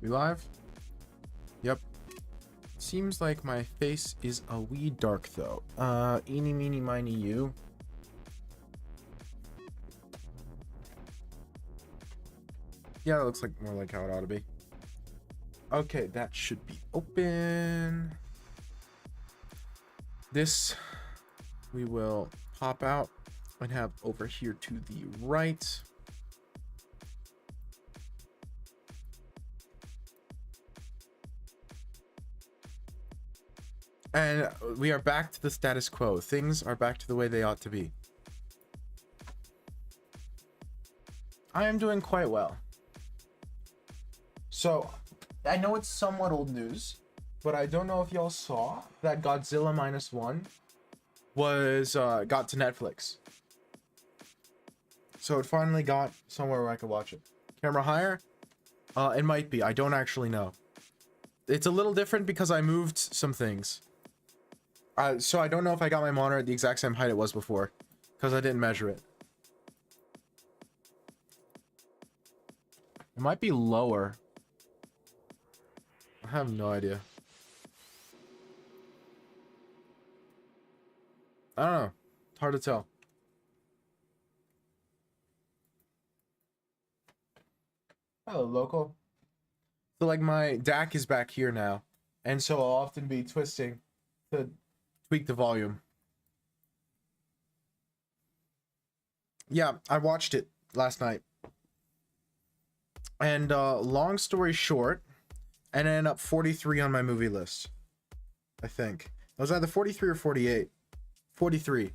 We live? Yep. Seems like my face is a wee dark though. Eeny, meeny, miny, you. Yeah, that looks like more like how it ought to be. Okay, that should be open. This we will pop out and have over here to the right. And we are back to the status quo. Things are back to the way they ought to be. I am doing quite well. So, I know it's somewhat old news, but I don't know if y'all saw that Godzilla -1 was got to Netflix. So it finally got somewhere where I could watch it. Camera higher? It might be. I don't actually know. It's a little different because I moved some things. So I don't know if I got my monitor at the exact same height it was before, because I didn't measure it. It might be lower. I have no idea. I don't know. It's hard to tell. Hello, local. So like my DAC is back here now, and so I'll often be twisting to tweak the volume. Yeah, I watched it last night. And long story short, I ended up 43 on my movie list. I think. It was either 43 or 48. 43.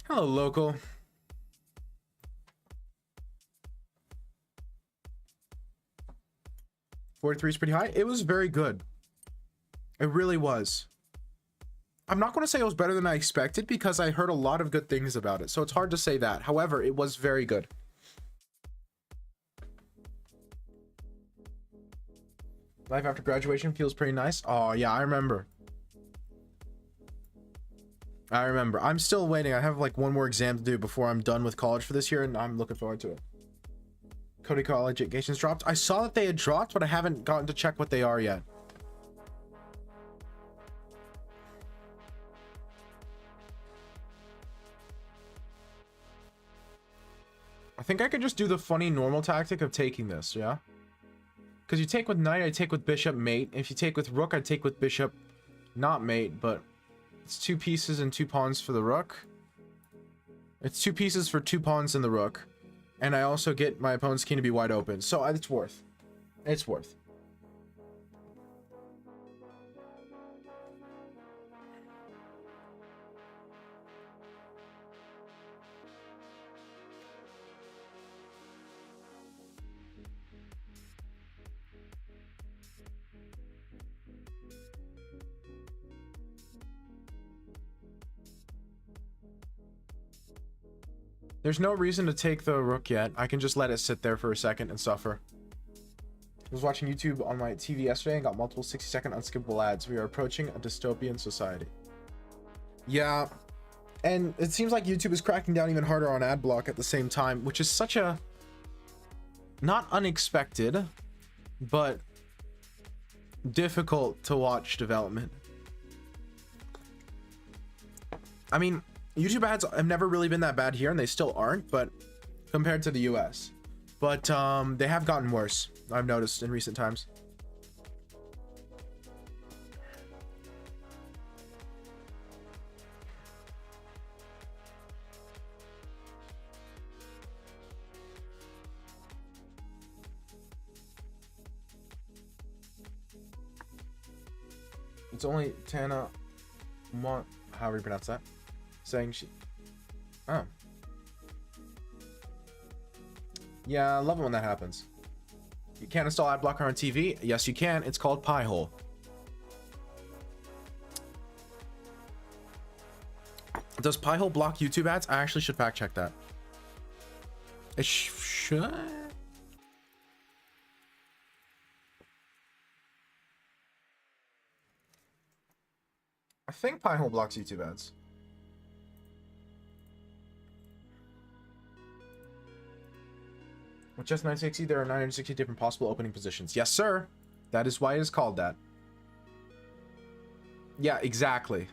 Hello, local. $43 is pretty high. It was very good. It really was. I'm not going to say it was better than I expected because I heard a lot of good things about it. So it's hard to say that. However, it was very good. Life after graduation feels pretty nice. Oh, yeah, I remember. I'm still waiting. I have like one more exam to do before I'm done with college for this year, and I'm looking forward to it. Cody College engagements dropped. I saw that they had dropped, but I haven't gotten to check what they are yet. I think I could just do the funny normal tactic of taking this, yeah? Because you take with knight, I take with bishop, mate. If you take with rook, I take with bishop, not mate, but it's 2 pieces and 2 pawns for the rook. It's 2 pieces for 2 pawns in the rook. And I also get my opponent's king to be wide open. So it's worth. It's worth. There's no reason to take the rook yet. I can just let it sit there for a second and suffer. I was watching YouTube on my TV yesterday and got multiple 60-second unskippable ads. We are approaching a dystopian society. Yeah, and it seems like YouTube is cracking down even harder on ad block at the same time, which is such a not unexpected, but difficult to watch development. I mean, YouTube ads have never really been that bad here, and they still aren't, but compared to the US. But they have gotten worse, I've noticed in recent times. It's only Tana however you pronounce that, saying she... Oh. Yeah, I love it when that happens. You can't install ad blocker on TV? Yes, you can. It's called Pi-hole. Does Pi-hole block YouTube ads? I actually should fact check that. It should. I think Pi-hole blocks YouTube ads. With just 960, there are 960 different possible opening positions. Yes, sir. That is why it is called that. Yeah, exactly.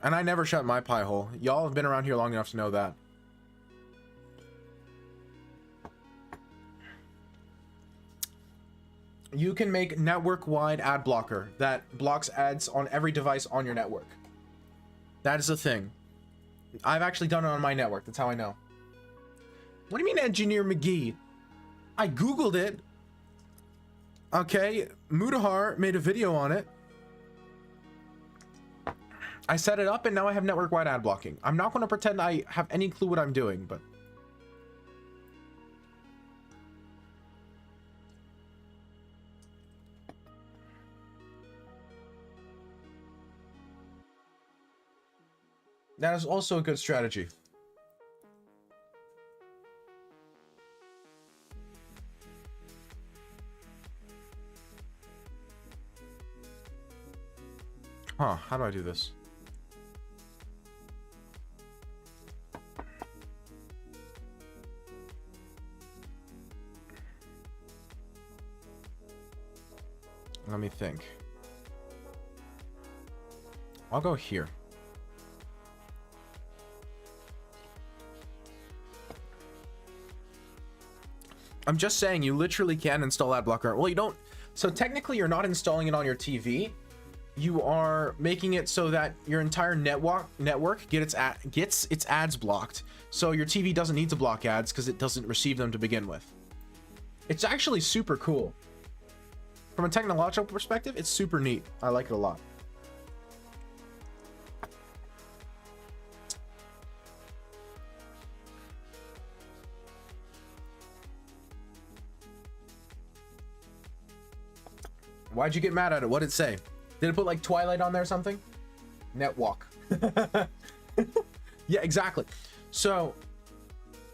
And I never shut my pie hole. Y'all have been around here long enough to know that. You can make network-wide ad blocker that blocks ads on every device on your network. That is a thing. I've actually done it on my network. That's how I know. What do you mean, Engineer McGee? I Googled it. Okay, Mudahar made a video on it. I set it up and now I have network-wide ad blocking. I'm not going to pretend I have any clue what I'm doing, but... that is also a good strategy. Huh, how do I do this? Let me think. I'll go here. I'm just saying, you literally can install ad blocker. Well, you don't. So technically, you're not installing it on your TV. You are making it so that your entire network gets its ads blocked. So your TV doesn't need to block ads because it doesn't receive them to begin with. It's actually super cool. From a technological perspective, it's super neat. I like it a lot. Why'd you get mad at it? What did it say? Did it put like Twilight on there or something? Netwalk. Yeah, exactly. So,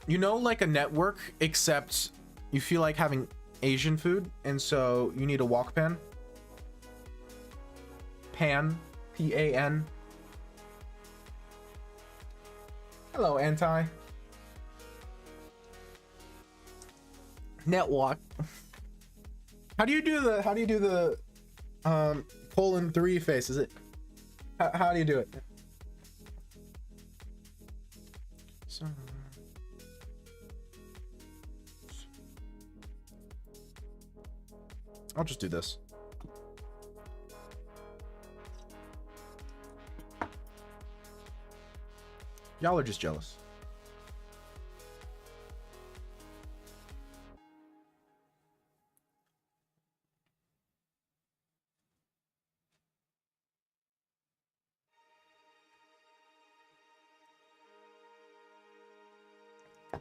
you know, like a network, except you feel like having Asian food, and so you need a wok pan. Pan. P-A-N. Hello, Anti. Netwalk. How do you do the colon 3 face? Is it how do you do it? So I'll just do this. Y'all are just jealous.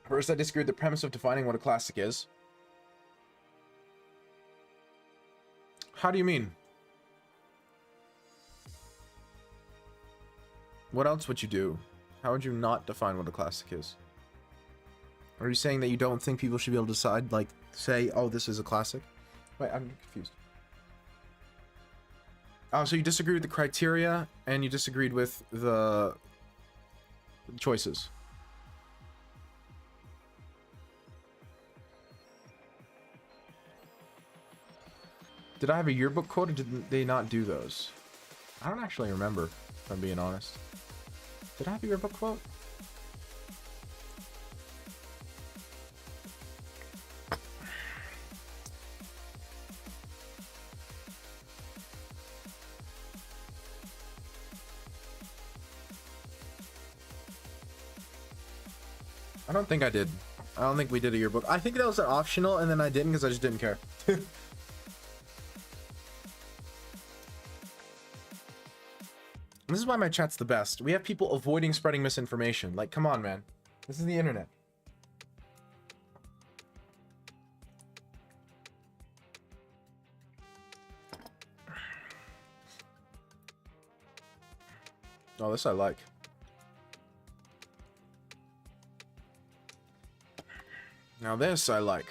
First, I disagree with the premise of defining what a classic is. How do you mean? What else would you do? How would you not define what a classic is? Are you saying that you don't think people should be able to decide, like, say, oh, this is a classic? Wait, I'm confused. Oh, so you disagree with the criteria, and you disagreed with the choices. Did I have a yearbook quote, or did they not do those? I don't actually remember, if I'm being honest. Did I have a yearbook quote? I don't think I did. I don't think we did a yearbook. I think that was an optional, and then I didn't because I just didn't care. This is why my chat's the best. We have people avoiding spreading misinformation. Like, come on, man. This is the internet. Oh, this I like. Now this I like.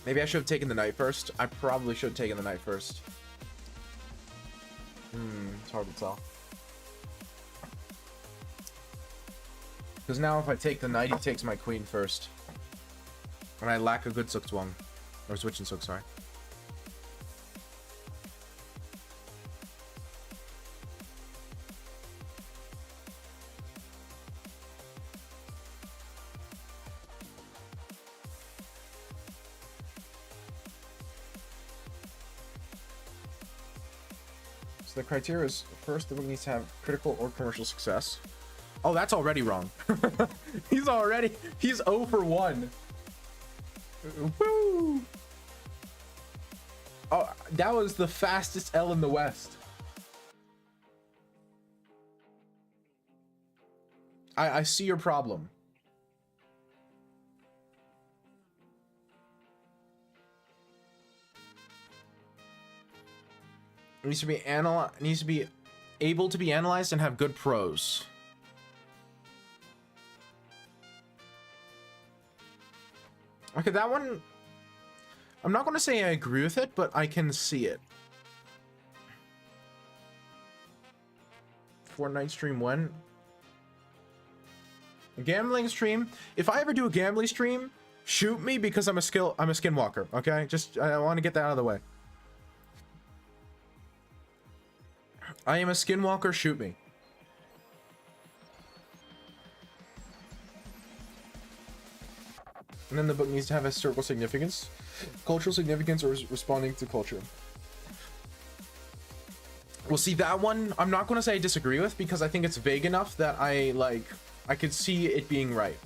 Maybe I should have taken the knight first. I probably should have taken the knight first. It's hard to tell. Because now if I take the knight, he takes my queen first. And I lack a good Sukzwang. Or switch and Suk, sorry. So the criteria is, first, the book needs to have critical or commercial success. Oh, that's already wrong. He's 0 for 1. Woo! Oh, that was the fastest L in the West. I see your problem. It needs to be able to be analyzed and have good prose. Okay, that one, I'm not going to say I agree with it, but I can see it. Fortnite stream when? A gambling stream. If I ever do a gambling stream, shoot me because I'm a skinwalker, okay? Just, I want to get that out of the way. I am a skinwalker, shoot me. And then the book needs to have historical significance, cultural significance, or responding to culture. Well, see, that one, I'm not going to say I disagree with because I think it's vague enough that I could see it being right.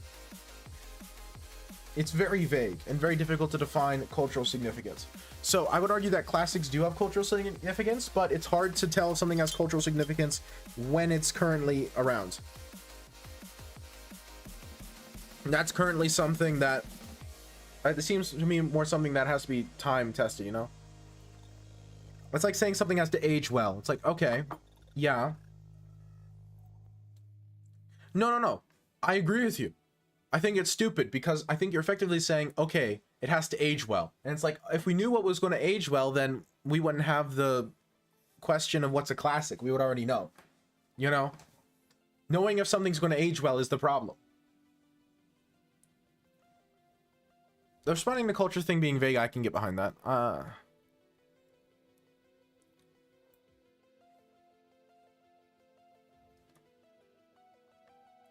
It's very vague and very difficult to define cultural significance. So I would argue that classics do have cultural significance, but it's hard to tell if something has cultural significance when it's currently around. That's currently something that it seems to me more something that has to be time tested, you know? It's like saying something has to age well. It's like, okay, yeah. No. I agree with you. I think it's stupid because I think you're effectively saying, okay, it has to age well. And it's like, if we knew what was going to age well, then we wouldn't have the question of what's a classic. We would already know, you know? Knowing if something's going to age well is the problem. The responding to culture thing being vague, I can get behind that.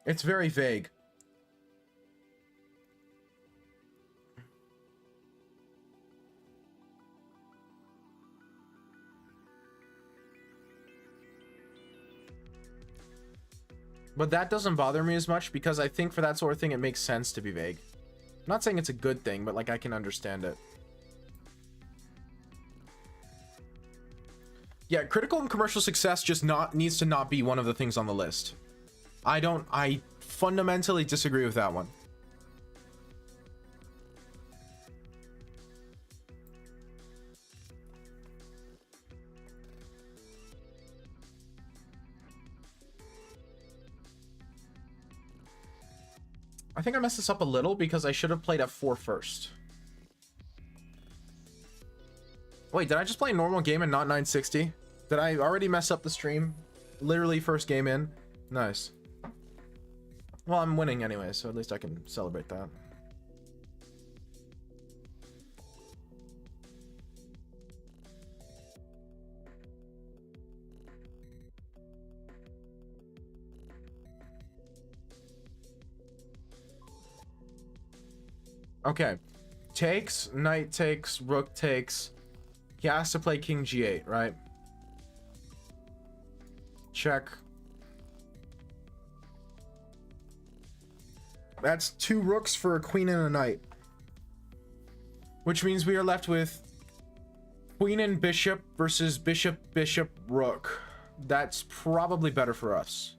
It's very vague. But that doesn't bother me as much because I think for that sort of thing, it makes sense to be vague. I'm not saying it's a good thing, but like I can understand it. Yeah, critical and commercial success just needs to not be one of the things on the list. I fundamentally disagree with that one. I think I messed this up a little because I should have played f4 first. Wait, did I just play a normal game and not 960? Did I already mess up the stream? Literally first game in? Nice. Well, I'm winning anyway, so at least I can celebrate that. Okay. Takes, knight takes, rook takes. He has to play king g8, right? Check. That's 2 rooks for a queen and a knight. Which means we are left with queen and bishop versus bishop, bishop, rook. That's probably better for us.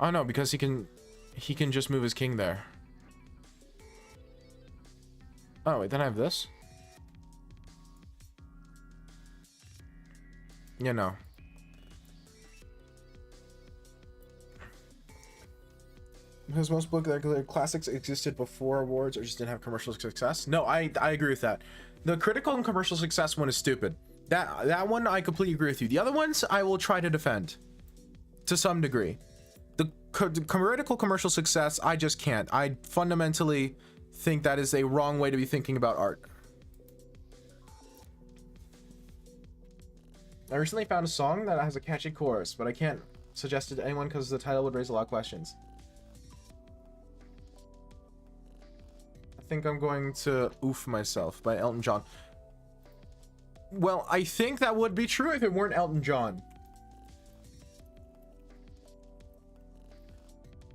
Oh no, because he can just move his king there. Oh, wait, then I have this. You know. Because most book classics existed before awards or just didn't have commercial success. No, I agree with that. The critical and commercial success one is stupid. That one I completely agree with you. The other ones I will try to defend to some degree. The critical commercial success, I just can't. I fundamentally think that is a wrong way to be thinking about art. I recently found a song that has a catchy chorus, but I can't suggest it to anyone because the title would raise a lot of questions. I think I'm going to Oof Myself by Elton John. Well, I think that would be true if it weren't Elton John.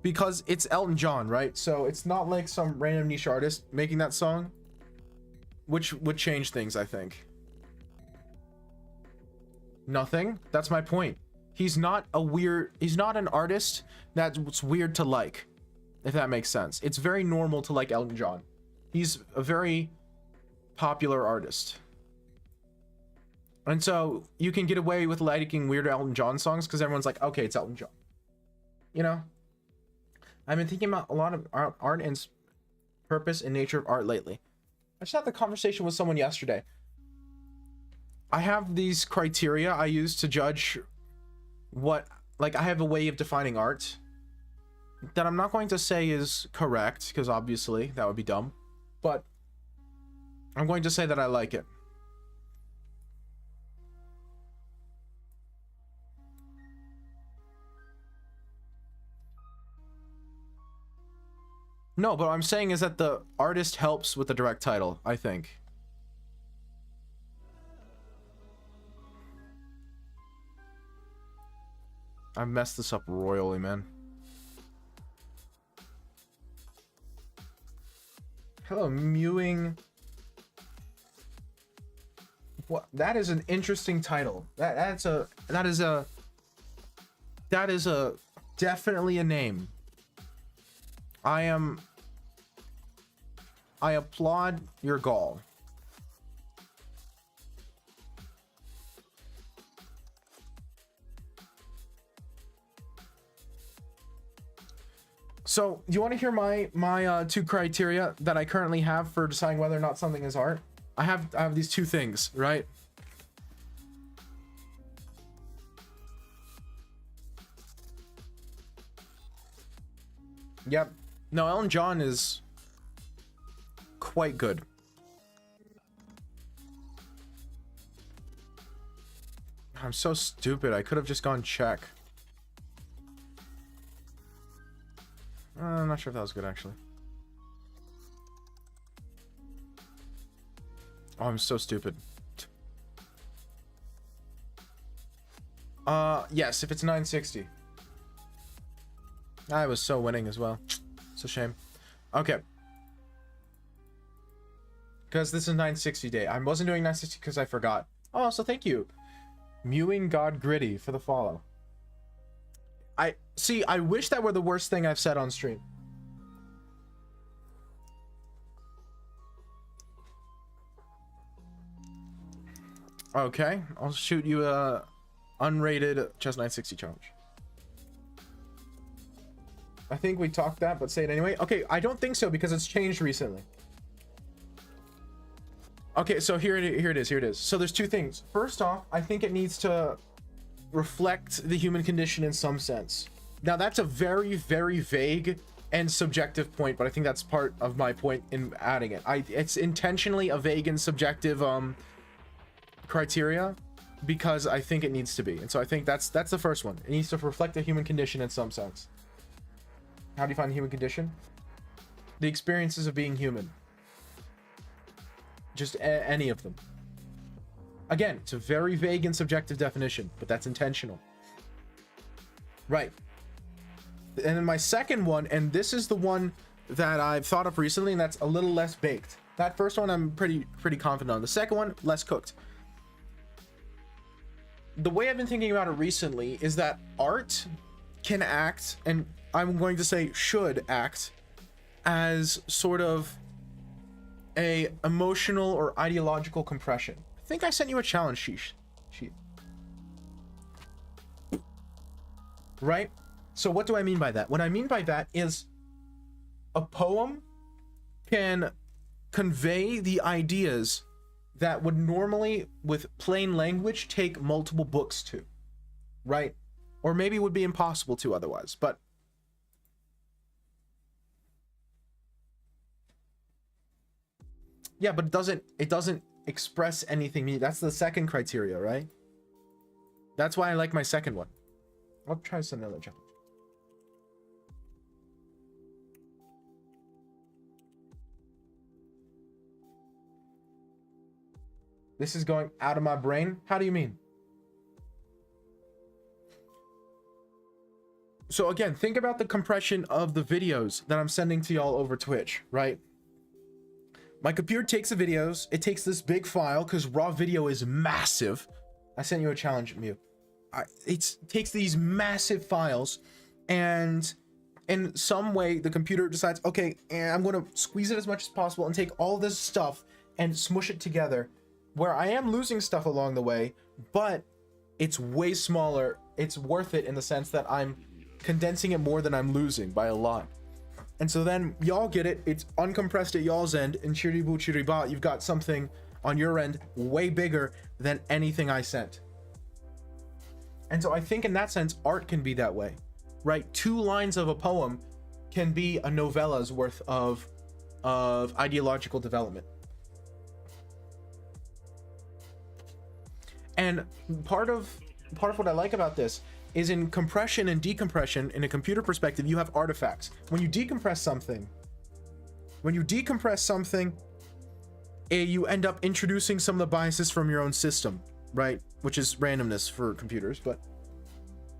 Because it's Elton John, right? So it's not like some random niche artist making that song, which would change things, I think. Nothing. That's my point. He's not an artist that's weird to like, if that makes sense. It's very normal to like Elton John. He's a very popular artist. And so you can get away with liking weird Elton John songs because everyone's like, okay, it's Elton John. You know? I've been thinking about a lot of art and purpose and nature of art lately. I just had the conversation with someone yesterday. I have these criteria I use to judge what, like, I have a way of defining art that I'm not going to say is correct, because obviously that would be dumb, but I'm going to say that I like it. No, but what I'm saying is that the artist helps with the direct title, I think. I messed this up royally, man. Hello, mewing. What? That is an interesting title. That is definitely a name. I applaud your gall. So, do you want to hear my two criteria that I currently have for deciding whether or not something is art? I have these two things, right? Yep. No, Elton John is quite good. I'm so stupid. I could have just gone check. I'm not sure if that was good, actually. Oh, I'm so stupid. Yes, if it's 960. I was so winning as well. It's a shame. Okay. Because this is 960 day. I wasn't doing 960 because I forgot. Oh, so thank you. Mewing God Gritty for the follow. I wish that were the worst thing I've said on stream. Okay, I'll shoot you a unrated chess 960 challenge. I think we talked that, but say it anyway. Okay, I don't think so because it's changed recently. Okay, so here it is. So there's two things. First off, I think it needs to reflect the human condition in some sense. Now that's a very, very vague and subjective point, but I think that's part of my point in adding it. It's intentionally a vague and subjective criteria because I think it needs to be. And so I think that's the first one. It needs to reflect the human condition in some sense. How do you find the human condition? The experiences of being human. Just any of them. Again, it's a very vague and subjective definition, but that's intentional. Right. And then my second one, and this is the one that I've thought of recently, and that's a little less baked. That first one I'm pretty confident on. The second one, less cooked. The way I've been thinking about it recently is that art can act, and I'm going to say should act, as sort of a emotional or ideological compression. I think I sent you a challenge sheet. Right? So what do I mean by that? What I mean by that is a poem can convey the ideas that would normally, with plain language, take multiple books to, right? Or maybe would be impossible to otherwise, but yeah, but it doesn't express anything. That's the second criteria, right? That's why I like my second one. I'll try some another challenge. This is going out of my brain? How do you mean? So again, think about the compression of the videos that I'm sending to y'all over Twitch, right? My computer takes the videos, it takes this big file because raw video is massive. I sent you a challenge, Mew. It takes these massive files, and in some way the computer decides, okay, and I'm going to squeeze it as much as possible and take all this stuff and smush it together, where I am losing stuff along the way, but it's way smaller. It's worth it in the sense that I'm condensing it more than I'm losing by a lot. And so then y'all get it. It's uncompressed at y'all's end, and chiribu chiriba, you've got something on your end way bigger than anything I sent. And so I think in that sense, art can be that way, right? 2 lines of a poem can be a novella's worth of ideological development. And part of what I like about this is, in compression and decompression, in a computer perspective, you have artifacts. When you decompress something, you end up introducing some of the biases from your own system, right? Which is randomness for computers, but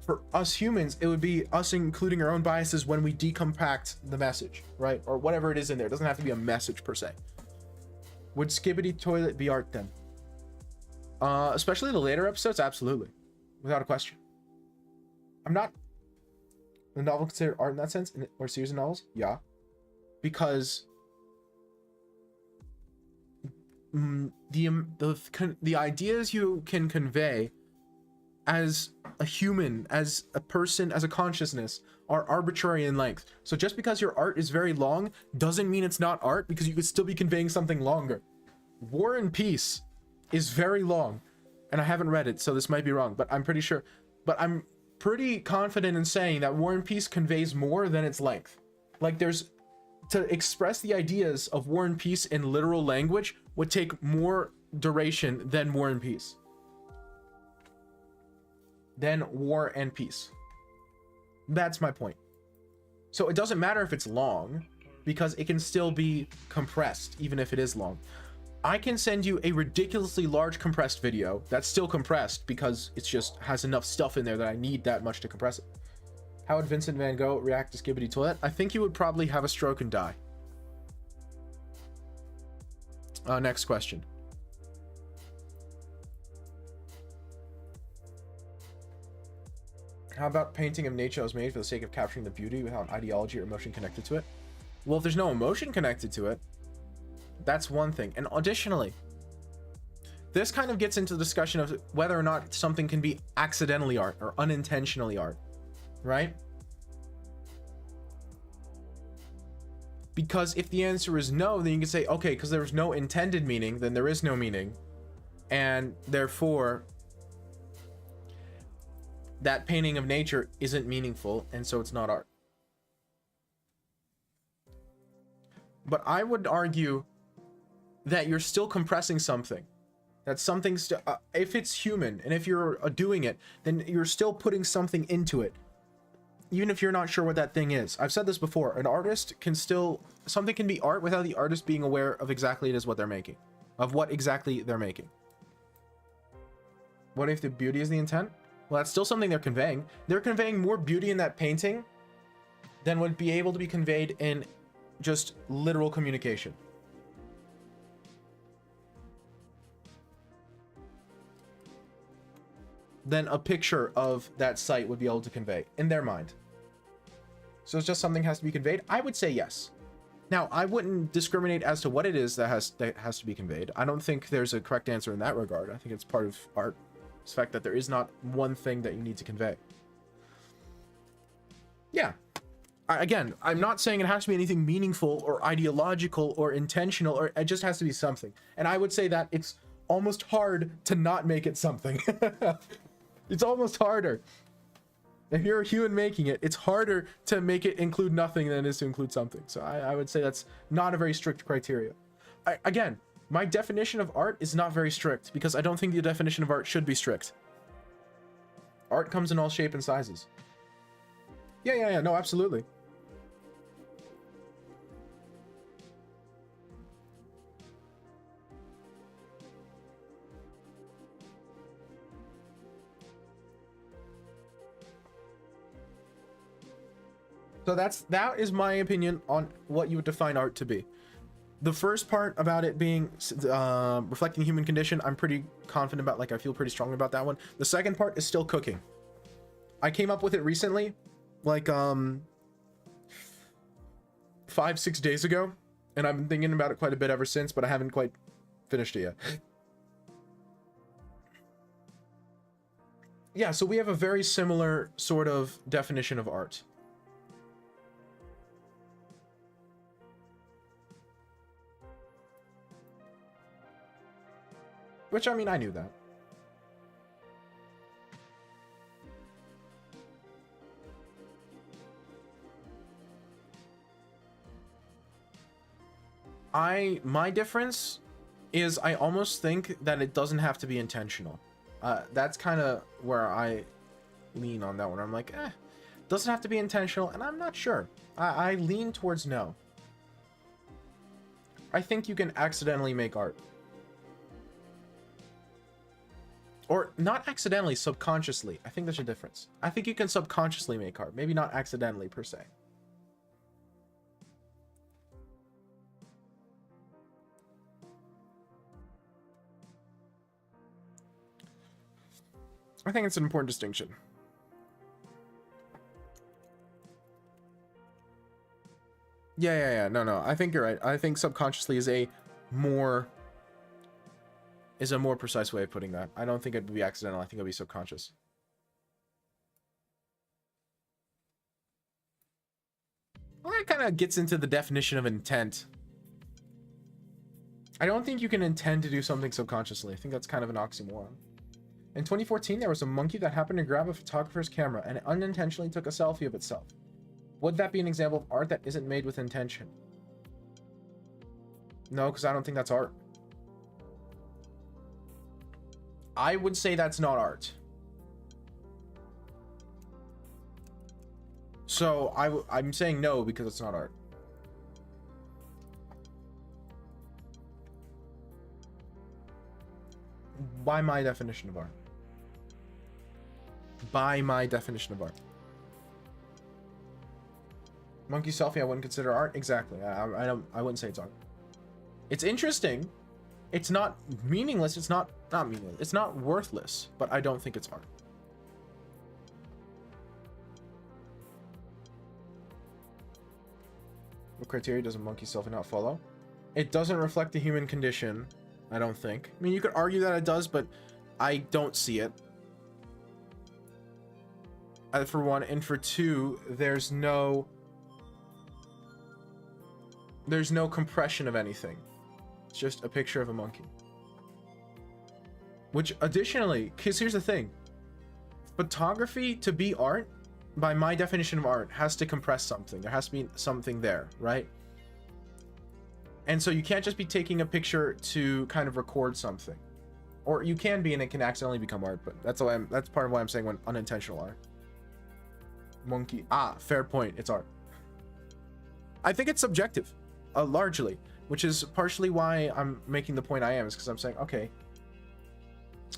for us humans, it would be us including our own biases when we decompact the message, right? Or whatever it is in there. It doesn't have to be a message per se. Would Skibbity Toilet be art then? Especially the later episodes, absolutely, without a question. I'm not the novel considered art in that sense, or series of novels, yeah, because the ideas you can convey as a human, as a person, as a consciousness, are arbitrary in length. So just because your art is very long doesn't mean it's not art, because you could still be conveying something longer. War and Peace is very long, and I haven't read it, so this might be wrong, but I'm pretty sure. But I'm pretty confident in saying that War and Peace conveys more than its length. Like, to express the ideas of War and Peace in literal language would take more duration than War and Peace. Than War and Peace. That's my point. So it doesn't matter if it's long, because it can still be compressed, even if it is long. I can send you a ridiculously large compressed video that's still compressed because it just has enough stuff in there that I need that much to compress it. How would Vincent Van Gogh react to Skibbity Toilet? I think he would probably have a stroke and die. Next question. How about painting of nature that was made for the sake of capturing the beauty without an ideology or emotion connected to it? Well, if there's no emotion connected to it, that's one thing. And additionally, this kind of gets into the discussion of whether or not something can be accidentally art or unintentionally art, right? Because if the answer is no, then you can say, okay, because there's no intended meaning, then there is no meaning, and therefore that painting of nature isn't meaningful, and so it's not art. But I would argue that you're still compressing something. That something if it's human, and if you're doing it, then you're still putting something into it, even if you're not sure what that thing is. I've said this before, an artist can still, something can be art without the artist being aware of exactly it is what they're making, of what exactly they're making. What if the beauty is the intent? Well, that's still something they're conveying. They're conveying more beauty in that painting than would be able to be conveyed in just literal communication. Than a picture of that site would be able to convey in their mind. So it's just something has to be conveyed. I would say yes. Now, I wouldn't discriminate as to what it is that has to be conveyed. I don't think there's a correct answer in that regard. I think it's part of art. It's the fact that there is not one thing that you need to convey. Yeah. Again, I'm not saying it has to be anything meaningful or ideological or intentional, or it just has to be something. And I would say that it's almost hard to not make it something. It's almost harder. If you're a human making it, it's harder to make it include nothing than it is to include something. So I would say that's not a very strict criteria. Again, my definition of art is not very strict because I don't think the definition of art should be strict. Art comes in all shape and sizes. Yeah, no, absolutely. So that is my opinion on what you would define art to be. The first part about it being reflecting human condition, I'm pretty confident about. Like, I feel pretty strongly about that one. The second part is still cooking. I came up with it recently, like 5-6 days ago, and I've been thinking about it quite a bit ever since, but I haven't quite finished it yet. Yeah, so we have a very similar sort of definition of art. Which, I mean, I knew that. My difference is I almost think that it doesn't have to be intentional. That's kind of where I lean on that one. I'm like, doesn't have to be intentional, and I'm not sure. I lean towards no. I think you can accidentally make art. Or not accidentally, subconsciously. I think there's a difference. I think you can subconsciously make art. Maybe not accidentally, per se. I think it's an important distinction. Yeah. No. I think you're right. I think subconsciously is a more precise way of putting that. I don't think it'd be accidental. I think it'd be subconscious. Well, that kind of gets into the definition of intent. I don't think you can intend to do something subconsciously. I think that's kind of an oxymoron. In 2014, there was a monkey that happened to grab a photographer's camera and unintentionally took a selfie of itself. Would that be an example of art that isn't made with intention? No, because I don't think that's art. I would say that's not art. So I'm saying no because it's not art. By my definition of art. By my definition of art. Monkey selfie I wouldn't consider art. Exactly. I wouldn't say it's art. It's interesting. It's not meaningless. It's not meaningless. It's not worthless, but I don't think it's art. What criteria does a monkey selfie not follow? It doesn't reflect the human condition, I don't think. I mean, you could argue that it does, but I don't see it. For one, and for two, there's no compression of anything. It's just a picture of a monkey. Which additionally, because here's the thing, photography to be art, by my definition of art, has to compress something. There has to be something there, right? And so you can't just be taking a picture to kind of record something. Or you can be, and it can accidentally become art, but that's part of why I'm saying when unintentional art. Monkey. Fair point. It's art. I think it's subjective, largely, which is partially why I'm making the point I am, is because I'm saying, okay,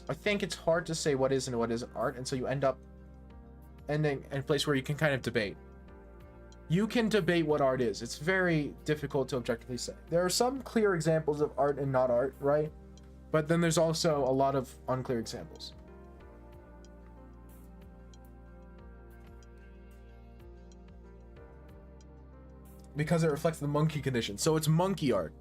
I think it's hard to say what is and what isn't art, and so you end up ending in a place where you can kind of debate. You can debate what art is. It's very difficult to objectively say. There are some clear examples of art and not art, right? But then there's also a lot of unclear examples. because it reflects the monkey condition. So it's monkey art.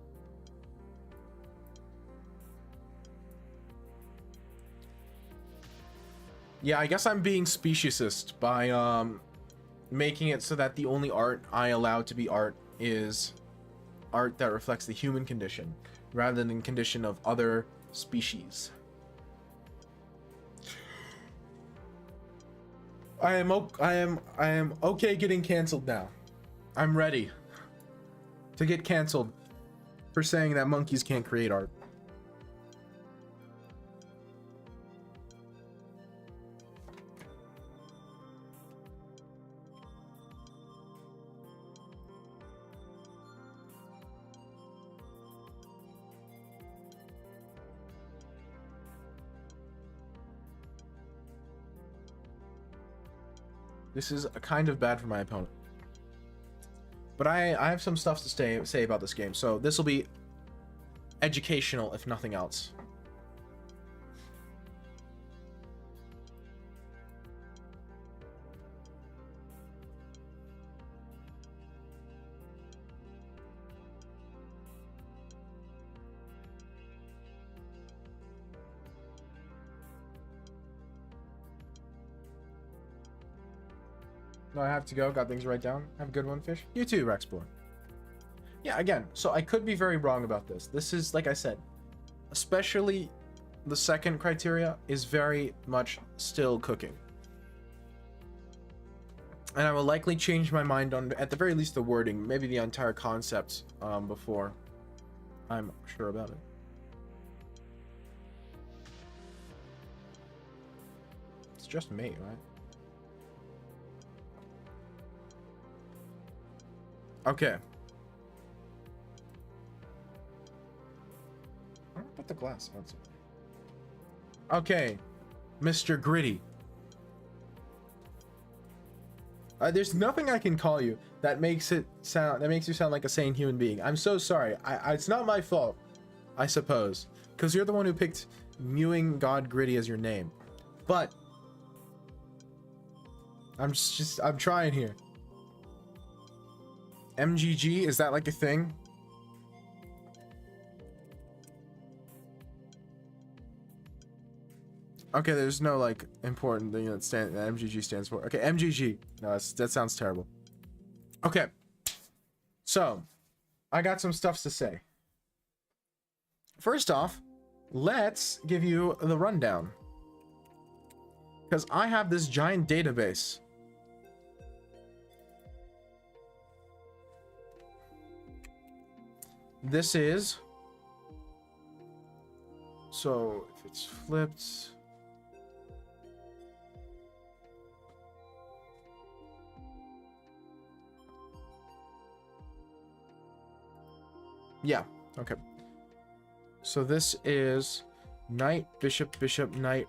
Yeah, I guess I'm being speciesist by making it so that the only art I allow to be art is art that reflects the human condition rather than condition of other species. I am okay getting canceled now. I'm ready to get canceled for saying that monkeys can't create art. This is kind of bad for my opponent. But I have some stuff to say about this game, so this will be educational if nothing else. No, I have to go. Got things to write down. Have a good one, Fish. You too, Rexplore. Yeah, again, so I could be very wrong about this. This is, like I said, especially the second criteria is very much still cooking. And I will likely change my mind on, at the very least, the wording, maybe the entire concept before I'm sure about it. It's just me, right? Okay. I'll put the glass outside. Okay, Mr. Gritty. There's nothing I can call you that makes you sound like a sane human being. I'm so sorry. It's not my fault, I suppose, because you're the one who picked Mewing God Gritty as your name. But I'm trying here. MGG, is that like a thing? Okay, there's no like important thing that MGG stands for. Okay, MGG. No, that sounds terrible. Okay, so I got some stuff to say. First off, let's give you the rundown, because I have this giant database. This is, so if it's flipped, yeah, okay. So this is knight, bishop, bishop, knight,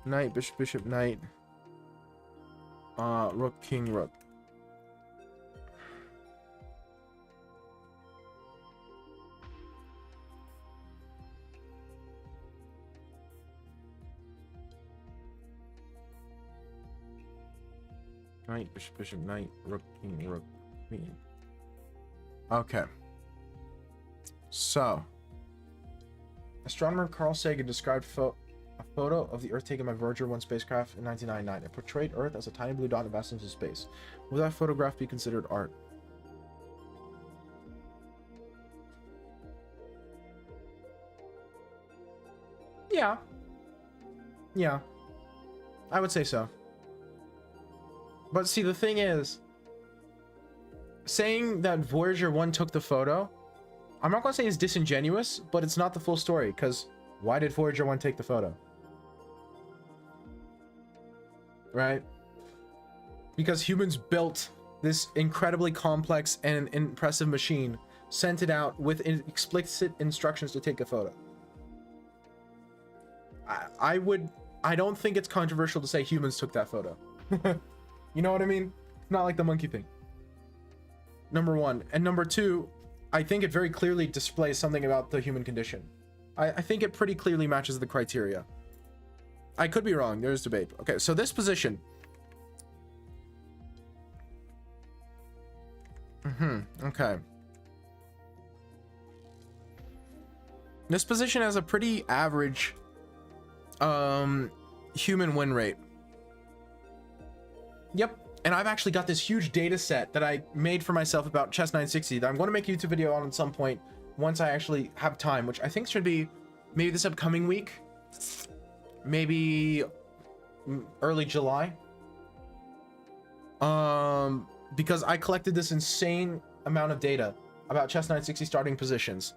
knight, bishop, bishop, knight, rook, king, rook. Knight, bishop, bishop, knight, rook, king, rook, queen. Okay. So, astronomer Carl Sagan described a photo of the Earth taken by Voyager 1 spacecraft in 1999. It portrayed Earth as a tiny blue dot vast into space. Would that photograph be considered art? Yeah. Yeah. I would say so. But see, the thing is, saying that Voyager 1 took the photo, I'm not going to say it's disingenuous, but it's not the full story, because why did Voyager 1 take the photo? Right? Because humans built this incredibly complex and impressive machine, sent it out with explicit instructions to take a photo. I don't think it's controversial to say humans took that photo. You know what I mean? It's not like the monkey thing. Number one. And number two, I think it very clearly displays something about the human condition. I think it pretty clearly matches the criteria. I could be wrong. There's debate. Okay, so this position. Okay. This position has a pretty average human win rate. Yep. And I've actually got this huge data set that I made for myself about chess 960 that I'm going to make a YouTube video on at some point once I actually have time, which I think should be maybe this upcoming week, maybe early July. Because I collected this insane amount of data about chess 960 starting positions.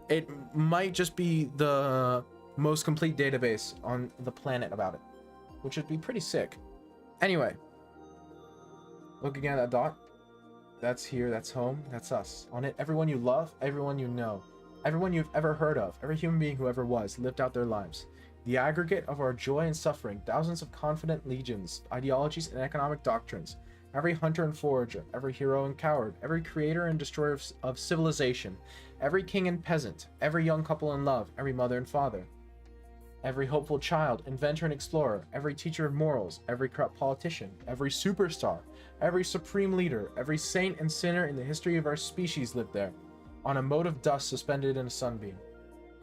It might just be the most complete database on the planet about it, which would be pretty sick. Anyway, look again at that dot. That's here, that's home, that's us. On it, everyone you love, everyone you know, everyone you've ever heard of, every human being who ever was, lived out their lives. The aggregate of our joy and suffering, thousands of confident legions, ideologies and economic doctrines, every hunter and forager, every hero and coward, every creator and destroyer of civilization, every king and peasant, every young couple in love, every mother and father, every hopeful child, inventor and explorer, every teacher of morals, every corrupt politician, every superstar, every supreme leader, every saint and sinner in the history of our species lived there, on a mote of dust suspended in a sunbeam.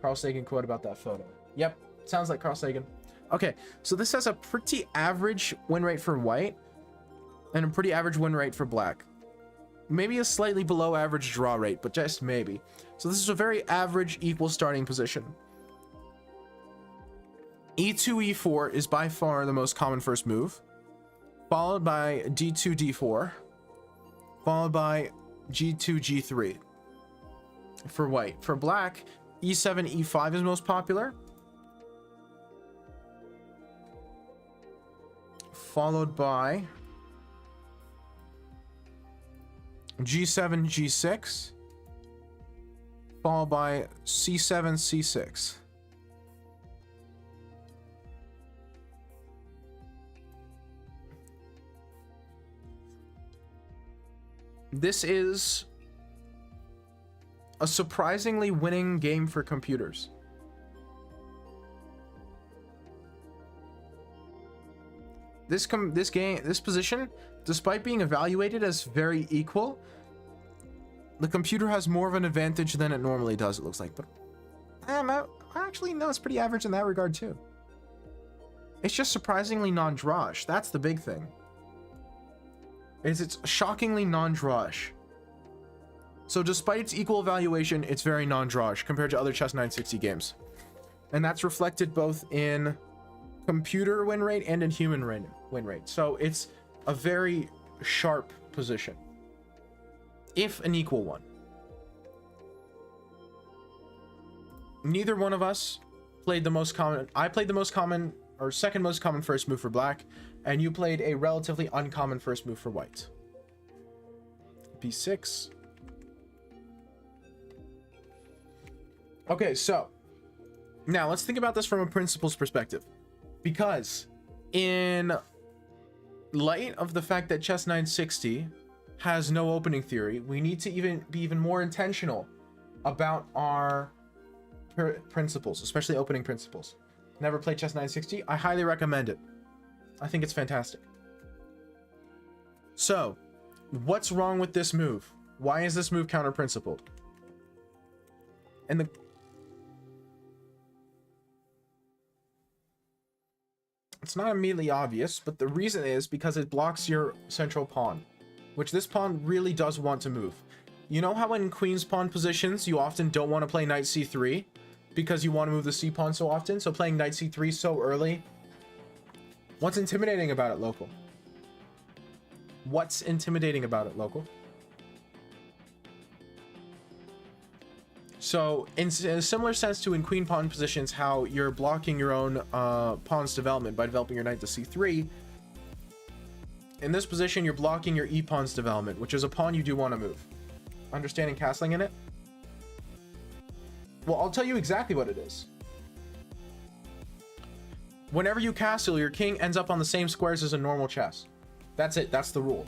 Carl Sagan quote about that photo. Yep, sounds like Carl Sagan. Okay, so this has a pretty average win rate for white and a pretty average win rate for black. Maybe a slightly below average draw rate, but just maybe. So this is a very average equal starting position. E2, E4 is by far the most common first move, followed by D2, D4, followed by G2, G3 for white. For black, E7, E5 is most popular, followed by G7, G6, followed by C7, C6. This is a surprisingly winning game for computers. This position, despite being evaluated as very equal, the computer has more of an advantage than it normally does, it looks like. But actually, no, it's pretty average in that regard too. It's just surprisingly non-drawish. That's the big thing. It's shockingly non-drawish. So despite its equal evaluation, it's very non-drawish compared to other chess 960 games. And that's reflected both in computer win rate and in human win rate. So it's a very sharp position, if an equal one. Neither one of us played the most common. I played the most common or second most common first move for black, and you played a relatively uncommon first move for white. B6. Okay, so now let's think about this from a principles perspective, because in light of the fact that chess 960 has no opening theory, we need to be even more intentional about our principles, especially opening principles. Never played chess 960? I highly recommend it. I think it's fantastic. So, what's wrong with this move? Why is this move counter-principled? And it's not immediately obvious, but the reason is because it blocks your central pawn, which this pawn really does want to move. You know how in queen's pawn positions, you often don't want to play knight c3 because you want to move the c pawn so often? So playing knight c3 so early, what's intimidating about it, local? What's intimidating about it, local? So in a similar sense to in queen pawn positions, how you're blocking your own pawn's development by developing your knight to c3, in this position you're blocking your e-pawn's development, which is a pawn you do want to move. Understanding castling in it? Well, I'll tell you exactly what it is. Whenever you castle, your king ends up on the same squares as a normal chess. That's it. That's the rule.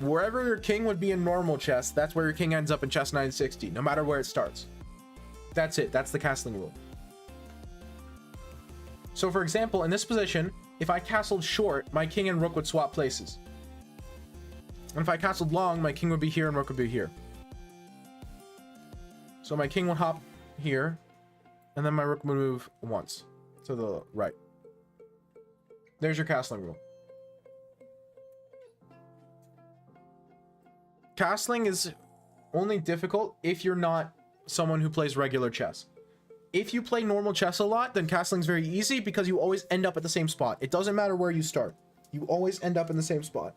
Wherever your king would be in normal chess, that's where your king ends up in chess 960, no matter where it starts. That's it. That's the castling rule. So for example, in this position, if I castled short, my king and rook would swap places. And if I castled long, my king would be here and rook would be here. So my king would hop here, and then my rook would move once to the right. There's your castling rule. Castling is only difficult if you're not someone who plays regular chess. If you play normal chess a lot, then castling's very easy because you always end up at the same spot. It doesn't matter where you start. You always end up in the same spot.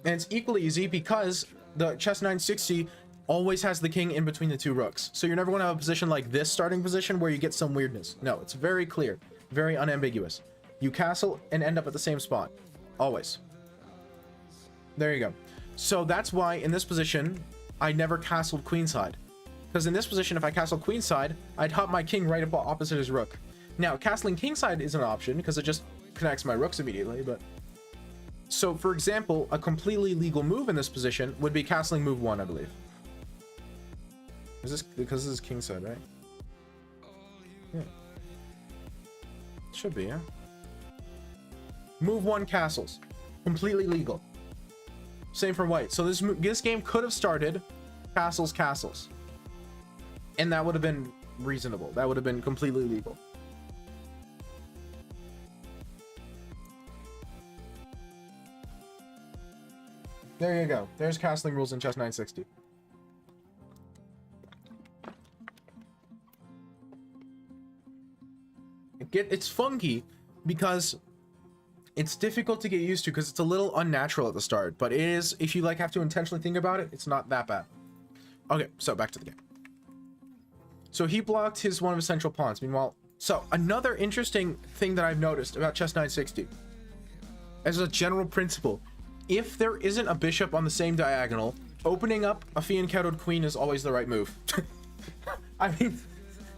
And it's equally easy because the chess 960 always has the king in between the two rooks. So you're never going to have a position like this starting position where you get some weirdness. No, it's very clear, very unambiguous. You castle and end up at the same spot. Always. There you go. So that's why in this position, I never castled queenside. Because in this position, if I castled queenside, I'd hop my king right up opposite his rook. Now, castling kingside is an option because it just connects my rooks immediately, but... So, for example, a completely legal move in this position would be castling move 1, I believe. Is this because this is kingside, right? Yeah. Should be, yeah. Move 1 castles. Completely legal. Same for white. So this game could have started castles, castles. And that would have been reasonable. That would have been completely legal. There you go. There's castling rules in chess 960. It's funky because it's difficult to get used to because it's a little unnatural at the start, but it is, if you like have to intentionally think about it, it's not that bad. Okay, so back to the game. So he blocked one of his central pawns. Meanwhile, so another interesting thing that I've noticed about chess 960 as a general principle, if there isn't a bishop on the same diagonal, opening up a fianchettoed queen is always the right move. I mean,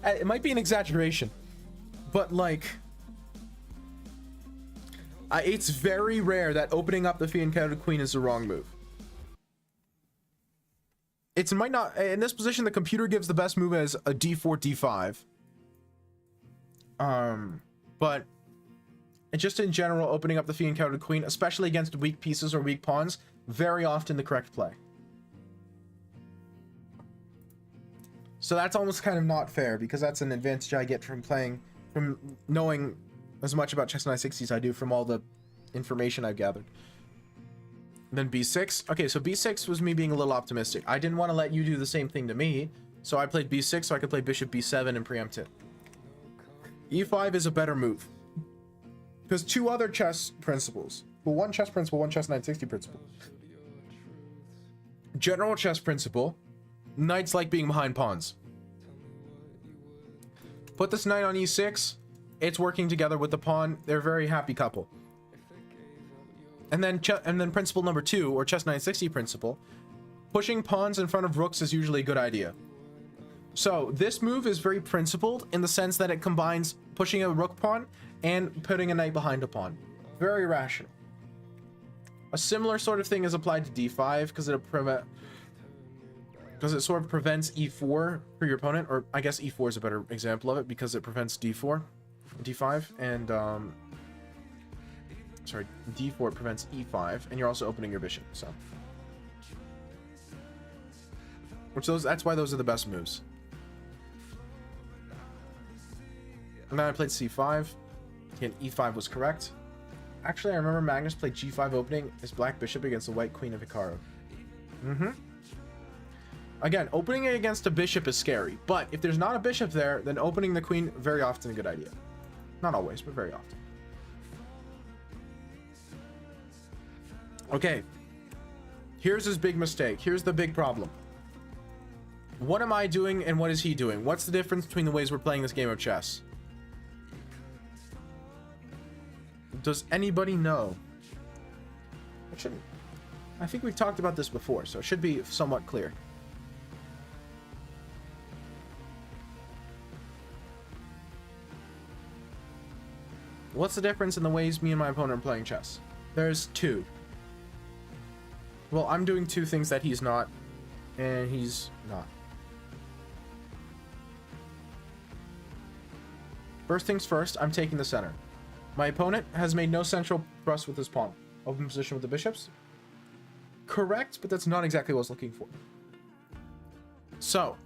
it might be an exaggeration, but like, it's very rare that opening up the fianchettoed queen is the wrong move. It might not, in this position, the computer gives the best move as a d4, d5. But just in general, opening up the fianchettoed queen, especially against weak pieces or weak pawns, very often the correct play. So that's almost kind of not fair, because that's an advantage I get from knowing as much about chess 960 as I do from all the information I've gathered. Then b6. Okay, so b6 was me being a little optimistic. I didn't want to let you do the same thing to me, so I played b6 so I could play bishop b7 and preempt it. e5 is a better move. Because two other chess principles. Well, one chess principle, one chess 960 principle. General chess principle. Knights like being behind pawns. Put this knight on e6. It's working together with the pawn. They're a very happy couple. And then principle number 2, or chess 960 principle. Pushing pawns in front of rooks is usually a good idea. So this move is very principled in the sense that it combines pushing a rook pawn and putting a knight behind a pawn. Very rational. A similar sort of thing is applied to d5 because it sort of prevents e4 for your opponent, or I guess e4 is a better example of it because it prevents d4, d5, and sorry, d4 prevents e5, and you're also opening your bishop. So, that's why those are the best moves. And then I played c5. Again, e5 was correct. Actually, I remember Magnus played g5 opening his black bishop against the white queen of Hikaru. Again, opening it against a bishop is scary, but if there's not a bishop there, then opening the queen, very often a good idea. Not always, but very often. Okay. Here's his big mistake. Here's the big problem. What am I doing and what is he doing? What's the difference between the ways we're playing this game of chess? Does anybody know? I think we've talked about this before, so it should be somewhat clear. What's the difference in the ways me and my opponent are playing chess? There's 2. Well, I'm doing 2 things that he's not, and he's not. First things first, I'm taking the center. My opponent has made no central thrust with his pawn. Open position with the bishops. Correct, but that's not exactly what I was looking for. So,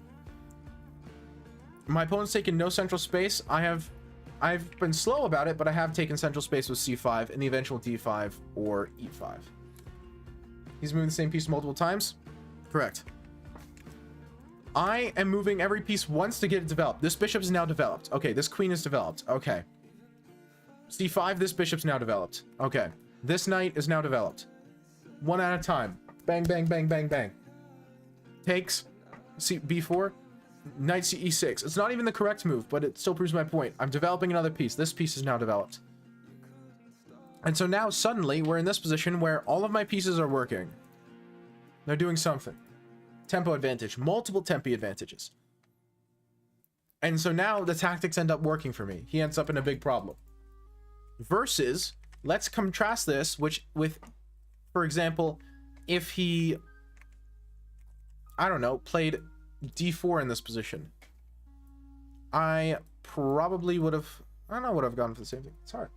my opponent's taken no central space. I've been slow about it, but I have taken central space with c5 and the eventual d5 or e5. He's moving the same piece multiple times. Correct. I am moving every piece once to get it developed. This bishop is now developed. Okay, this queen is developed. Okay. c5, this bishop's now developed. Okay. This knight is now developed. One at a time. Bang, bang, bang, bang, bang. Takes. b4. Knight e6. It's not even the correct move, but it still proves my point. I'm developing another piece. This piece is now developed. And so now suddenly we're in this position where all of my pieces are working. They're doing something. Tempo advantage. Multiple tempi advantages. And so now the tactics end up working for me. He ends up in a big problem. Versus, let's contrast this with, for example, if he, I don't know, played d4 in this position. I probably would have, I don't know, would have gone for the same thing. It's hard.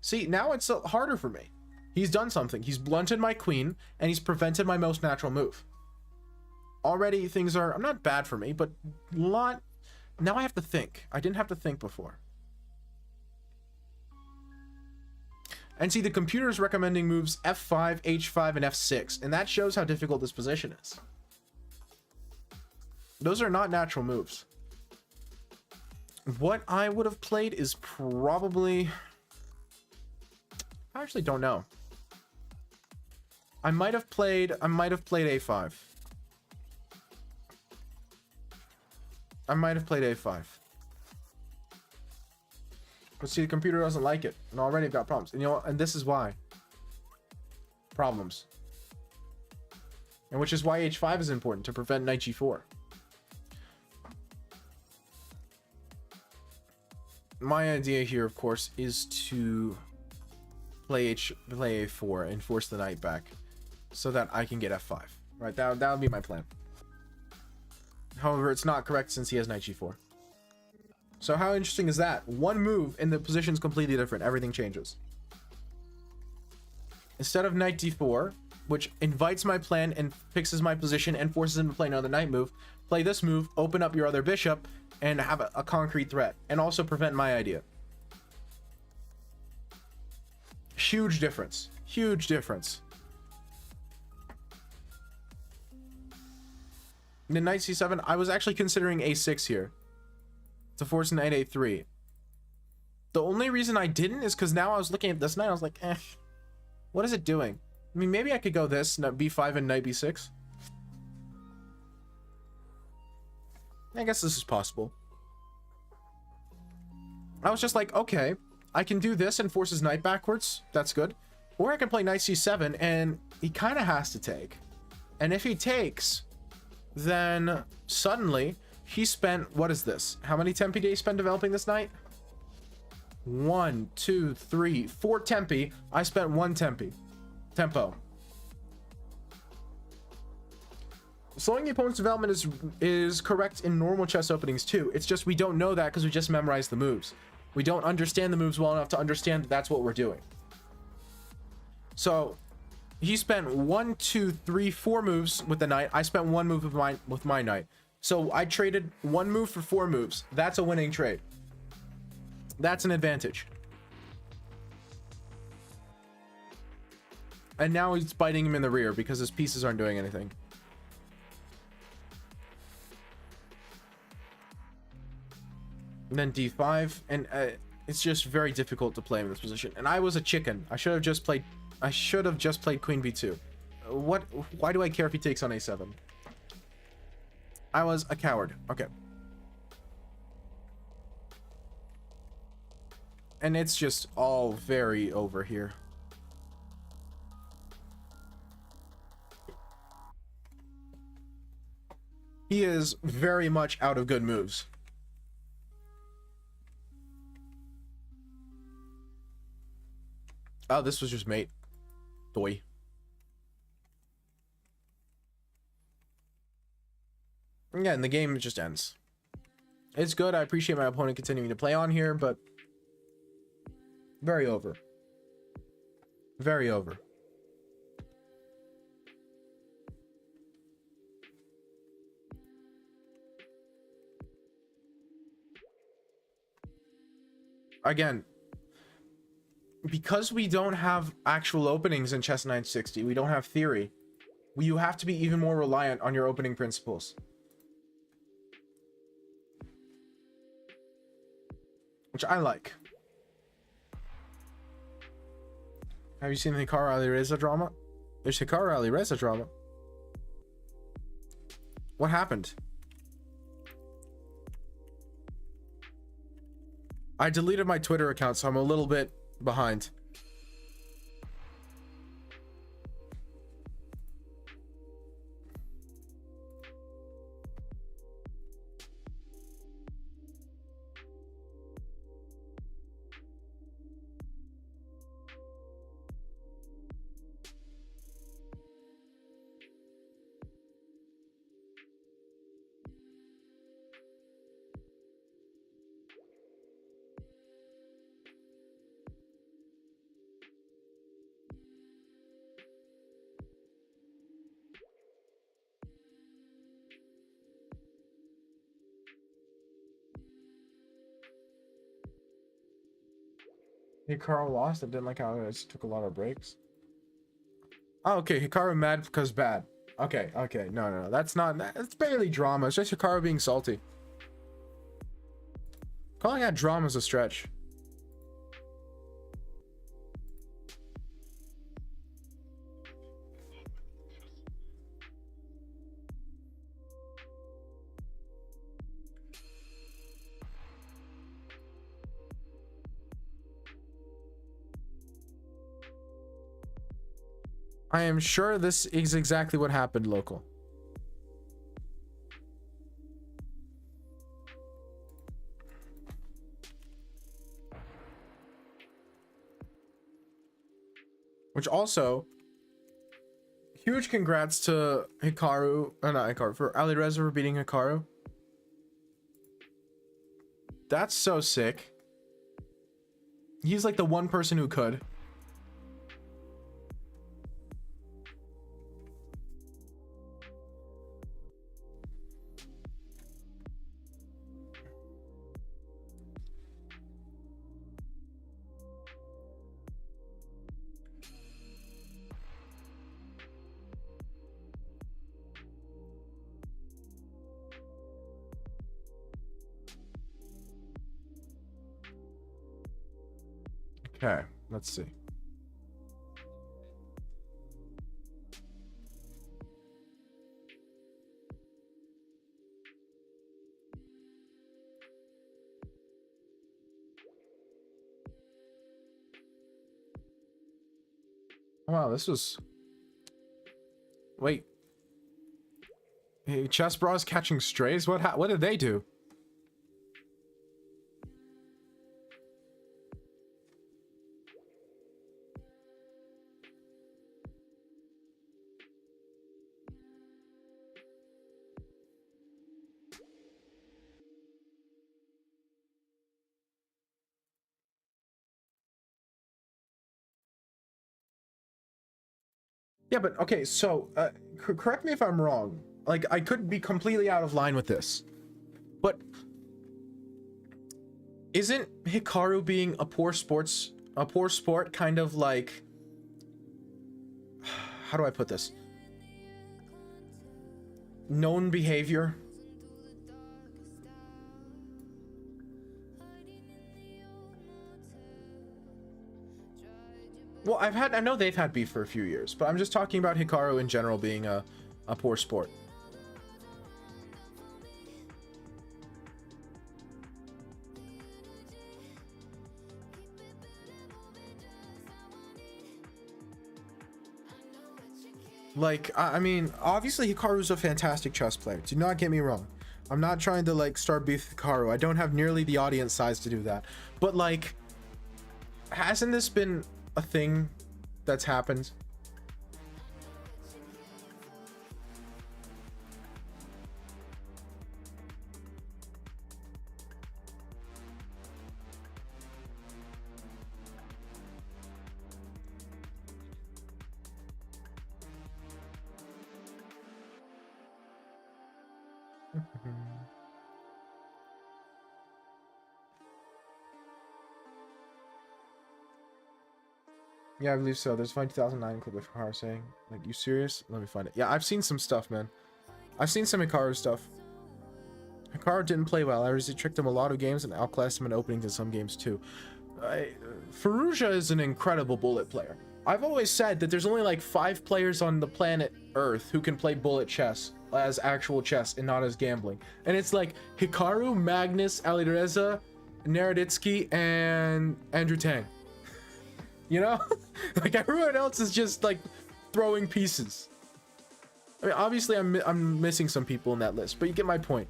See, now it's harder for me. He's done something. He's blunted my queen, and he's prevented my most natural move. Already things are, not bad for me, but now I have to think. I didn't have to think before. And see, the computer is recommending moves f5, h5, and f6, and that shows how difficult this position is. Those are not natural moves. What I would have played is probably, I actually don't know. I might have played a5. I might have played a5. But see, the computer doesn't like it, and already I've got problems. And you know, and this is why. Problems. And which is why h5 is important, to prevent knight g4. My idea here, of course, is to play a4 and force the knight back so that I can get f5. Right, that would be my plan. However, it's not correct since he has knight g4. So how interesting is that? One move and the position's completely different. Everything changes. Instead of knight d4, which invites my plan and fixes my position and forces him to play another knight move, play this move, open up your other bishop, and have a concrete threat, and also prevent my idea. Huge difference. Huge difference. And then knight c7, I was actually considering a6 here to force knight a3. The only reason I didn't is because now I was looking at this knight, I was like, what is it doing? I mean, maybe I could go this, knight b5 and knight b6. I guess this is possible. I was just like, okay, I can do this and force his knight backwards. That's good. Or I can play knight c7, and he kind of has to take. And if he takes, then suddenly he spent, what is this? How many tempi did he spend developing this knight? 1, 2, 3, 4 tempi. I spent 1 tempo. Slowing the opponent's development is correct in normal chess openings too. It's just we don't know that because we just memorized the moves. We don't understand the moves well enough to understand that that's what we're doing. So he spent 1, 2, 3, 4 moves with the knight. I spent 1 move with my knight. So I traded 1 move for 4 moves. That's a winning trade. That's an advantage. And now he's biting him in the rear because his pieces aren't doing anything. And then d5, and it's just very difficult to play in this position. And I was a chicken. I should have just played queen b2. Why do I care if he takes on a7? I was a coward. Okay. And it's just all very over here. He is very much out of good moves. Oh, this was just mate. Doi. Yeah, and the game just ends. It's good. I appreciate my opponent continuing to play on here, but Very over. Very over. Again, because we don't have actual openings in chess 960, we don't have theory. You have to be even more reliant on your opening principles. Which I like. Have you seen the Hikaru Alireza drama? There's Hikaru Alireza drama. What happened? I deleted my Twitter account, so I'm a little bit behind. Hikaru lost. I didn't like how it took a lot of breaks. Oh, okay. Hikaru mad because bad. Okay, okay. No. That's not... It's barely drama. It's just Hikaru being salty. Calling that drama is a stretch. I am sure this is exactly what happened, local. Which also, huge congrats to Hikaru, not Hikaru, for Alireza for beating Hikaru. That's so sick. He's like the one person who could. Okay, let's see. Wow, this was... Wait. Hey, Chess Bros catching strays? What did they do? Yeah, but okay, so correct me if I'm wrong. Like, I could be completely out of line with this, but isn't Hikaru being a poor sport kind of like, how do I put this? Known behavior? Well, I know they've had beef for a few years, but I'm just talking about Hikaru in general being a poor sport. Like, I mean, obviously Hikaru's a fantastic chess player. Do not get me wrong. I'm not trying to, like, start beef with Hikaru. I don't have nearly the audience size to do that. But, like, hasn't this been a thing that's happened? Yeah, I believe so. There's a funny 2009 clip of Hikaru saying, like, you serious? Let me find it. Yeah, I've seen some stuff, man. I've seen some Hikaru stuff. Hikaru didn't play well. I tricked him a lot of games and outclassed him in openings in some games too. Fallujah is an incredible bullet player. I've always said that there's only like 5 players on the planet Earth who can play bullet chess as actual chess and not as gambling. And it's like Hikaru, Magnus, Alireza, Naroditsky, and Andrew Tang. You know? Like everyone else is just like throwing pieces. I mean, obviously I'm missing some people in that list, but you get my point.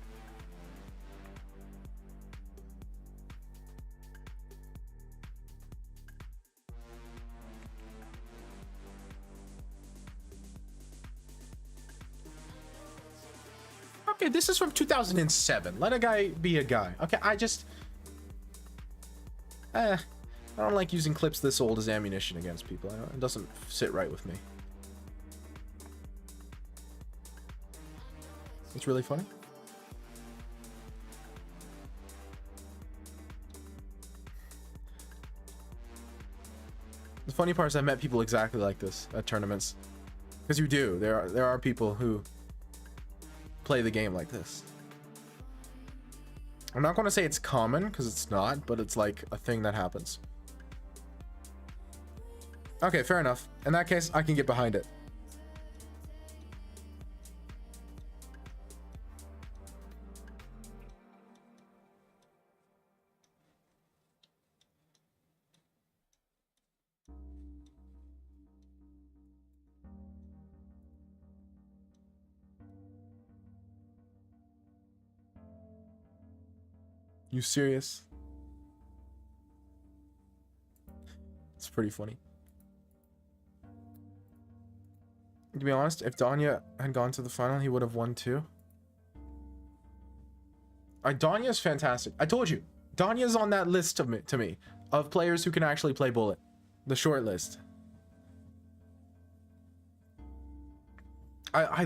Okay, this is from 2007. Let a guy be a guy. Okay, I don't like using clips this old as ammunition against people. It doesn't sit right with me. It's really funny. The funny part is I met people exactly like this at tournaments. Because you do. There are people who play the game like this. I'm not going to say it's common, because it's not, but it's like a thing that happens. Okay, fair enough. In that case, I can get behind it. You serious? It's pretty funny. To be honest, if Danya had gone to the final, he would have won too. Danya's fantastic. I told you, Danya's on that list to me of players who can actually play bullet. The short list. I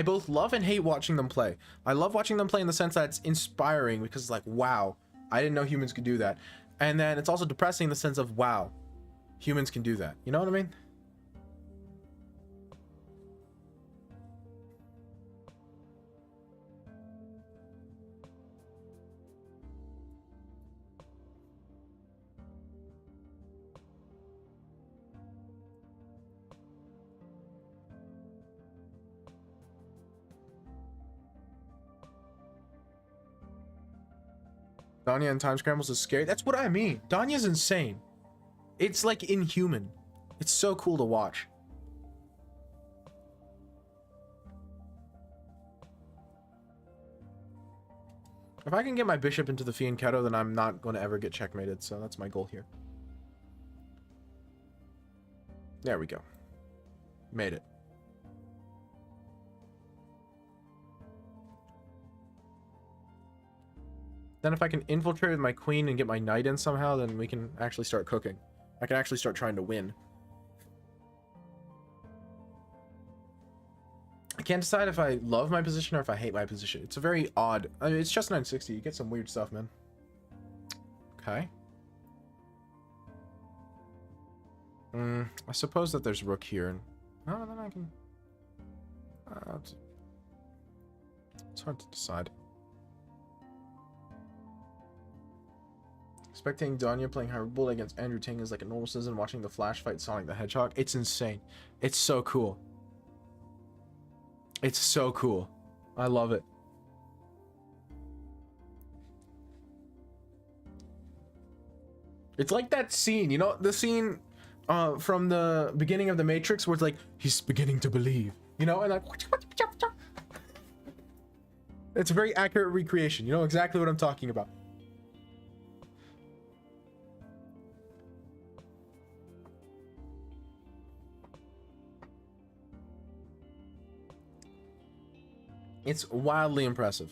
both love and hate watching them play. I love watching them play in the sense that it's inspiring because it's like, wow, I didn't know humans could do that. And then it's also depressing in the sense of, wow, humans can do that. You know what I mean? Danya and Time Scrambles is scary. That's what I mean. Danya's insane. It's like inhuman. It's so cool to watch. If I can get my bishop into the Fianchetto, then I'm not going to ever get checkmated. So that's my goal here. There we go. Made it. Then if I can infiltrate with my queen and get my knight in somehow, then we can actually start cooking. I can actually start trying to win. I can't decide if I love my position or if I hate my position. It's a very odd... I mean, it's just 960. You get some weird stuff, man. Okay. I suppose that there's rook here. And oh, then I can... it's hard to decide. Expecting Danya playing Hyrule against Andrew Ting is like a normal citizen watching the Flash fight Sonic the Hedgehog. It's insane. It's so cool. It's so cool. I love it. It's like that scene, you know, the scene from the beginning of The Matrix where it's like, he's beginning to believe, you know, and like, it's a very accurate recreation. You know exactly what I'm talking about. It's wildly impressive.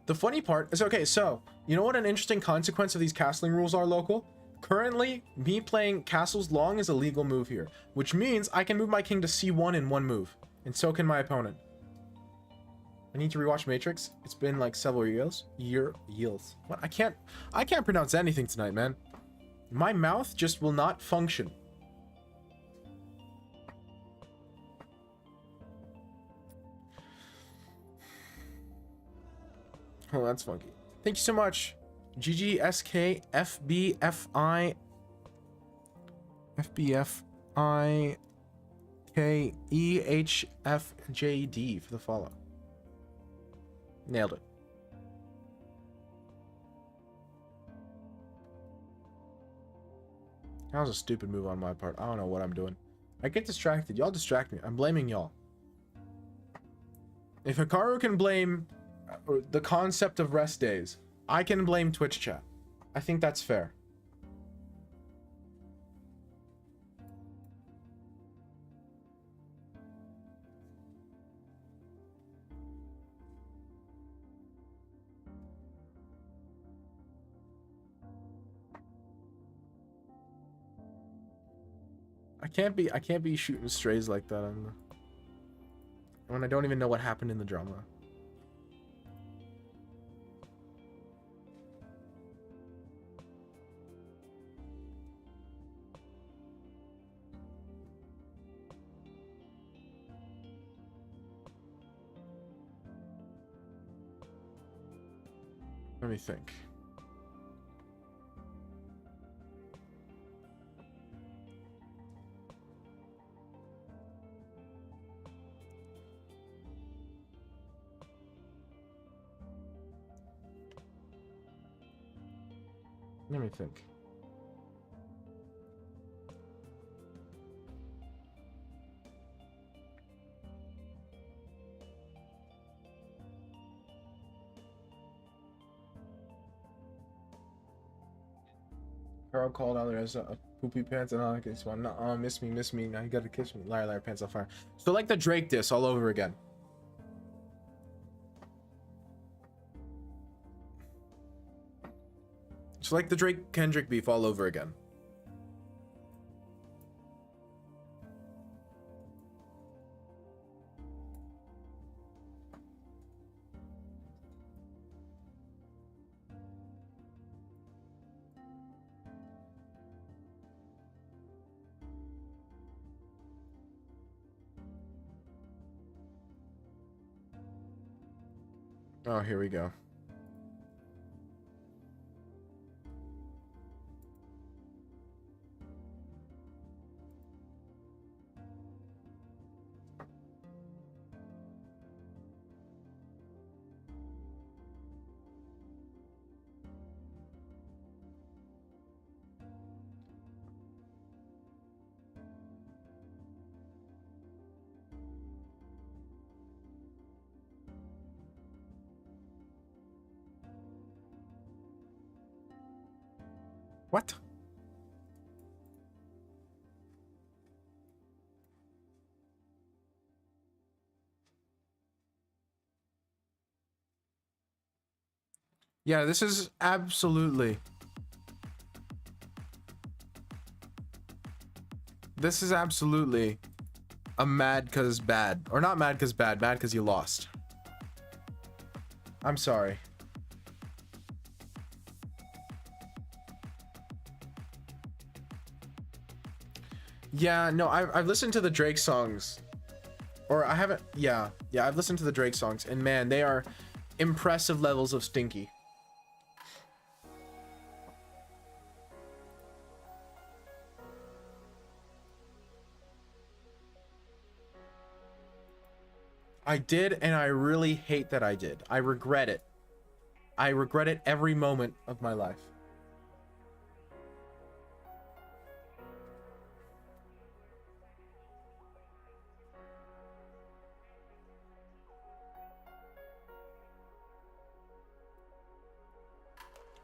The funny part is, okay, so, you know what an interesting consequence of these castling rules are, local? Currently, me playing castles long is a legal move here, which means I can move my king to c1 in one move, and so can my opponent. I need to rewatch Matrix. It's been like several years. What? I can't pronounce anything tonight, man. My mouth just will not function. Oh, that's funky. Thank you so much. GGSKFBFI FBFIKEHFJD for the follow. Nailed it. That was a stupid move on my part. I don't know what I'm doing. I get distracted. Y'all distract me. I'm blaming y'all. If Hikaru can blame the concept of rest days, I can blame Twitch chat. I think that's fair. I can't be shooting strays like that when I don't even know what happened in the drama. Let me think. Let me think. Carl called out there as a poopy pants and all that good one. No, miss me. Now you gotta kiss me. Liar, pants on fire. So like the Drake diss all over again. It's like the Drake Kendrick beef all over again. Oh, here we go. What? Yeah, this is absolutely a mad cause bad. Or not mad cause bad cause you lost. I'm sorry. Yeah, no, I've listened to the Drake songs. Or I haven't, yeah, I've listened to the Drake songs, and man, they are impressive levels of stinky. I did, and I really hate that I did. I regret it. I regret it every moment of my life.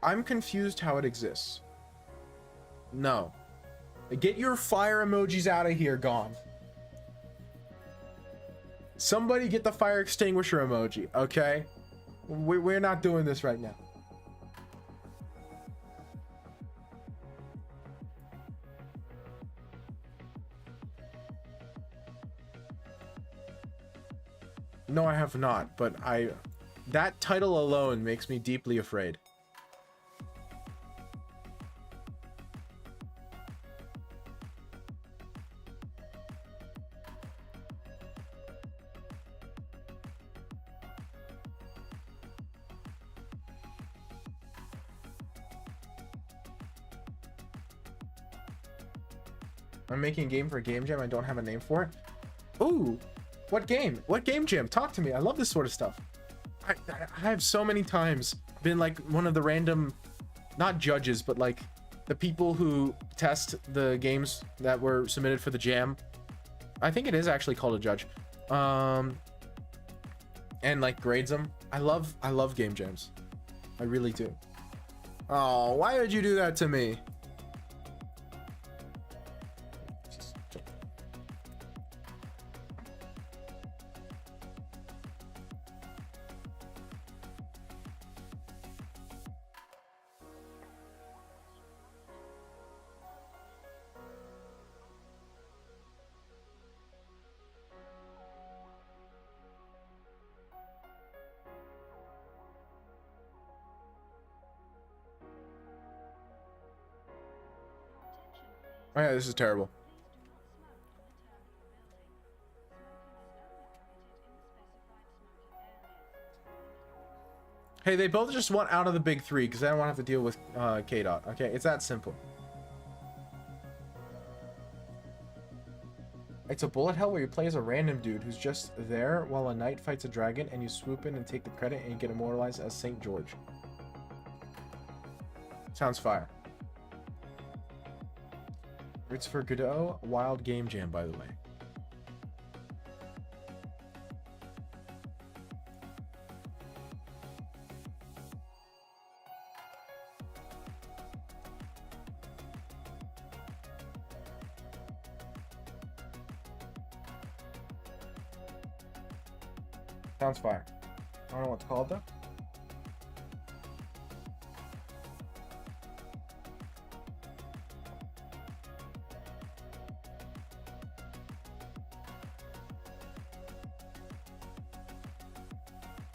I'm confused how it exists. No. Get your fire emojis out of here, gone. Somebody get the fire extinguisher emoji, okay? We're not doing this right now. No, I have not, but that title alone makes me deeply afraid. I'm making a game for a game jam. I don't have a name for it. Ooh, what game? What game jam? Talk to me. I love this sort of stuff. I have so many times been like one of the random, not judges, but like the people who test the games that were submitted for the jam. I think it is actually called a judge. And like grades them. I love game jams. I really do. Oh, why would you do that to me? Oh yeah, this is terrible. Hey, they both just want out of the big three because I don't want to have to deal with K-Dot. Okay, it's that simple. It's a bullet hell where you play as a random dude who's just there while a knight fights a dragon and you swoop in and take the credit and you get immortalized as St. George. Sounds fire. It's for Godot, Wild Game Jam, by the way. Sounds fire. I don't know what it's called though.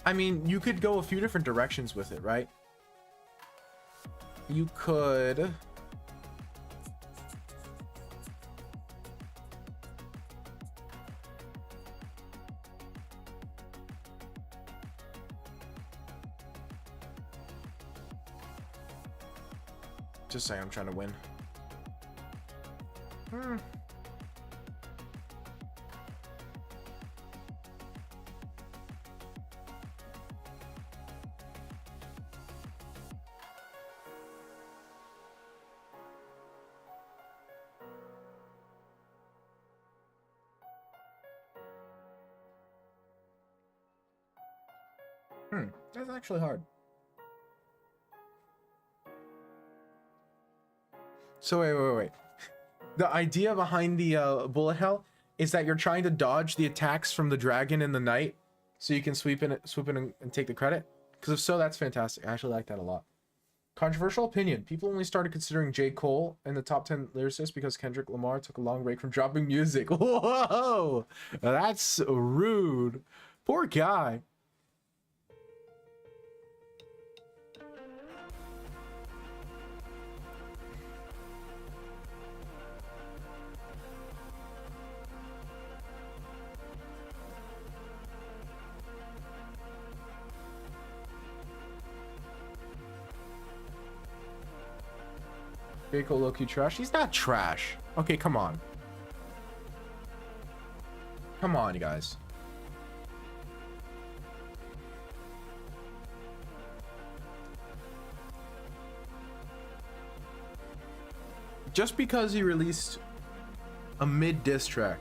I mean, you could go a few different directions with it, right? You could... Just say I'm trying to win. That's actually hard. So wait. The idea behind the bullet hell is that you're trying to dodge the attacks from the dragon and the knight, so you can swoop in and take the credit. Because if so, that's fantastic. I actually like that a lot. Controversial opinion: people only started considering J. Cole in the top 10 lyricists because Kendrick Lamar took a long break from dropping music. Whoa, that's rude. Poor guy. J. Cole low-key trash. He's not trash. Okay, come on. Come on, you guys. Just because he released a mid diss track.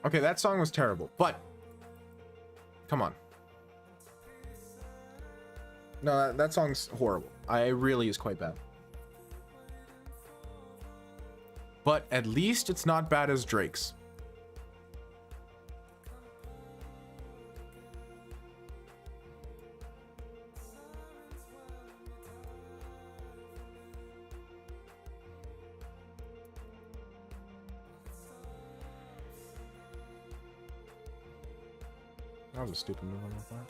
Okay, that song was terrible, but come on. No, that song's horrible. It really is quite bad. But at least it's not bad as Drake's. That was a stupid move on my part.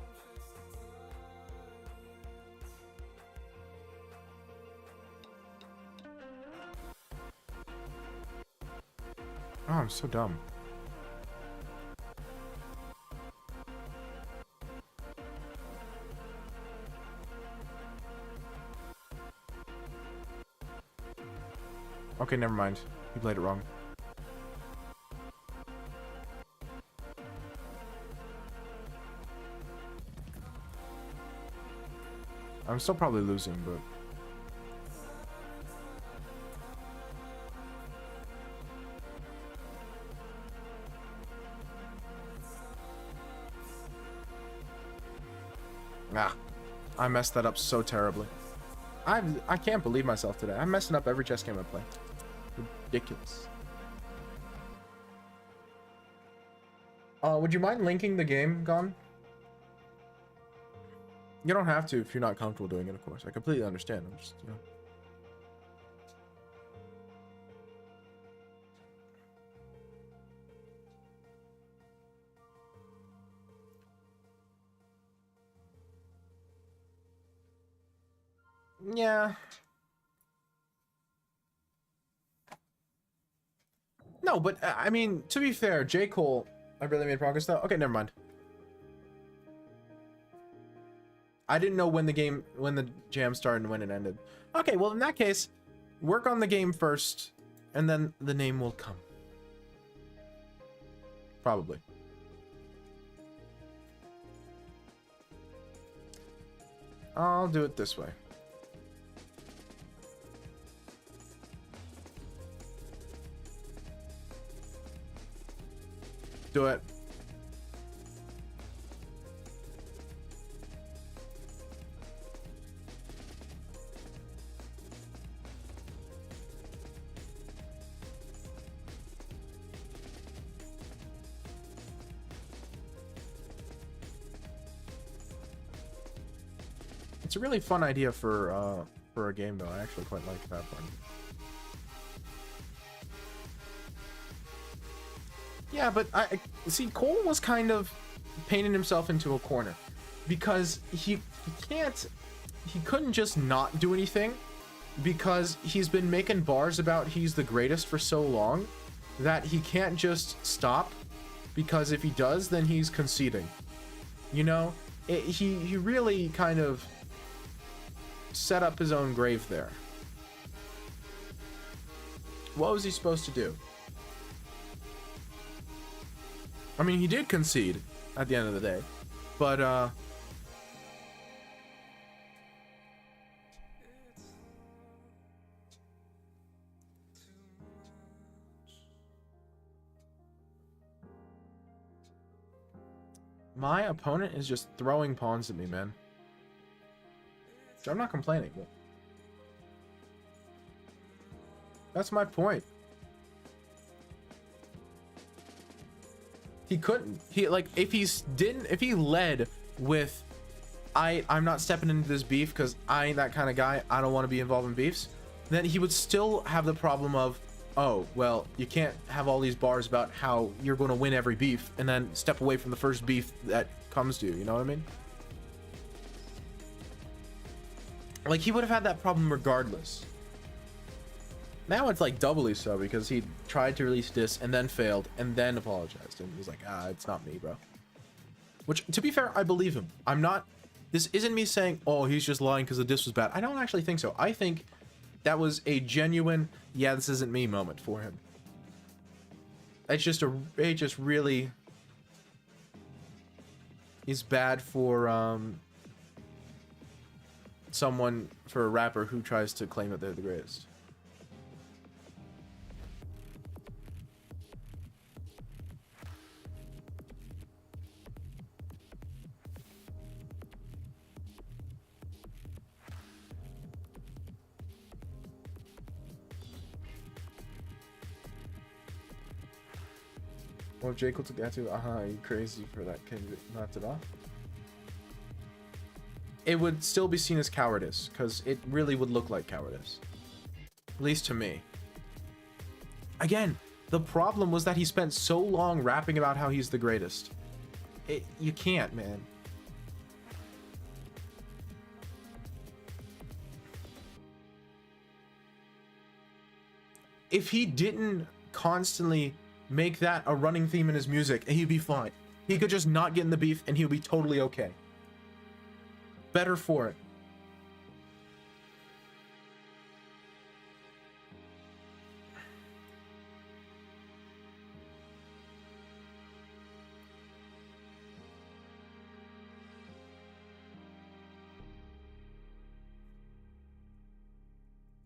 Oh, I'm so dumb. Okay, never mind. You played it wrong. I'm still probably losing, but... Ah, I messed that up so terribly. I can't believe myself today. I'm messing up every chess game I play. Ridiculous. Would you mind linking the game, Gon? You don't have to if you're not comfortable doing it, of course. I completely understand. I'm just, you know. Yeah. No, but I mean, to be fair, J. Cole, I really made progress though. Okay, never mind. I didn't know when the jam started and when it ended. Okay, well in that case, work on the game first, and then the name will come. Probably. I'll do it this way. Do it. It's a really fun idea for a game, though. I actually quite like that one. Yeah, but I see Cole was kind of painting himself into a corner because he couldn't just not do anything because he's been making bars about he's the greatest for so long that he can't just stop, because if he does, then he's conceding. You know, he really kind of set up his own grave there. What was he supposed to do? I mean, he did concede at the end of the day, but my opponent is just throwing pawns at me, man. I'm not complaining, but that's my point. He couldn't. He, like, if he led with I'm not stepping into this beef because I ain't that kind of guy, I don't want to be involved in beefs, then he would still have the problem of, oh, well, you can't have all these bars about how you're going to win every beef and then step away from the first beef that comes to you. You know what I mean? Like, he would have had that problem regardless. Now it's like doubly so because he tried to release diss and then failed and then apologized and was like, it's not me, bro. Which, to be fair, I believe him. This isn't me saying, oh, he's just lying because the diss was bad. I don't actually think so. I think that was a genuine, yeah, this isn't me moment for him. It's just really is bad for for a rapper who tries to claim that they're the greatest. Well, J. Cole took that too. You crazy for that? Can you knock it off? It would still be seen as cowardice, because it really would look like cowardice. At least to me. Again, the problem was that he spent so long rapping about how he's the greatest. You can't, man. If he didn't constantly make that a running theme in his music, he'd be fine. He could just not get in the beef and he'll be totally okay. Better for it.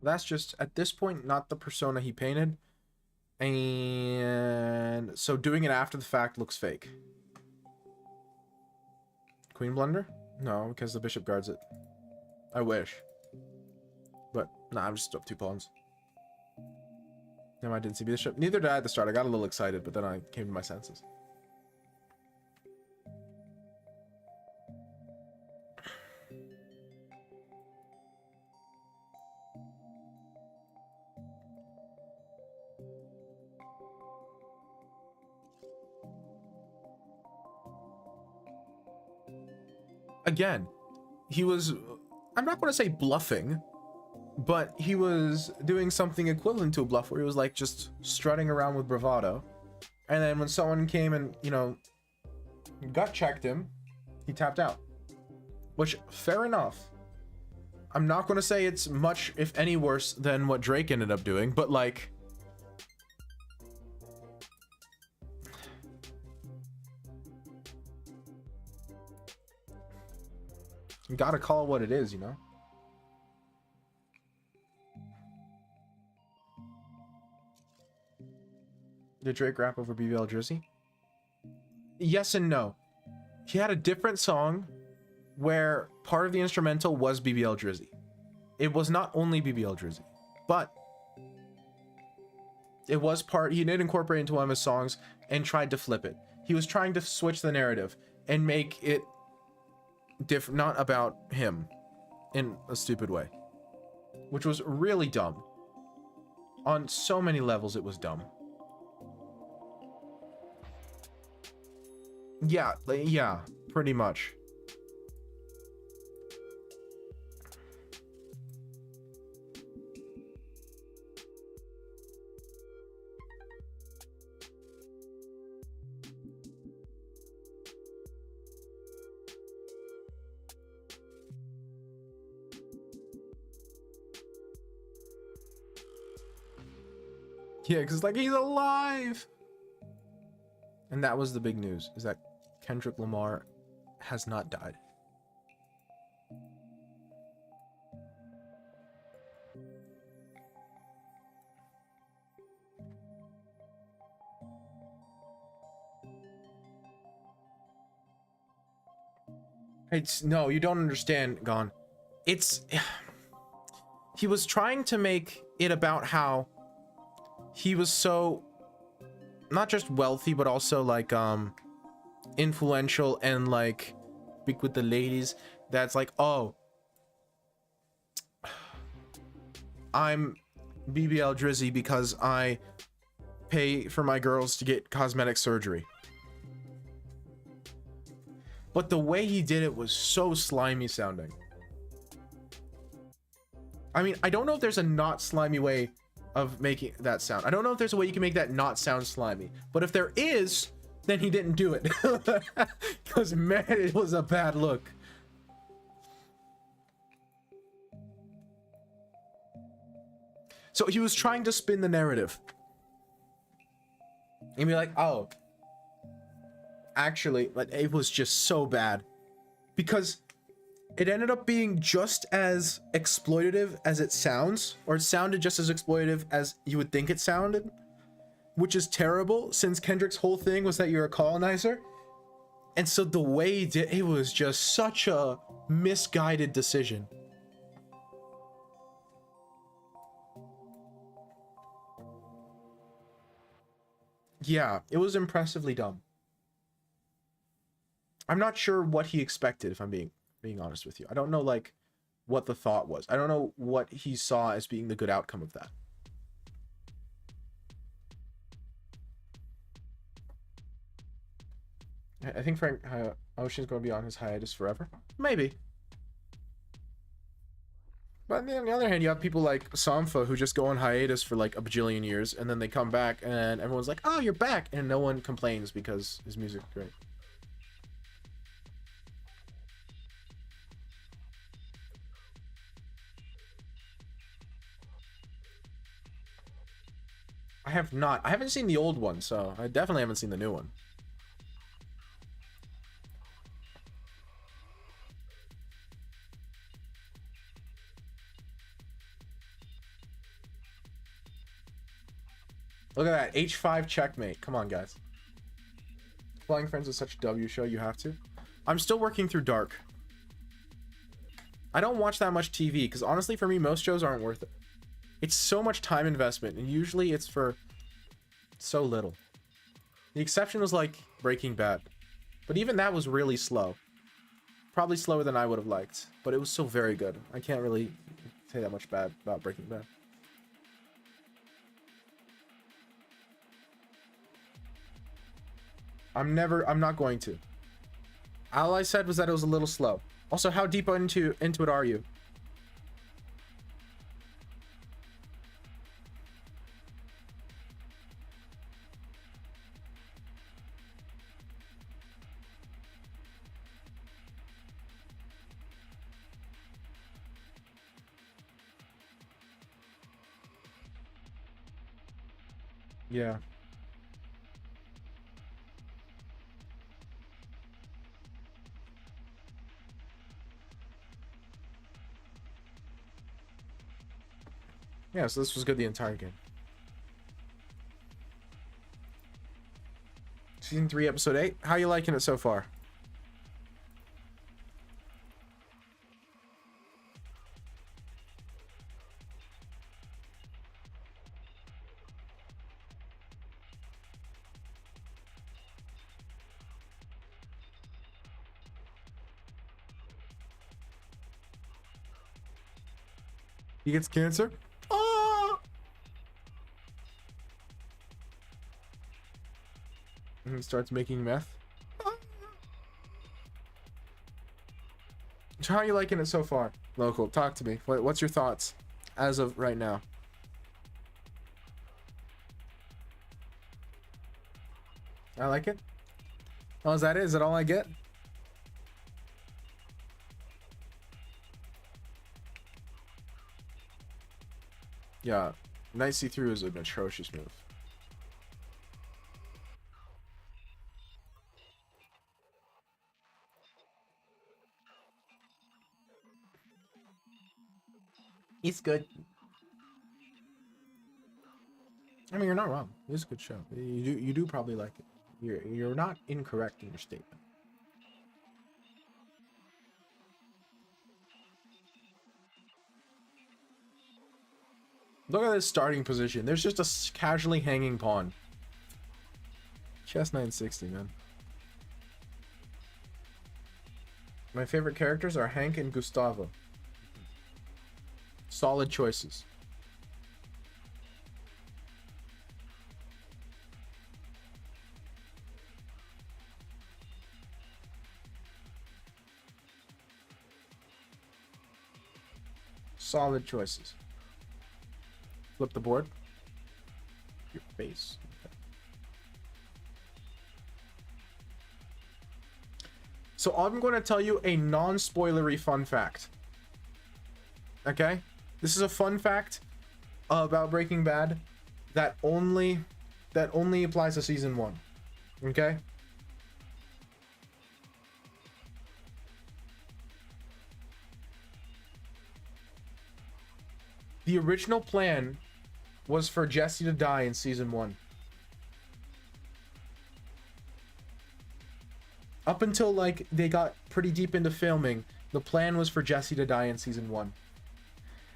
That's just, at this point, not the persona he painted. And so doing it after the fact looks fake. Queen blunder? No, because the bishop guards it. I wish. But, nah, I'm just up 2 pawns. No, I didn't see bishop. Neither did I at the start. I got a little excited, but then I came to my senses. Again, he was, I'm not going to say bluffing, but he was doing something equivalent to a bluff where he was like just strutting around with bravado. And then when someone came and, you know, gut checked him, he tapped out. Which, fair enough. I'm not going to say it's much, if any, worse than what Drake ended up doing, but like, you gotta call it what it is, you know? Did Drake rap over BBL Drizzy? Yes and no. He had a different song where part of the instrumental was BBL Drizzy. It was not only BBL Drizzy, but it was part, he did incorporate it into one of his songs and tried to flip it. He was trying to switch the narrative and make it different, not about him in a stupid way, which was really dumb. On so many levels, it was dumb. Yeah, pretty much. Yeah, because like he's alive. And that was the big news, is that Kendrick Lamar has not died. It's, no, you don't understand, Gon. It's, he was trying to make it about how he was so, not just wealthy, but also like influential and like speak with the ladies. That's like, oh, I'm BBL Drizzy because I pay for my girls to get cosmetic surgery. But the way he did it was so slimy sounding. I mean, I don't know if there's a not slimy way of making that sound. I don't know if there's a way you can make that not sound slimy. But if there is, then he didn't do it. Because, man, it was a bad look. So he was trying to spin the narrative. And be like, oh, actually, like, it was just so bad. Because it ended up being just as exploitative as it sounds, or it sounded just as exploitative as you would think it sounded, which is terrible since Kendrick's whole thing was that you're a colonizer. And so the way he did it was just such a misguided decision. Yeah, it was impressively dumb. I'm not sure what he expected, if I'm being honest with you. I don't know, like, what the thought was. I don't know what he saw as being the good outcome of that. I think Frank Ocean's going to be on his hiatus forever. Maybe. But on the other hand, you have people like Sampha who just go on hiatus for like a bajillion years, and then they come back, and everyone's like, "Oh, you're back," and no one complains because his music's great. I have not. I haven't seen the old one, so I definitely haven't seen the new one. Look at that. H5 checkmate. Come on, guys. Flying Friends is such a W show. You have to. I'm still working through Dark. I don't watch that much TV because honestly, for me, most shows aren't worth it. It's so much time investment, and usually it's for so little. The exception was like Breaking Bad, but even that was really slow. Probably slower than I would have liked, but it was still very good. I can't really say that much bad about Breaking Bad. I'm not going to. All I said was that it was a little slow. Also, how deep into it are you? Yeah. Yeah, so this was good the entire game. Season 3, episode 8. How you liking it so far? He gets cancer? Ah! And he starts making meth. Ah! How are you liking it so far? Local, talk to me. What's your thoughts as of right now? I like it. Oh, is that it? Is that all I get? Yeah, Night See-Through is an atrocious move. It's good. I mean, you're not wrong. It's a good show. You do probably like it. You're not incorrect in your statement. Look at this starting position. There's just a casually hanging pawn. Chess 960, man. My favorite characters are Hank and Gustavo. Solid choices. Solid choices. Flip the board. Your face. Okay. So I'm going to tell you a non-spoilery fun fact. Okay? This is a fun fact about Breaking Bad that only applies to season 1. Okay? The original plan was for Jesse to die in season 1. Up until like they got pretty deep into filming, the plan was for Jesse to die in season 1.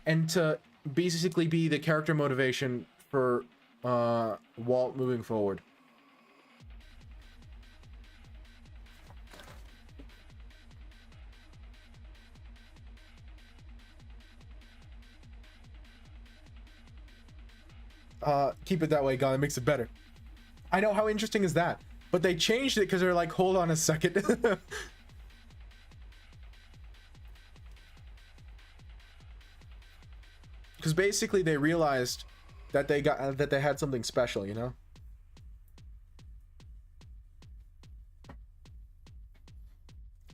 And to basically be the character motivation for Walt moving forward. Keep it that way, God. It makes it better. I know. How interesting is that? But they changed it because they're like, hold on a second. Because basically they realized that they had something special, you know?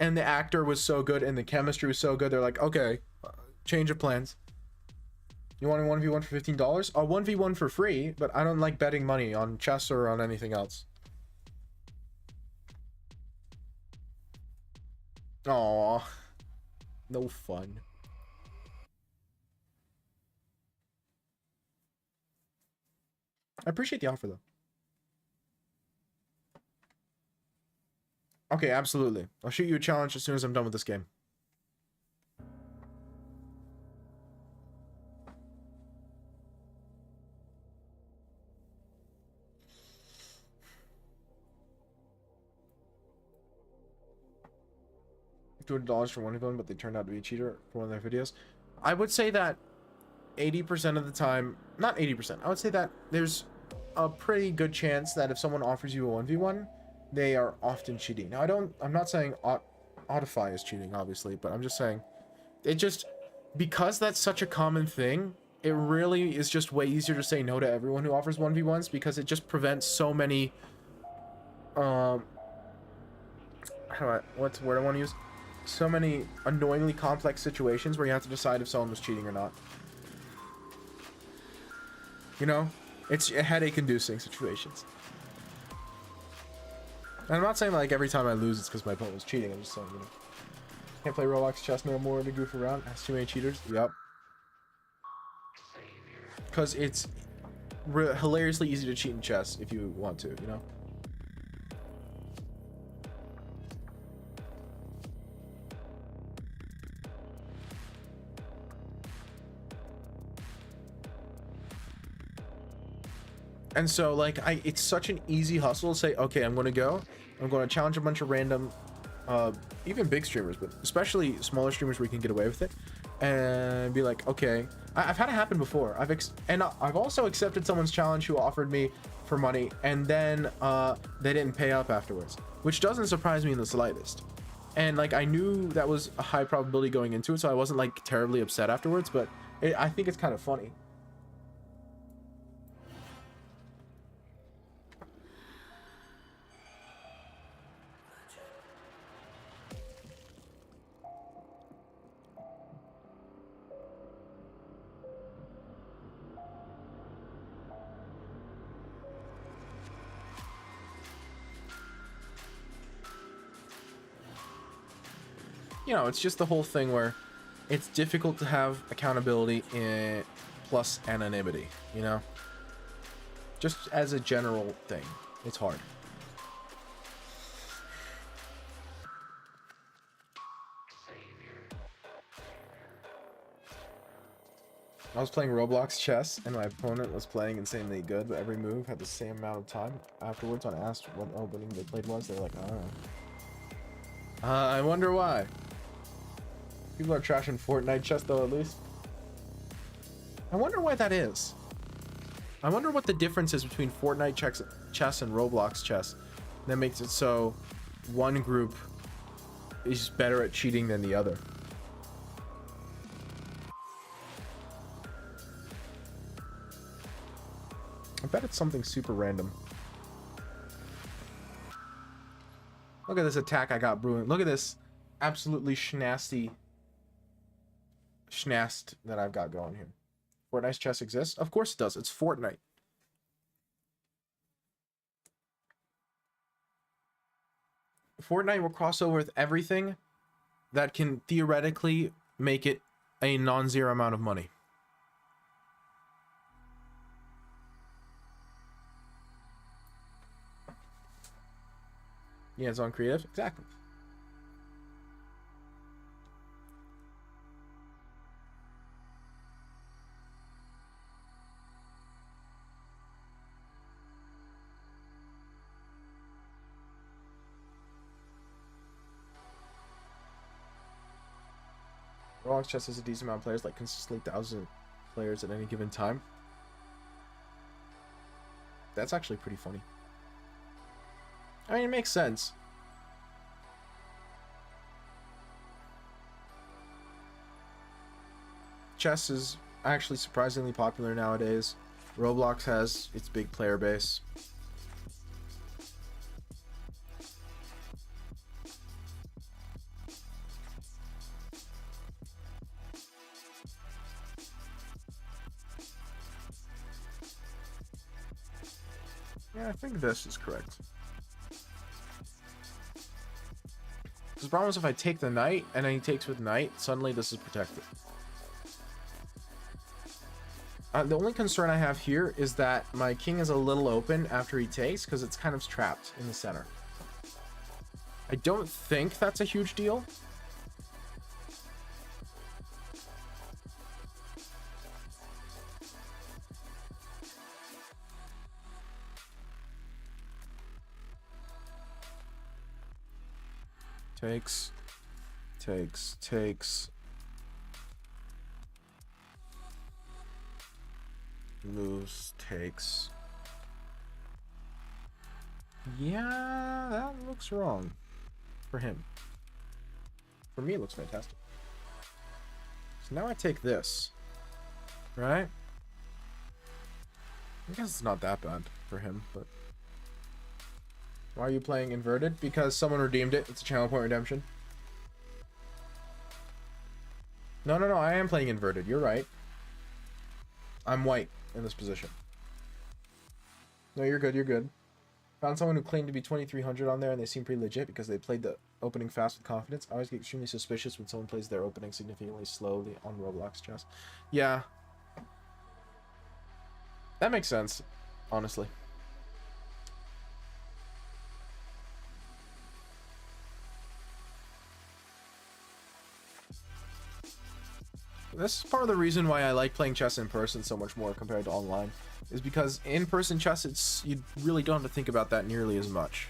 And the actor was so good and the chemistry was so good, they're like, okay, change of plans. You want a 1v1 for $15? A 1v1 for free, but I don't like betting money on chess or on anything else. Aww. No fun. I appreciate the offer, though. Okay, absolutely. I'll shoot you a challenge as soon as I'm done with this game. $200 for one of them, but they turned out to be a cheater for one of their videos. I would say that 80% of the time, not 80%, I would say that there's a pretty good chance that if someone offers you a 1v1, they are often cheating. Now, I'm not saying Autify is cheating, obviously, but I'm just saying, it just, because that's such a common thing, it really is just way easier to say no to everyone who offers 1v1s, because it just prevents so many, what's the word I want to use? So many annoyingly complex situations where you have to decide if someone was cheating or not. You know? It's headache-inducing situations. And I'm not saying like every time I lose it's because my opponent was cheating. I'm just saying, you know. Can't play Roblox chess no more to goof around. Has too many cheaters. Yep. Because it's hilariously easy to cheat in chess if you want to, you know? And so, like, it's such an easy hustle to say, okay, I'm going to challenge a bunch of random, even big streamers, but especially smaller streamers where you can get away with it, and be like, okay, I've had it happen before. I've also accepted someone's challenge who offered me for money, and then they didn't pay up afterwards, which doesn't surprise me in the slightest. And like, I knew that was a high probability going into it, so I wasn't like terribly upset afterwards, but I think it's kind of funny. You know, it's just the whole thing where it's difficult to have accountability plus anonymity, you know? Just as a general thing, it's hard. I was playing Roblox chess, and my opponent was playing insanely good, but every move had the same amount of time. Afterwards, when I asked what opening they played was, they were like, I don't know. I wonder why. People are trashing Fortnite chess, though, at least. I wonder why that is. I wonder what the difference is between Fortnite chess and Roblox chess that makes it so one group is better at cheating than the other. I bet it's something super random. Look at this attack I got brewing. Look at this absolutely schnast that I've got going here. Fortnite chess exists? Of course it does. It's Fortnite. Fortnite will cross over with everything that can theoretically make it a non-zero amount of money. Yeah, it's on creative. Exactly. Roblox chess has a decent amount of players, like consistently 1,000 players at any given time. That's actually pretty funny. I mean, it makes sense. Chess is actually surprisingly popular nowadays. Roblox has its big player base. Yeah, I think this is correct. The problem is if I take the knight and then he takes with knight, suddenly this is protected. The only concern I have here is that my king is a little open after he takes because it's kind of trapped in the center. I don't think that's a huge deal. Takes. Moves, takes. Yeah, that looks wrong for him. For me, it looks fantastic. So now I take this, right? I guess it's not that bad for him, but... Why are you playing inverted? Because someone redeemed it. It's a channel point redemption. No, I am playing inverted. You're right. I'm white in this position. No, you're good. Found someone who claimed to be 2300 on there and they seem pretty legit because they played the opening fast with confidence. I always get extremely suspicious when someone plays their opening significantly slowly on Roblox chess. Yeah. That makes sense, honestly. This is part of the reason why I like playing chess in person so much more compared to online, is because in-person chess, you really don't have to think about that nearly as much.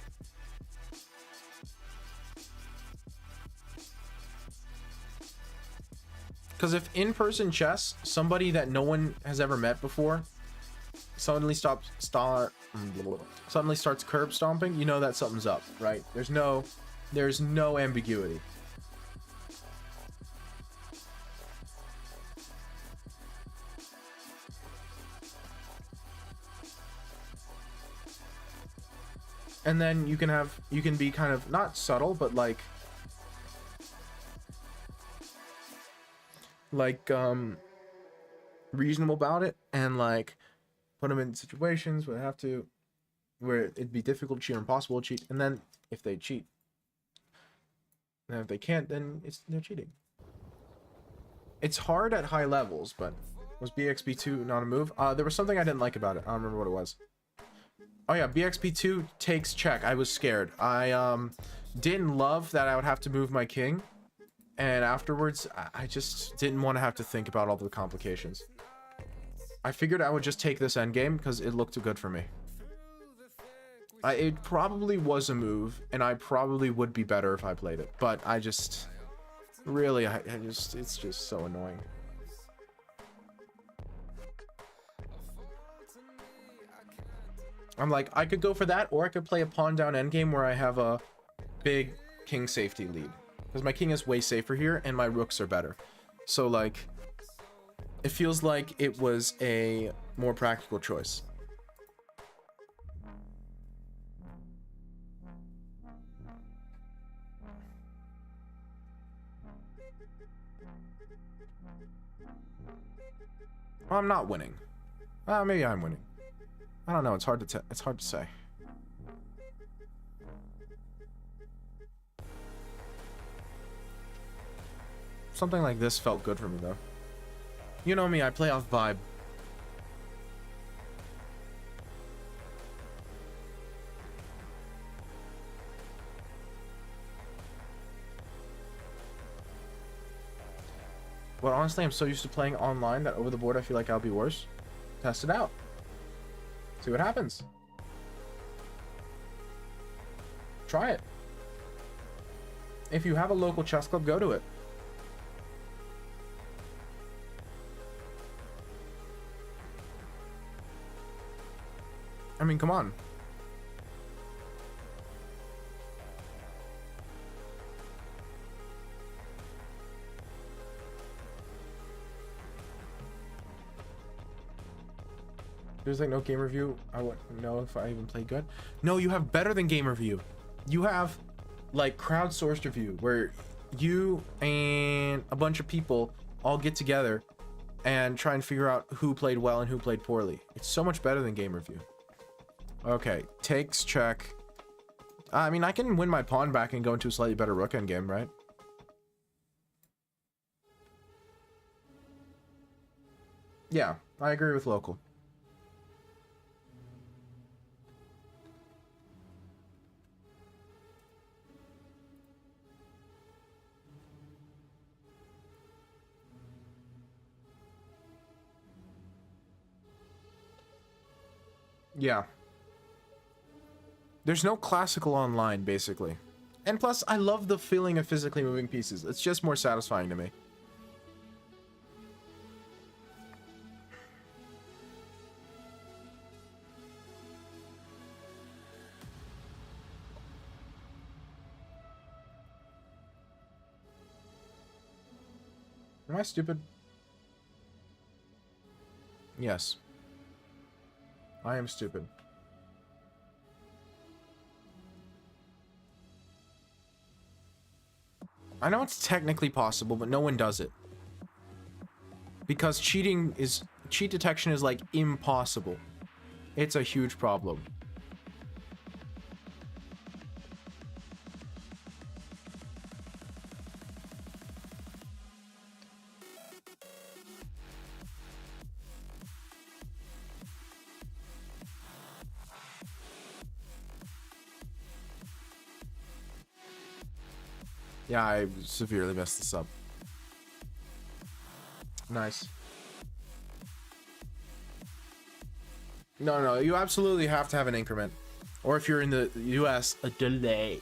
Because if in-person chess, somebody that no one has ever met before suddenly starts curb stomping, you know that something's up, right? There's no ambiguity. And then you can be kind of not subtle, but like reasonable about it, and like put them in situations where it'd be difficult to cheat or impossible to cheat. And then if they cheat, and if they can't, then they're cheating. It's hard at high levels, but was BXB2 not a move? There was something I didn't like about it. I don't remember what it was. Oh yeah, BXB2 takes check. I was scared. I didn't love that I would have to move my king, and afterwards I just didn't want to have to think about all the complications. I figured I would just take this endgame because it looked good for me. It probably was a move, and I probably would be better if I played it, but I just really it's just so annoying. I'm like, I could go for that, or I could play a pawn down endgame where I have a big king safety lead. Because my king is way safer here, and my rooks are better. So, like, it feels like it was a more practical choice. Well, I'm not winning. Maybe I'm winning. I don't know. It's hard to say. Something like this felt good for me, though. You know me. I play off vibe. But honestly, I'm so used to playing online that over the board, I feel like I'll be worse. Test it out. See what happens. Try it. If you have a local chess club, go to it. I mean, come on. There's like no game review. I wouldn't know if I even play good. No, you have better than game review. You have like crowdsourced review where you and a bunch of people all get together and try and figure out who played well and who played poorly. It's so much better than game review. Okay, takes check. I mean, I can win my pawn back and go into a slightly better rook endgame, right? Yeah, I agree with local. Yeah. There's no classical online, basically. And plus, I love the feeling of physically moving pieces. It's just more satisfying to me. Am I stupid? Yes. I am stupid. I know it's technically possible, but no one does it. Because cheat detection is like impossible. It's a huge problem. Yeah, I severely messed this up. Nice. No, you absolutely have to have an increment. Or if you're in the US, a delay.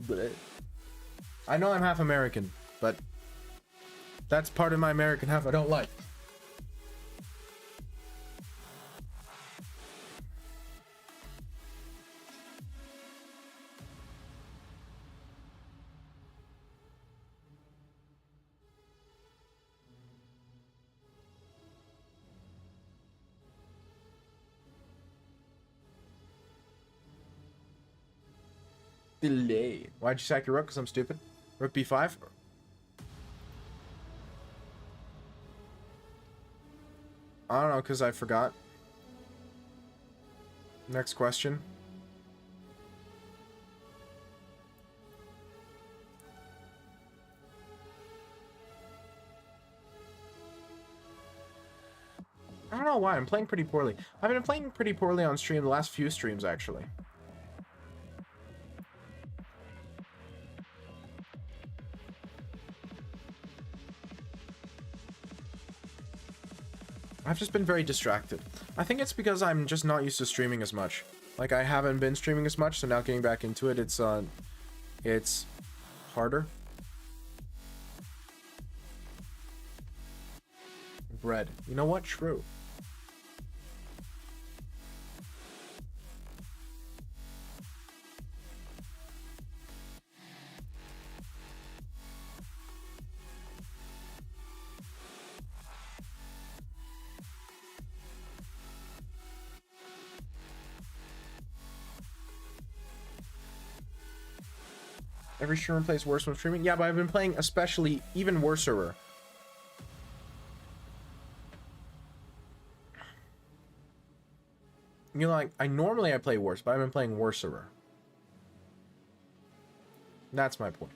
But I know I'm half American, but that's part of my American half I don't like. Delay. Why'd you sack your rook? Because I'm stupid. Rook b5? I don't know, because I forgot. Next question. I don't know why. I'm playing pretty poorly. I've been playing pretty poorly on stream the last few streams, actually. I've just been very distracted. I think it's because I'm just not used to streaming as much. Like, I haven't been streaming as much, so now getting back into it, it's harder. Bread. You know what? True. Every streamer plays worse when streaming. Yeah, but I've been playing especially even worser. You know, like, I normally play worse, but I've been playing worser. That's my point.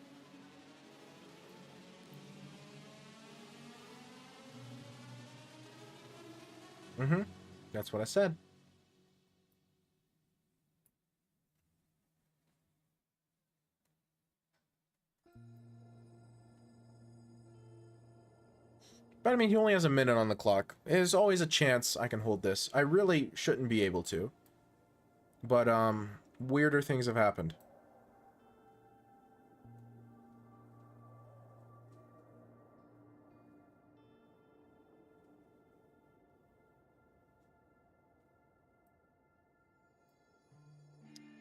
Mm-hmm. That's what I said. But I mean, he only has a minute on the clock. There's always a chance I can hold this. I really shouldn't be able to. But, weirder things have happened.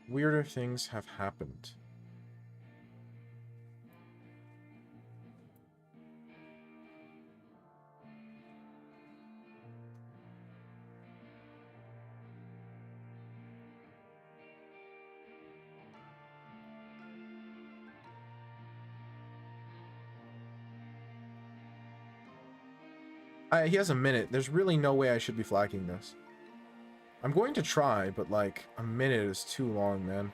Weirder things have happened. He has a minute. There's really no way I should be flagging this. I'm going to try, but like a minute is too long, man.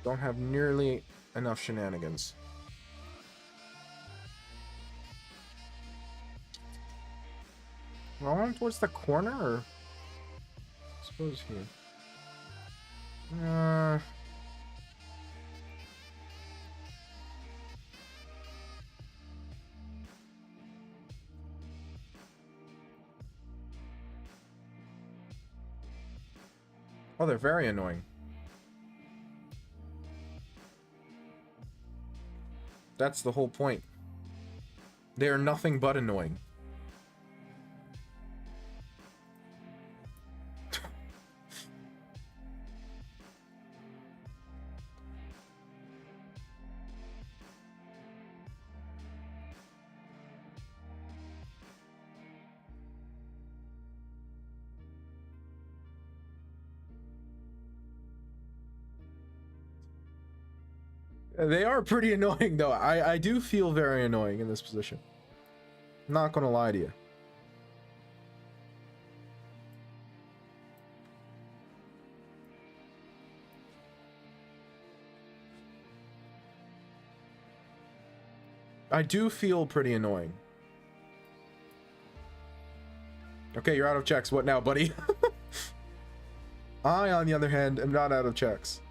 Don't have nearly enough shenanigans. Wrong towards the corner, or I suppose here. Oh, they're very annoying. That's the whole point. They are nothing but annoying. They are pretty annoying, though. I do feel very annoying in this position. Not gonna lie to you. I do feel pretty annoying. Okay, you're out of checks. What now, buddy? I, on the other hand, am not out of checks.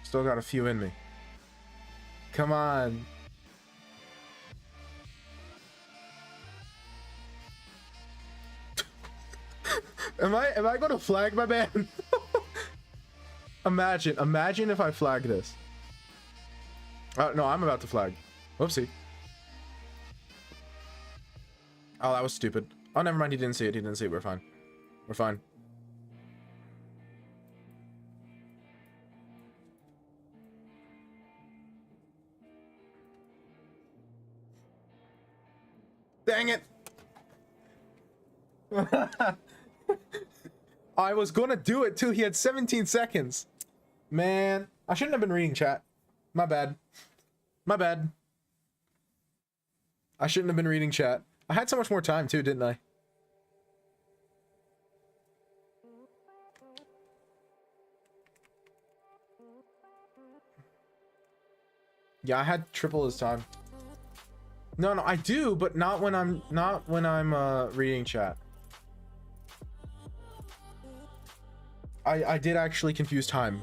Still got a few in me. Come on. Am I gonna flag my man? Imagine if I flag this. No, I'm about to flag. Whoopsie. Oh, that was stupid. Oh, never mind. He didn't see it. He didn't see it. We're fine. We're fine. Dang it. I was gonna do it too. He had 17 seconds. Man, I shouldn't have been reading chat. My bad. My bad. I shouldn't have been reading chat. I had so much more time too, didn't I? Yeah, I had triple his time. No, I do, but not when I'm reading chat. I did actually confuse time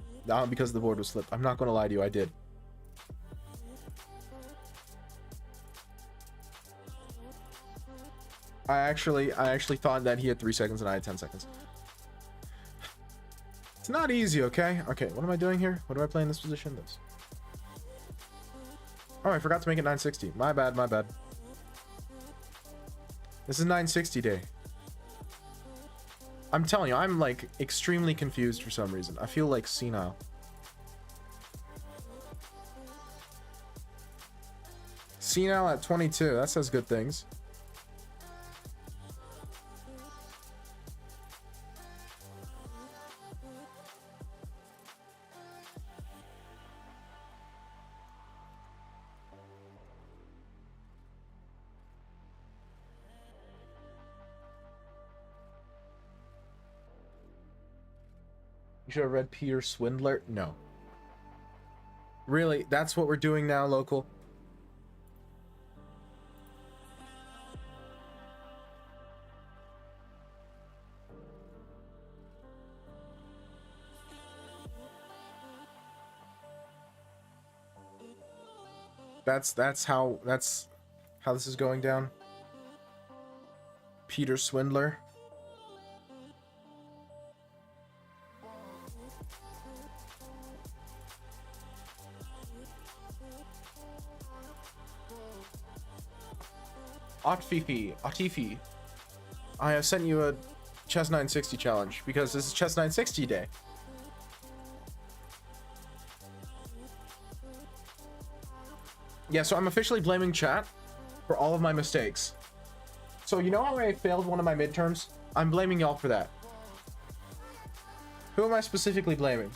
because the board was flipped. I'm not gonna lie to you, I did. I actually thought that he had 3 seconds and I had 10 seconds. It's not easy, okay? Okay, what am I doing here? What do I play in this position? This. Oh, I forgot to make it 960. My bad, my bad. This is 960 day. I'm telling you, I'm like extremely confused for some reason. I feel like senile. Senile at 22. That says good things. You should have read Peter Swindler. No. Really? That's what we're doing now, local? That's how this is going down. Peter Swindler. Atifi, I have sent you a chess 960 challenge because this is chess 960 day. Yeah, so I'm officially blaming chat for all of my mistakes. So you know how I failed one of my midterms? I'm blaming y'all for that. Who am I specifically blaming?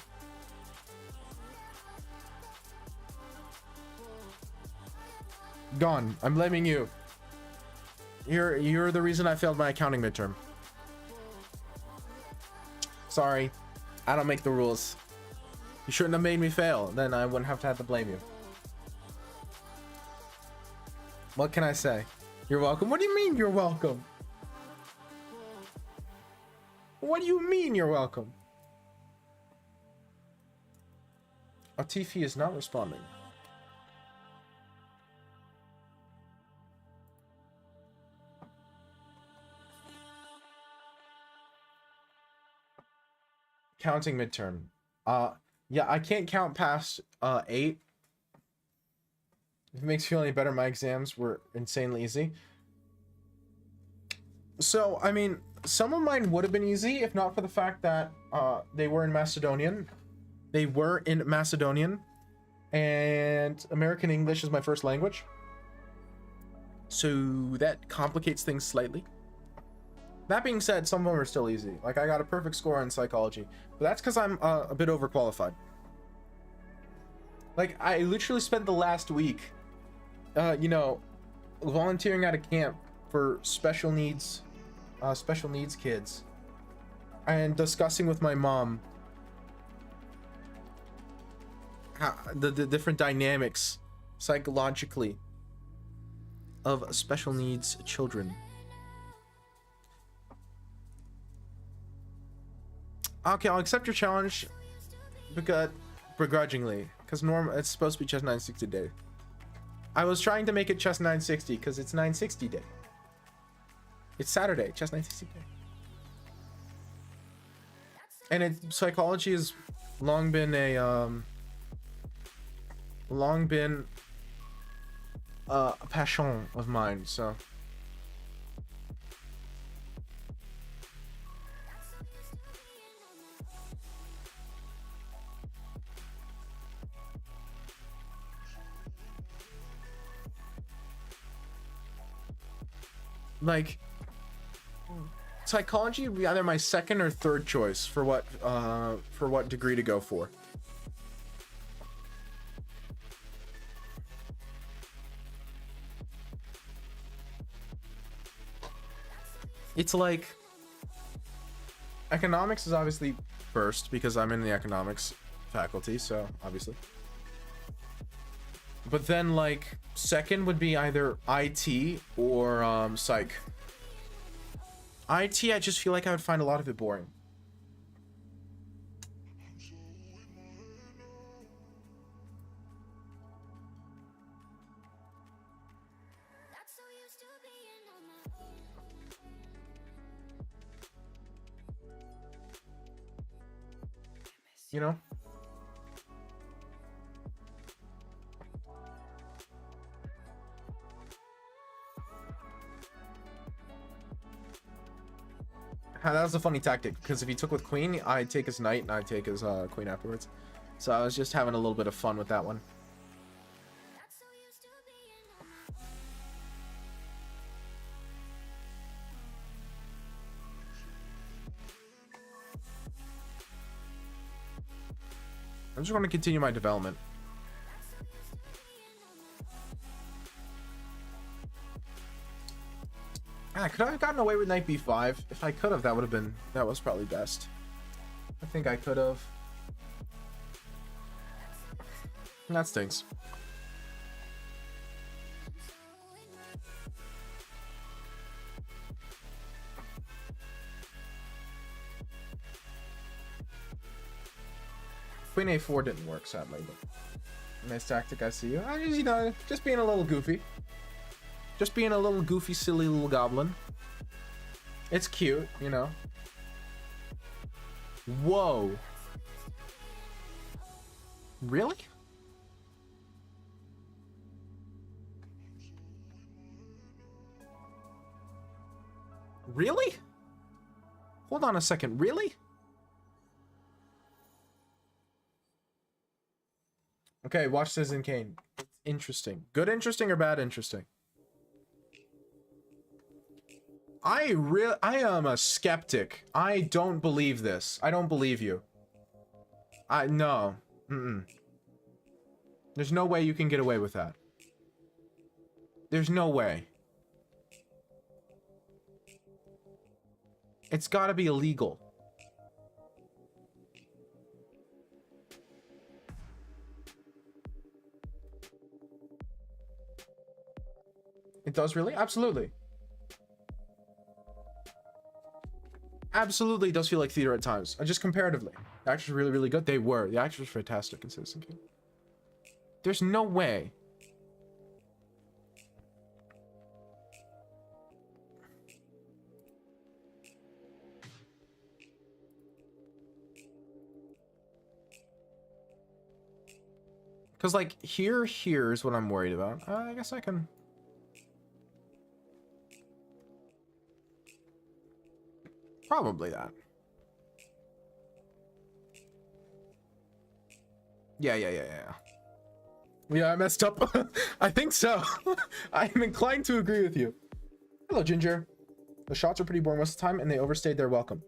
Gone. I'm blaming you. You're the reason I failed my accounting midterm. Sorry. I don't make the rules. You shouldn't have made me fail. Then I wouldn't have to blame you. What can I say? You're welcome. What do you mean you're welcome? What do you mean you're welcome? Atifi is not responding. Counting midterm. Yeah, I can't count past 8. If it makes you feel any better, my exams were insanely easy. So, I mean, some of mine would have been easy if not for the fact that they were in Macedonian. They were in Macedonian, and American English is my first language. So that complicates things slightly. That being said, some of them are still easy. Like, I got a perfect score in psychology, but that's because I'm a bit overqualified. Like, I literally spent the last week, you know, volunteering at a camp for special needs kids, and discussing with my mom how the different dynamics psychologically of special needs children. Okay, I'll accept your challenge begrudgingly, because it's supposed to be chess 960 day. I was trying to make it chess 960 because it's 960 day. It's Saturday, chess 960 day. And psychology has long been a passion of mine, so. Like, psychology would be either my second or third choice for what degree to go for. It's like, economics is obviously first because I'm in the economics faculty, so obviously. But then, like, second would be either IT or psych. IT, I just feel like I would find a lot of it boring. You know? That was a funny tactic, because if he took with queen, I'd take his knight and I'd take his queen afterwards. So I was just having a little bit of fun with that one. I just want to continue my development. Could I have gotten away with knight b5? If I could have, that was probably best. I think I could have. That stinks. Queen a4 didn't work, sadly, but nice tactic, I see you. I just, you know, just being a little goofy. Just being a little goofy, silly little goblin. It's cute, you know. Whoa. Really? Really? Hold on a second. Really? Okay, watch Citizen Kane. Interesting. Good interesting or bad interesting? I am a skeptic. I don't believe this. I don't believe you. No. There's no way you can get away with that. There's no way. It's gotta be illegal. It does really? Absolutely. Absolutely does feel like theater at times. Just comparatively. The actors were really, really good. They were. The actors were fantastic in Citizen Kane. There's no way. Because, like, here's what I'm worried about. I guess I can... Probably that. Yeah. Yeah, I messed up. I think so. I'm inclined to agree with you. Hello, Ginger. The shots are pretty boring most of the time, and they overstayed their welcome.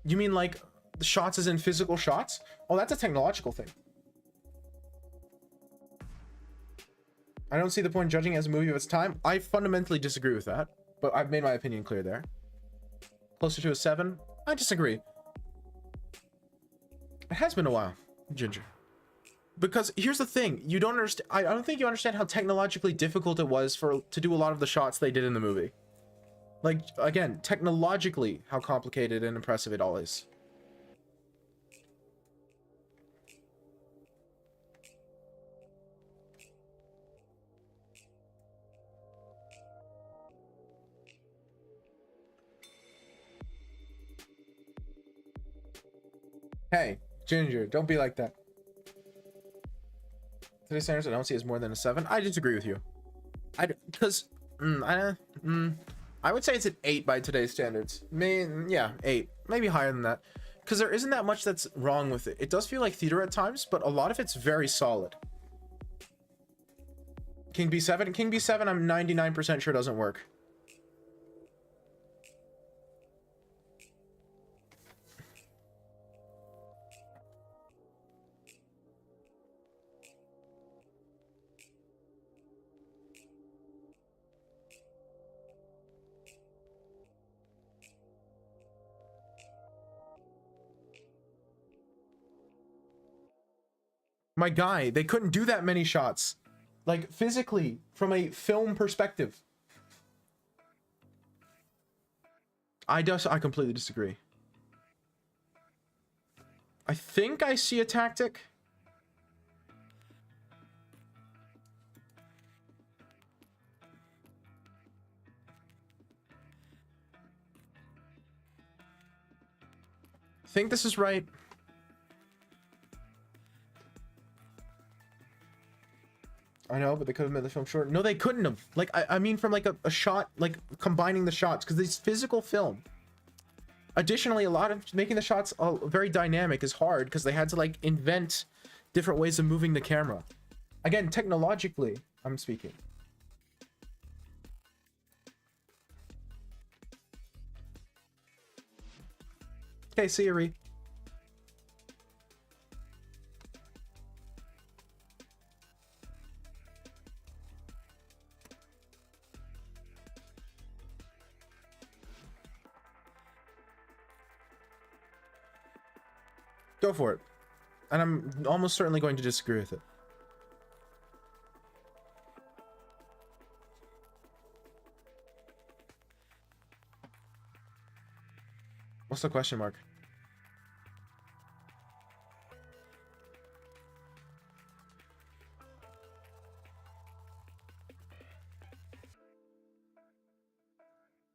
You mean, like, the shots as in physical shots? Oh, that's a technological thing. I don't see the point in judging it as a movie of its time. I fundamentally disagree with that, but I've made my opinion clear there. Closer to a 7? I disagree. It has been a while, Ginger. Because here's the thing, you don't understand. I don't think you understand how technologically difficult it was to do a lot of the shots they did in the movie. Like, again, technologically, how complicated and impressive it all is. Hey, Ginger, don't be like that. Today's standards I don't see as more than a 7. I disagree with you. I would say it's an 8 by today's standards. Yeah, 8. Maybe higher than that. Because there isn't that much that's wrong with it. It does feel like theater at times, but a lot of it's very solid. King B7? King B7 I'm 99% sure doesn't work. My guy, they couldn't do that many shots. Like, physically, from a film perspective. I completely disagree. I think I see a tactic. I think this is right. I know, but they could have made the film short. No, they couldn't have. Like, I mean from like a shot, like combining the shots, because it's physical film. Additionally, a lot of making the shots very dynamic is hard because they had to like invent different ways of moving the camera. Again, technologically, I'm speaking. Okay, see you, Ree. Go for it. And I'm almost certainly going to disagree with it. What's the question mark?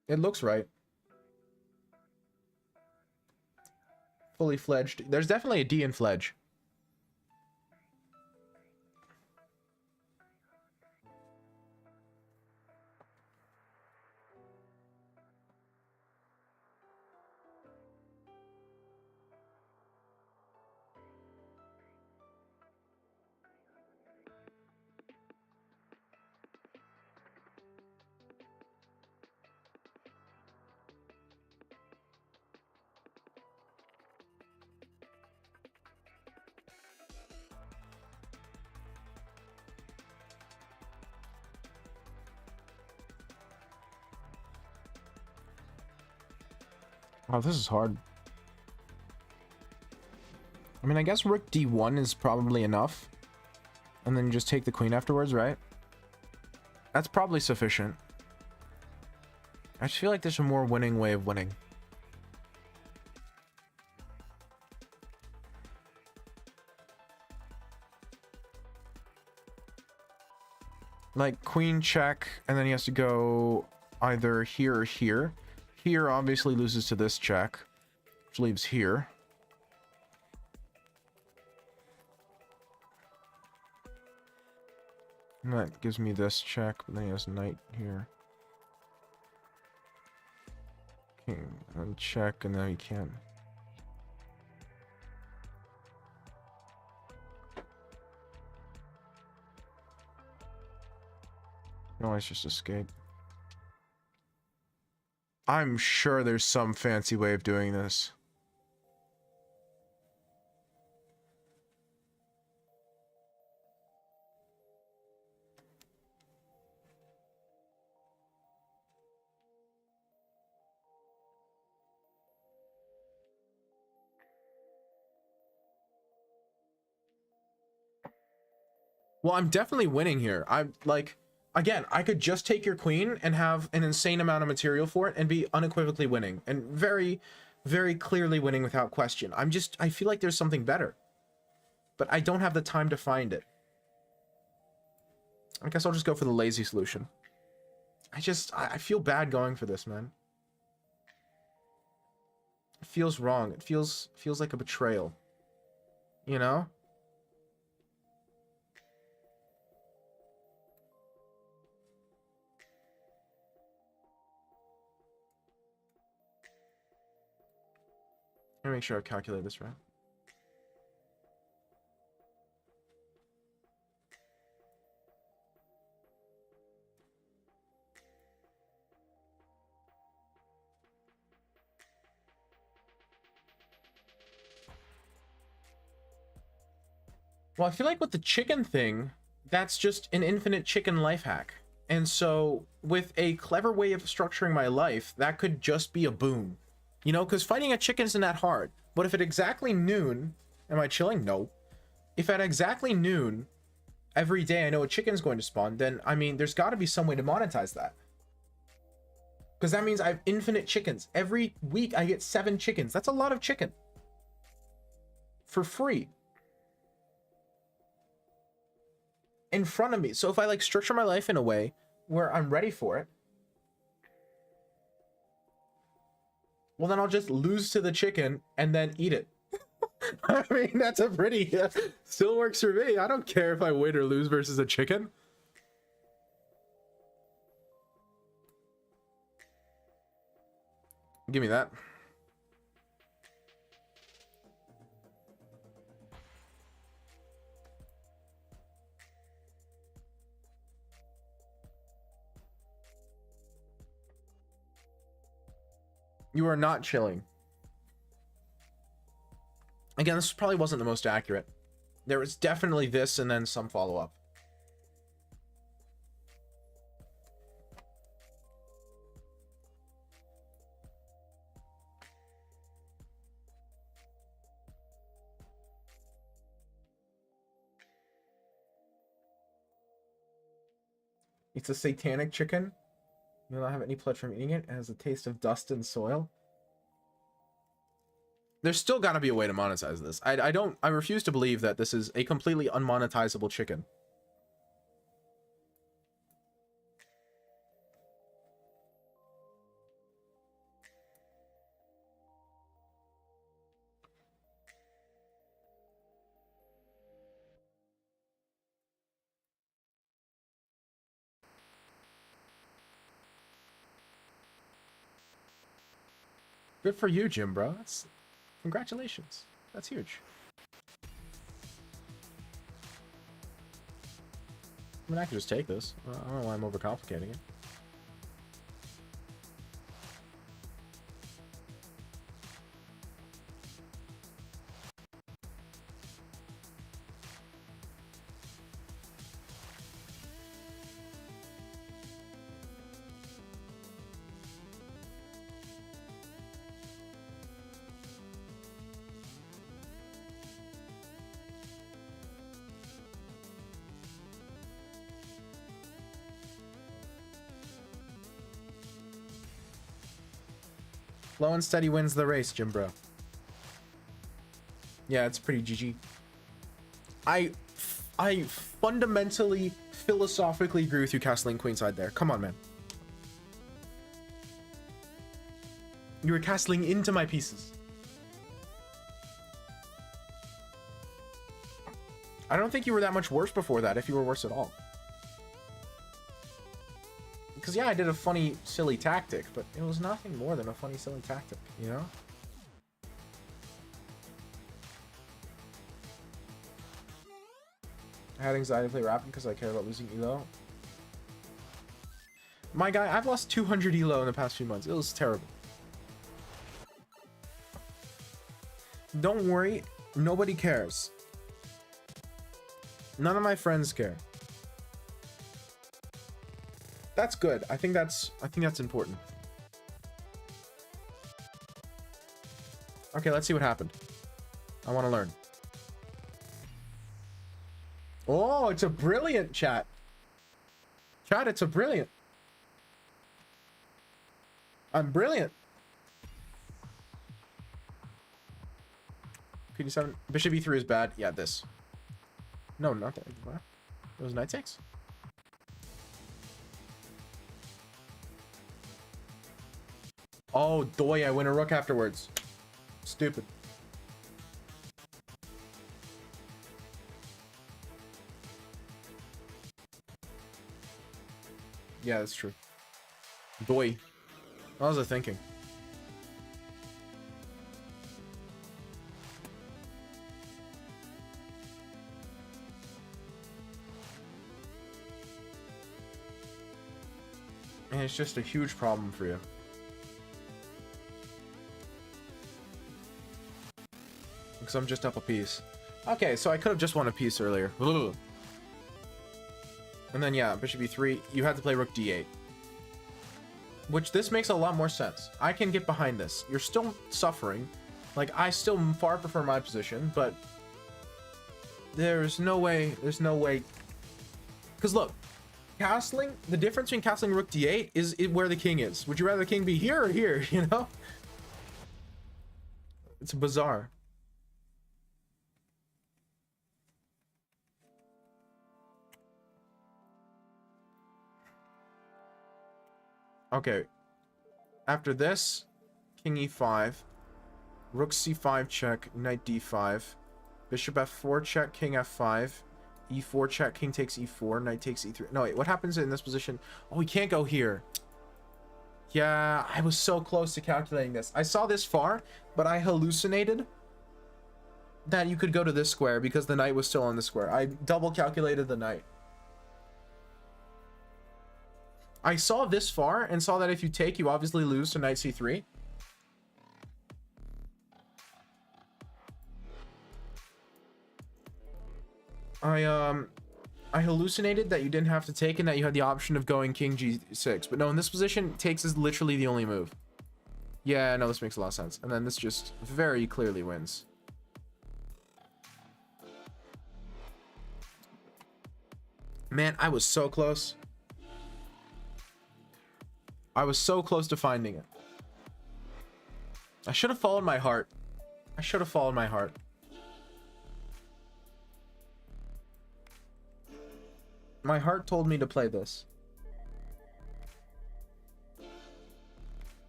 It looks right. Fully fledged. There's definitely a D in fledge. Oh, this is hard. I mean, I guess rook d1 is probably enough. And then you just take the queen afterwards, right? That's probably sufficient. I just feel like there's a more winning way of winning. Like queen check, and then he has to go either here or here. Here obviously loses to this check, which leaves here. And that gives me this check, but then he has knight here. King, and check, and then he can't. No, it's just escape. I'm sure there's some fancy way of doing this. Well, I'm definitely winning here. I'm like, again, I could just take your queen and have an insane amount of material for it and be unequivocally winning and very, very clearly winning without question. I feel like there's something better, but I don't have the time to find it. I guess I'll just go for the lazy solution. I feel bad going for this, man. It feels wrong. It feels like a betrayal. You know? Let me make sure I calculate this right. Well, I feel like with the chicken thing, that's just an infinite chicken life hack. And so with a clever way of structuring my life, that could just be a boon. You know, because fighting a chicken isn't that hard. But if at exactly noon, am I chilling? No. If at exactly noon, every day I know a chicken's going to spawn, then, I mean, there's got to be some way to monetize that. Because that means I have infinite chickens. Every week I get 7 chickens. That's a lot of chicken. For free. In front of me. So if I like structure my life in a way where I'm ready for it, well, then I'll just lose to the chicken and then eat it. I mean, that's a pretty still works for me. I don't care if I win or lose versus a chicken. Give me that. You are not chilling. Again, this probably wasn't the most accurate. There was definitely this and then some follow-up. It's a satanic chicken. You will not have any pleasure from eating it. It has a taste of dust and soil. There's still got to be a way to monetize this. I refuse to believe that this is a completely unmonetizable chicken. Good for you, Jim, bro. That's congratulations. That's huge. I mean, I could just take this. I don't know why I'm overcomplicating it. Slow and steady wins the race, Jim bro. Yeah, it's pretty GG. I fundamentally, philosophically agree with you castling queenside there. Come on, man. You were castling into my pieces. I don't think you were that much worse before that, if you were worse at all. Because, yeah, I did a funny, silly tactic, but it was nothing more than a funny, silly tactic, you know? I had anxiety to play Rapid because I care about losing elo. My guy, I've lost 200 elo in the past few months. It was terrible. Don't worry, nobody cares. None of my friends care. That's good. I think that's important. Okay, let's see what happened. I want to learn. Oh, it's a brilliant chat. Chat, it's a brilliant. I'm brilliant. PD7. Bishop E3 is bad. Yeah, this. No, not that. What? It was knight 6? Oh, doy, I win a rook afterwards. Stupid. Yeah, that's true. Doy. What was I thinking? And it's just a huge problem for you. Because I'm just up a piece. Okay, so I could have just won a piece earlier. Ugh. And then, yeah, bishop e3, you had to play rook d8. Which, this makes a lot more sense. I can get behind this. You're still suffering. Like, I still far prefer my position, but... There's no way... Because, look, castling... The difference between castling rook d8 is where the king is. Would you rather the king be here or here, you know? It's bizarre. Okay. After this, king e5, rook c5 check, knight d5, bishop f4 check, king f5, e4 check, king takes e4, knight takes e3. No, wait, what happens in this position? Oh, we can't go here. Yeah, I was so close to calculating this. I saw this far, but I hallucinated that you could go to this square because the knight was still on the square. I double calculated the knight. I saw this far and saw that if you take, you obviously lose to knight c3. I hallucinated that you didn't have to take and that you had the option of going king g6. But no, in this position, takes is literally the only move. Yeah, no, this makes a lot of sense. And then this just very clearly wins. Man, I was so close. I was so close to finding it. I should have followed my heart. I should have followed my heart. My heart told me to play this.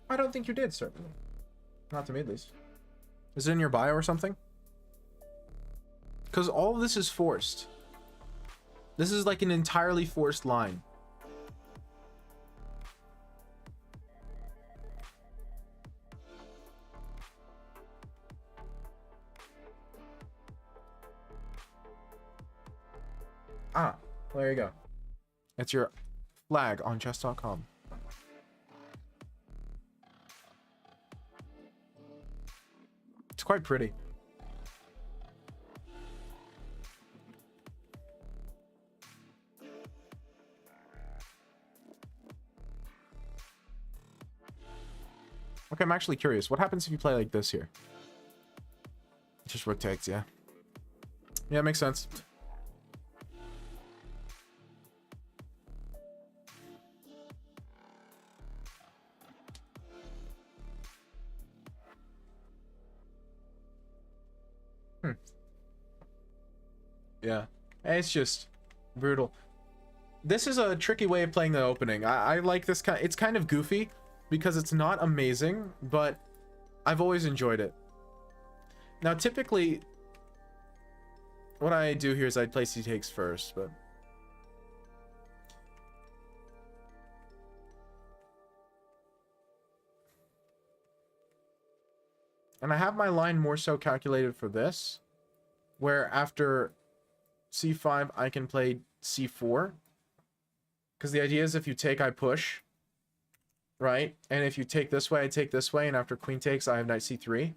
I don't think you did, certainly. Not to me, at least. Is it in your bio or something? Because all of this is forced. This is like an entirely forced line. Ah, well, there you go. It's your flag on chess.com. It's quite pretty. Okay, I'm actually curious. What happens if you play like this here? Just rook takes, yeah. Yeah, makes sense. Yeah. It's just brutal. This is a tricky way of playing the opening. I like this kind. It's kind of goofy because it's not amazing, but I've always enjoyed it. Now, typically, what I do here is I'd play C takes first, but and I have my line more so calculated for this, where after C5 I can play C4, because the idea is if you take, I push, right? And if you take this way, I take this way, and after queen takes, I have knight C3.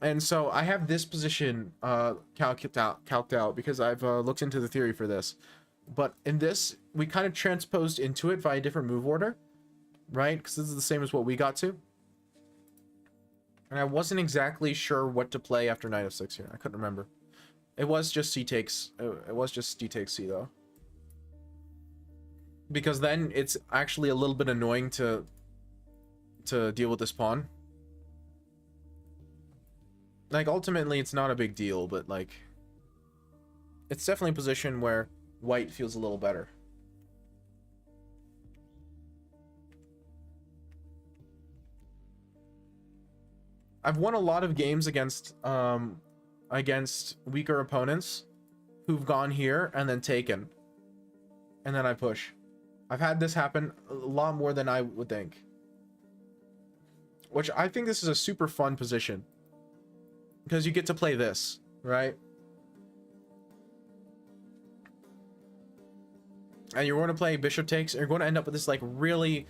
And so I have this position calced out because I've looked into the theory for this. But in this, we kind of transposed into it via different move order, right? Because this is the same as what we got to. And I wasn't exactly sure what to play after knight f6 here. I couldn't remember. It was just C takes. It was just D takes C though. Because then it's actually a little bit annoying to deal with this pawn. Like, ultimately, it's not a big deal, but, like, it's definitely a position where white feels a little better. I've won a lot of games against weaker opponents who've gone here and then taken. And then I push. I've had this happen a lot more than I would think. Which I think this is a super fun position. Because you get to play this, right? And you're going to play bishop takes, and you're going to end up with this, like, really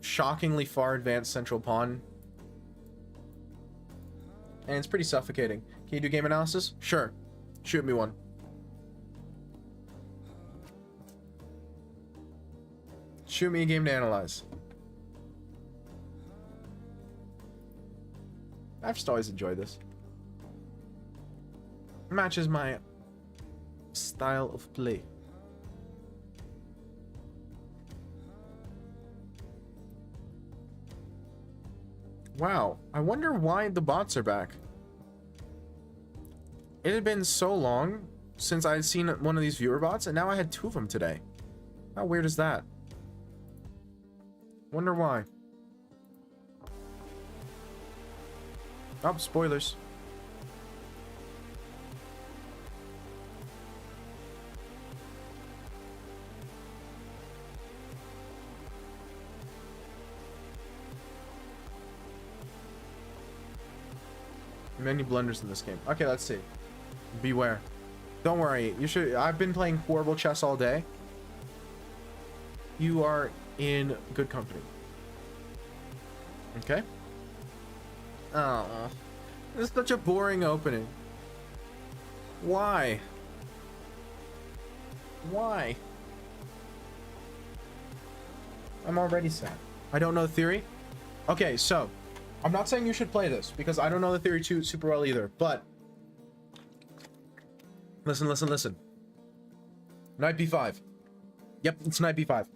shockingly far advanced central pawn. And it's pretty suffocating. Can you do game analysis? Sure. Shoot me one. Shoot me a game to analyze. I've just always enjoyed this. Matches my style of play. Wow, I wonder why the bots are back. It had been so long since I had seen one of these viewer bots, and now I had 2 of them today. How weird is that? Wonder why. Oh, spoilers. Many blunders in this game. Okay, let's see. Beware. Don't worry. You should. I've been playing horrible chess all day. You are in good company. Okay. Oh, this is such a boring opening. Why? Why? I'm already sad. I don't know the theory. Okay, so I'm not saying you should play this because I don't know the theory too super well either, but listen. Knight b5. Yep, it's knight b5.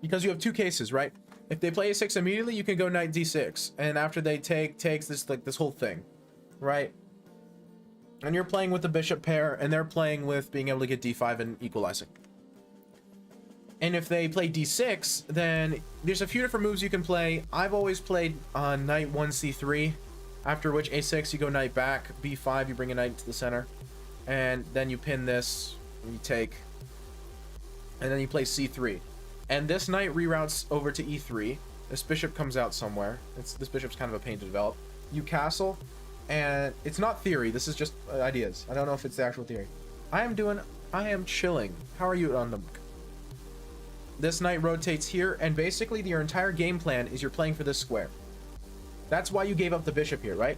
Because you have 2 cases, right? If they play a6 immediately, you can go knight d6, and after they takes this, like, this whole thing, right? And you're playing with the bishop pair, and they're playing with being able to get d5 and equalizing. And if they play d6, then there's a few different moves you can play. I've always played knight 1 c3, after which a6 you go knight back, b5 you bring a knight to the center, and then you pin this, and you take, and then you play c3. And this knight reroutes over to e3. This bishop comes out somewhere. This bishop's kind of a pain to develop. You castle, and it's not theory. This is just ideas. I don't know if it's the actual theory. I am chilling. How are you on the... This knight rotates here, and basically your entire game plan is you're playing for this square. That's why you gave up the bishop here, right?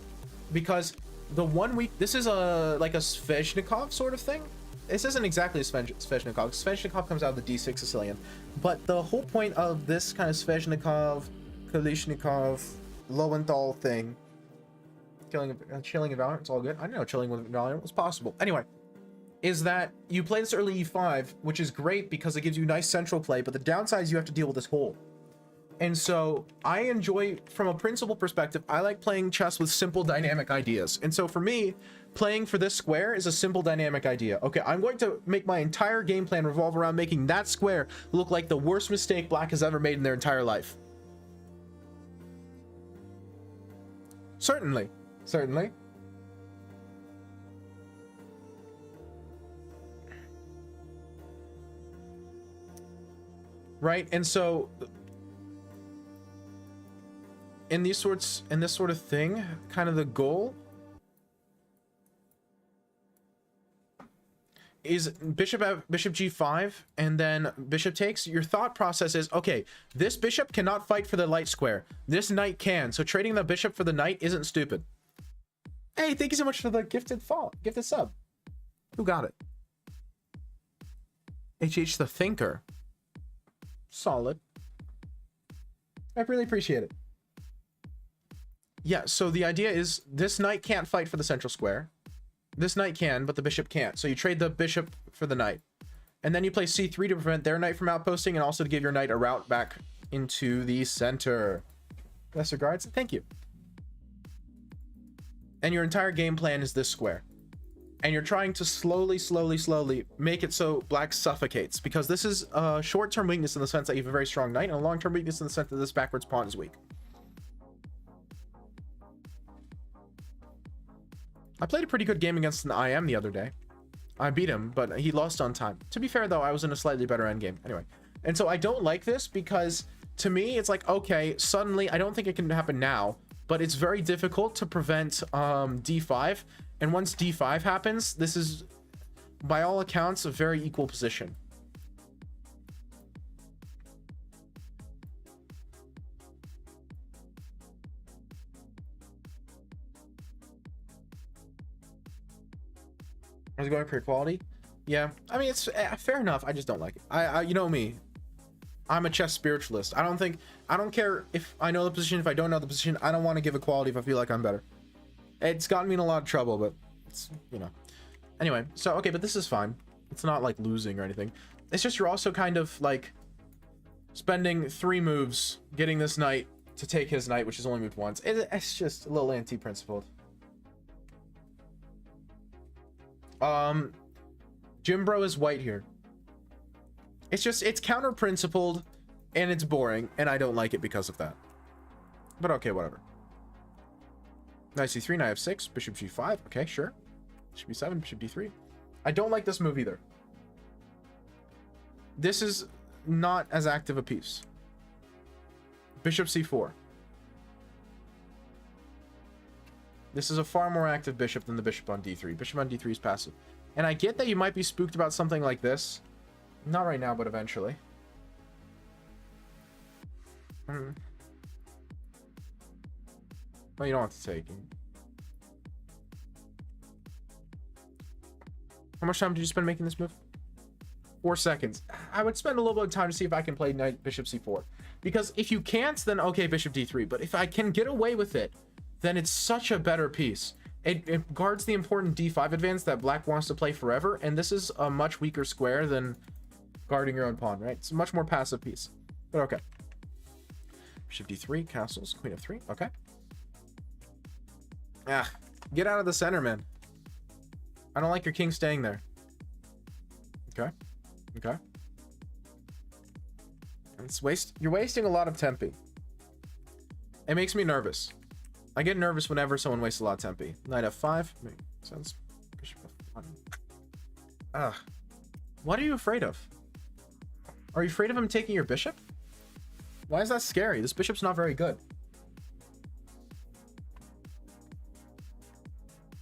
Because the 1 week... This is like a Sveshnikov sort of thing. This isn't exactly a Sveshnikov. Sveshnikov comes out of the d6 Sicilian. But the whole point of this kind of Sveshnikov, Kalishnikov, Lowenthal thing, chilling and Valiant, it's all good. I didn't know chilling with Valiant was possible. Anyway, is that you play this early e5, which is great because it gives you nice central play, but the downside is you have to deal with this hole. And so I enjoy, from a principle perspective, I like playing chess with simple dynamic ideas. And so for me, playing for this square is a simple dynamic idea. Okay, I'm going to make my entire game plan revolve around making that square look like the worst mistake black has ever made in their entire life. Certainly. Certainly. Right, and so in this sort of thing, kind of the goal is bishop g5 and then bishop takes. Your thought process is, okay, this bishop cannot fight for the light square, this knight can, so trading the bishop for the knight isn't stupid. Hey, thank you so much for the gifted sub. Who got it? HH the Thinker. Solid. I really appreciate it. Yeah, so the idea is this knight can't fight for the central square. This knight can, but the bishop can't. So you trade the bishop for the knight. And then you play c3 to prevent their knight from outposting and also to give your knight a route back into the center. Best regards. Thank you. And your entire game plan is this square. And you're trying to slowly make it so black suffocates, because this is a short-term weakness in the sense that you have a very strong knight, and a long-term weakness in the sense that this backwards pawn is weak. I played a pretty good game against an IM the other day. I beat him, but he lost on time. To be fair, though, I was in a slightly better endgame. Anyway, and so I don't like this because, to me, it's like, okay, suddenly, I don't think it can happen now, but it's very difficult to prevent d5. And once d5 happens, this is, by all accounts, a very equal position. Is it going for equality? Yeah, I mean, it's fair enough. I just don't like it. You know me. I'm a chess spiritualist. I don't care if I know the position, if I don't know the position. I don't want to give equality if I feel like I'm better. It's gotten me in a lot of trouble, but it's, you know. Anyway, so, okay, but this is fine. It's not like losing or anything. It's just you're also kind of like spending 3 moves getting this knight to take his knight, which is only moved once. It's just a little anti-principled. Jimbro is white here. It's counter-principled and it's boring, and I don't like it because of that. But okay, whatever. Knight c3, knight f6, bishop g5. Okay, sure. Bishop b7, bishop d3. I don't like this move either. This is not as active a piece. Bishop c4. This is a far more active bishop than the bishop on d3. Bishop on d3 is passive. And I get that you might be spooked about something like this. Not right now, but eventually. Well, you don't have to take. How much time did you spend making this move? 4 seconds. I would spend a little bit of time to see if I can play knight bishop c4. Because if you can't, then okay, bishop d3. But if I can get away with it, then it's such a better piece. It guards the important d5 advance that black wants to play forever. And this is a much weaker square than guarding your own pawn, right? It's a much more passive piece. But okay. Bishop d3, castles, queen of 3. Okay. Ah, get out of the center, man. I don't like your king staying there. Okay. Okay. You're wasting a lot of tempi. It makes me nervous. I get nervous whenever someone wastes a lot of tempi. Knight f5. Makes sense. Bishop f1. Ugh. What are you afraid of? Are you afraid of him taking your bishop? Why is that scary? This bishop's not very good.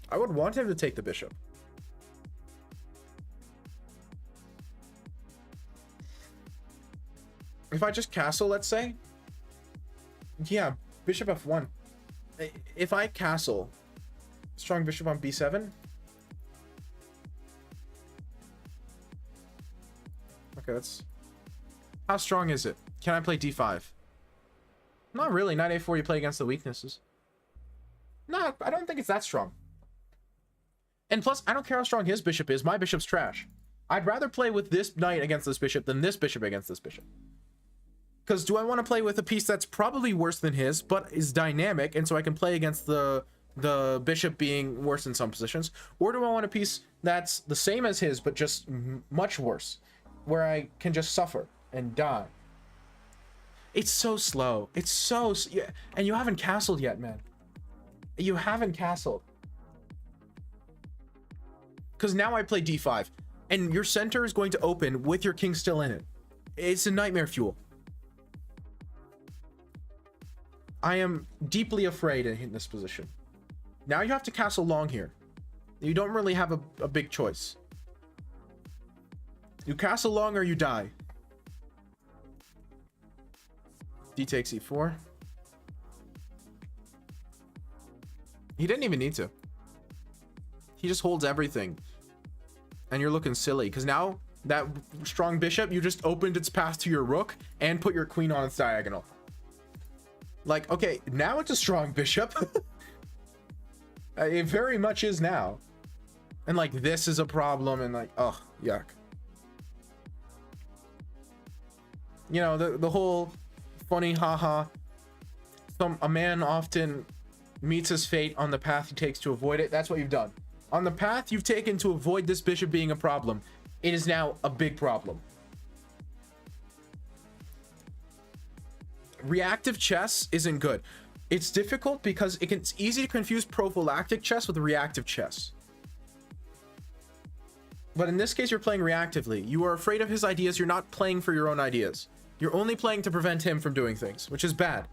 I would want him to take the bishop. If I just castle, let's say. Yeah, bishop f1. If I castle, strong bishop on b7. Okay, that's... How strong is it? Can I play d5? Not really. Knight a4, you play against the weaknesses. No, I don't think it's that strong. And plus, I don't care how strong his bishop is. My bishop's trash. I'd rather play with this knight against this bishop than this bishop against this bishop. Because do I want to play with a piece that's probably worse than his, but is dynamic, and so I can play against the bishop being worse in some positions? Or do I want a piece that's the same as his, but just much worse, where I can just suffer and die? It's so slow. It's so... Yeah, and you haven't castled yet, man. You haven't castled. Because now I play d5, and your center is going to open with your king still in it. It's a nightmare fuel. I am deeply afraid in this position. Now you have to castle long here. You don't really have a big choice. You castle long or you die. D takes e4. He didn't even need to. He just holds everything. And you're looking silly, because now that strong bishop, you just opened its path to your rook and put your queen on its diagonal. Like, okay, now it's a strong bishop. It very much is now. And like, this is a problem, and like, oh, yuck. You know, the whole funny haha. A man often meets his fate on the path he takes to avoid it. That's what you've done. On the path you've taken to avoid this bishop being a problem, it is now a big problem. Reactive chess isn't good. It's difficult because it's easy to confuse prophylactic chess with reactive chess. But in this case, you're playing reactively. You are afraid of his ideas. You're not playing for your own ideas. You're only playing to prevent him from doing things, which is bad.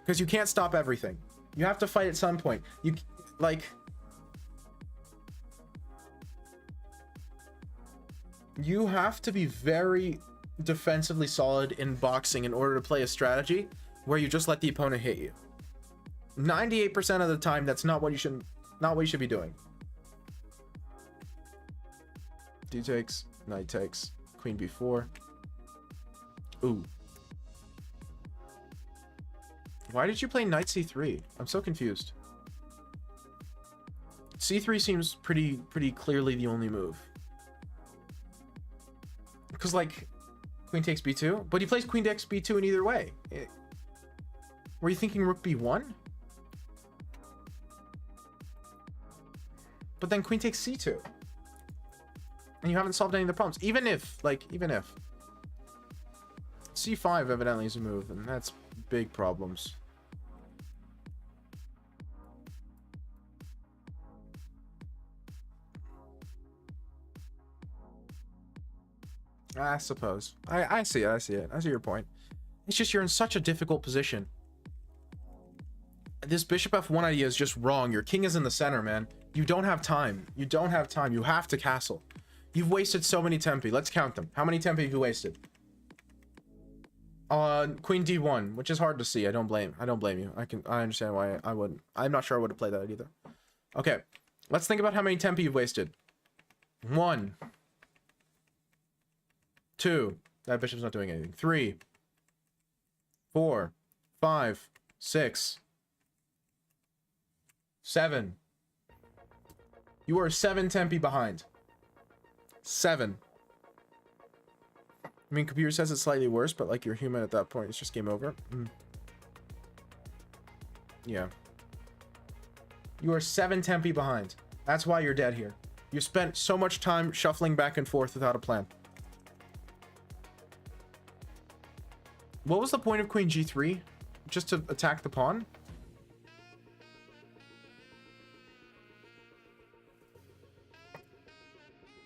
Because you can't stop everything. You have to fight at some point. You, like... You have to be very defensively solid in boxing in order to play a strategy where you just let the opponent hit you. 98% of the time, that's not what you should be doing. D takes, knight takes, queen b4. Ooh. Why did you play knight c3? I'm so confused. c3 seems pretty clearly the only move. Because, like, queen takes b2, but he plays queen takes b2 in either way. Were you thinking rook b1? But then queen takes c2. And you haven't solved any of the problems. Even if. c5 evidently is a move, and that's big problems. I suppose. I see it. I see your point. It's just you're in such a difficult position. This bishop f1 idea is just wrong. Your king is in the center, man. You don't have time. You don't have time. You have to castle. You've wasted so many tempi. Let's count them. How many tempi have you wasted? Queen d1, which is hard to see. I don't blame you. I understand why I wouldn't. I'm not sure I would have played that either. Okay. Let's think about how many tempi you've wasted. 1. 2. That bishop's not doing anything. 3. 4. 5. 6. 7. You are 7 tempi behind. 7. I mean, computer says it's slightly worse, but like, you're human at that point. It's just game over. Yeah. You are 7 tempi behind. That's why you're dead here. You spent so much time shuffling back and forth without a plan. What was the point of queen g3? Just to attack the pawn?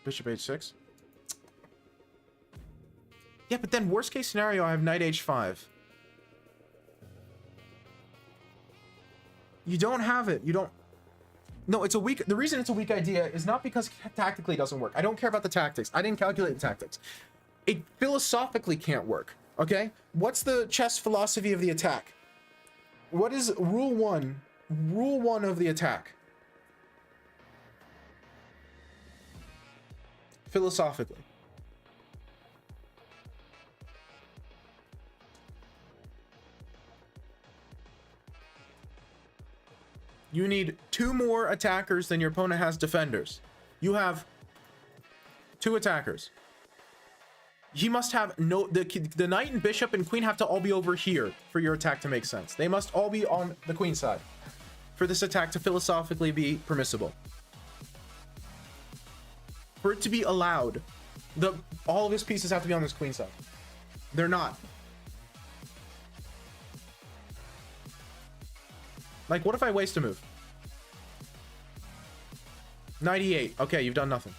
Bishop h6. Yeah, but then worst case scenario, I have knight h5. You don't have it. You don't... No, it's a weak... The reason it's a weak idea is not because tactically it doesn't work. I don't care about the tactics. I didn't calculate the tactics. It philosophically can't work. Okay? What's the chess philosophy of the attack? What is rule 1? Rule 1 of the attack. Philosophically. You need 2 more attackers than your opponent has defenders. You have 2 attackers. he must have no, the knight and bishop and queen have to all be over here for your attack to make sense. They must all be on the queen side for this attack to philosophically be permissible. For it to be allowed, all of his pieces have to be on this queen side. They're not. Like, what if I waste a move? 98. Okay, you've done nothing.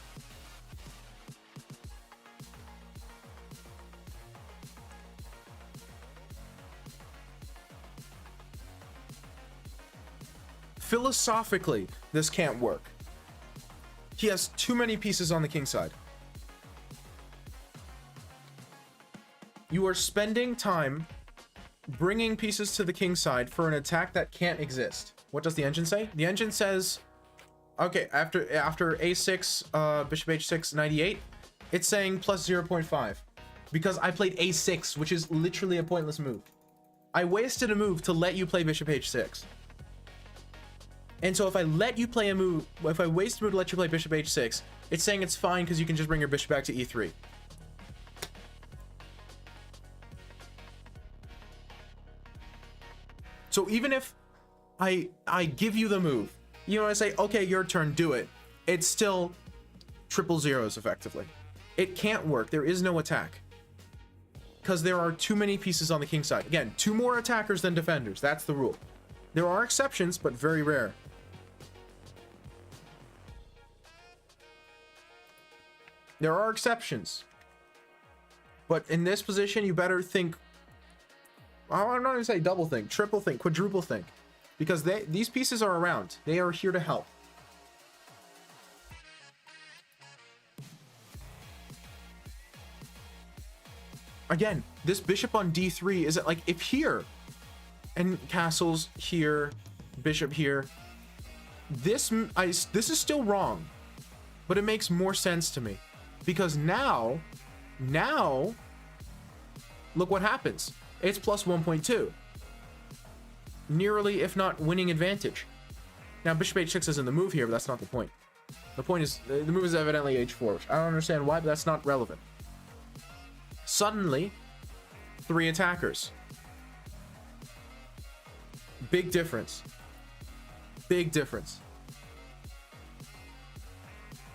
Philosophically, this can't work. He has too many pieces on the king side. You are spending time bringing pieces to the king side for an attack that can't exist. What does the engine say? The engine says, okay, after a6, bishop h6, 98, it's saying plus 0.5 because I played a6, which is literally a pointless move. I wasted a move to let you play bishop h6. And so if I let you play a move, if I waste a move to let you play bishop h6, it's saying it's fine because you can just bring your bishop back to e3. So even if I give you the move, you know, I say, okay, your turn, do it. It's still triple zeros effectively. It can't work. There is no attack because there are too many pieces on the king side. Again, 2 more attackers than defenders. That's the rule. There are exceptions, but very rare. There are exceptions. But in this position, you better think, I'm not going to say double think, triple think, quadruple think. Because these pieces are around. They are here to help. Again, this bishop on d3 is it like if here and castles here, bishop here, this is still wrong, but it makes more sense to me because now look what happens. It's plus 1.2, nearly if not winning advantage. Now bishop h6 is in the move here, but that's not the point. The point is the move is evidently h4, which I don't understand why, but that's not relevant. Suddenly 3 attackers. Big difference. Big difference.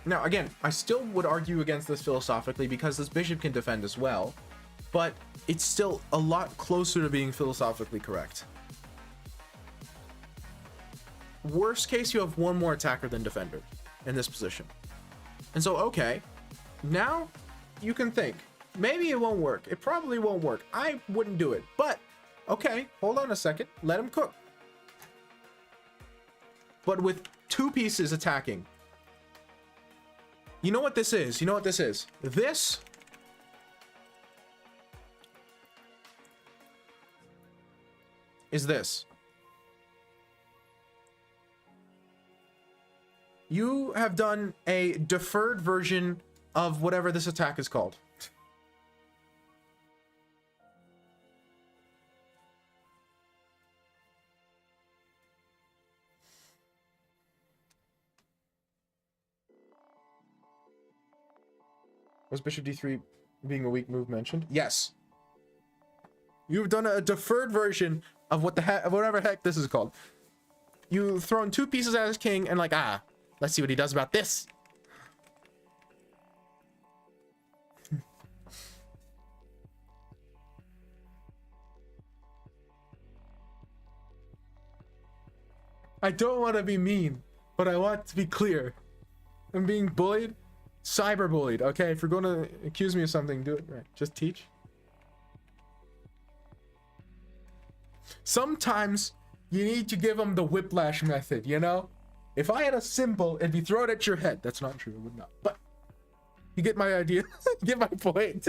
Now, again, I still would argue against this philosophically because this bishop can defend as well, but it's still a lot closer to being philosophically correct. Worst case, you have 1 more attacker than defender in this position. And so, okay, now you can think, maybe it won't work. It probably won't work. I wouldn't do it, but okay, hold on a second. Let him cook. But with 2 pieces attacking, you know what this is? You know what this is? This is this. You have done a deferred version of whatever this attack is called. Was bishop d3 being a weak move mentioned? Yes. You've done a deferred version of what the heck, whatever heck this is called. You've thrown 2 pieces at his king and like, let's see what he does about this. I don't want to be mean, but I want to be clear. I'm being bullied. Cyberbullied. Okay, if you're going to accuse me of something, do it right. Just teach. Sometimes you need to give them the whiplash method, you know? If I had a symbol, it'd be thrown at your head. That's not true, it would not. But you get my idea. You get my point.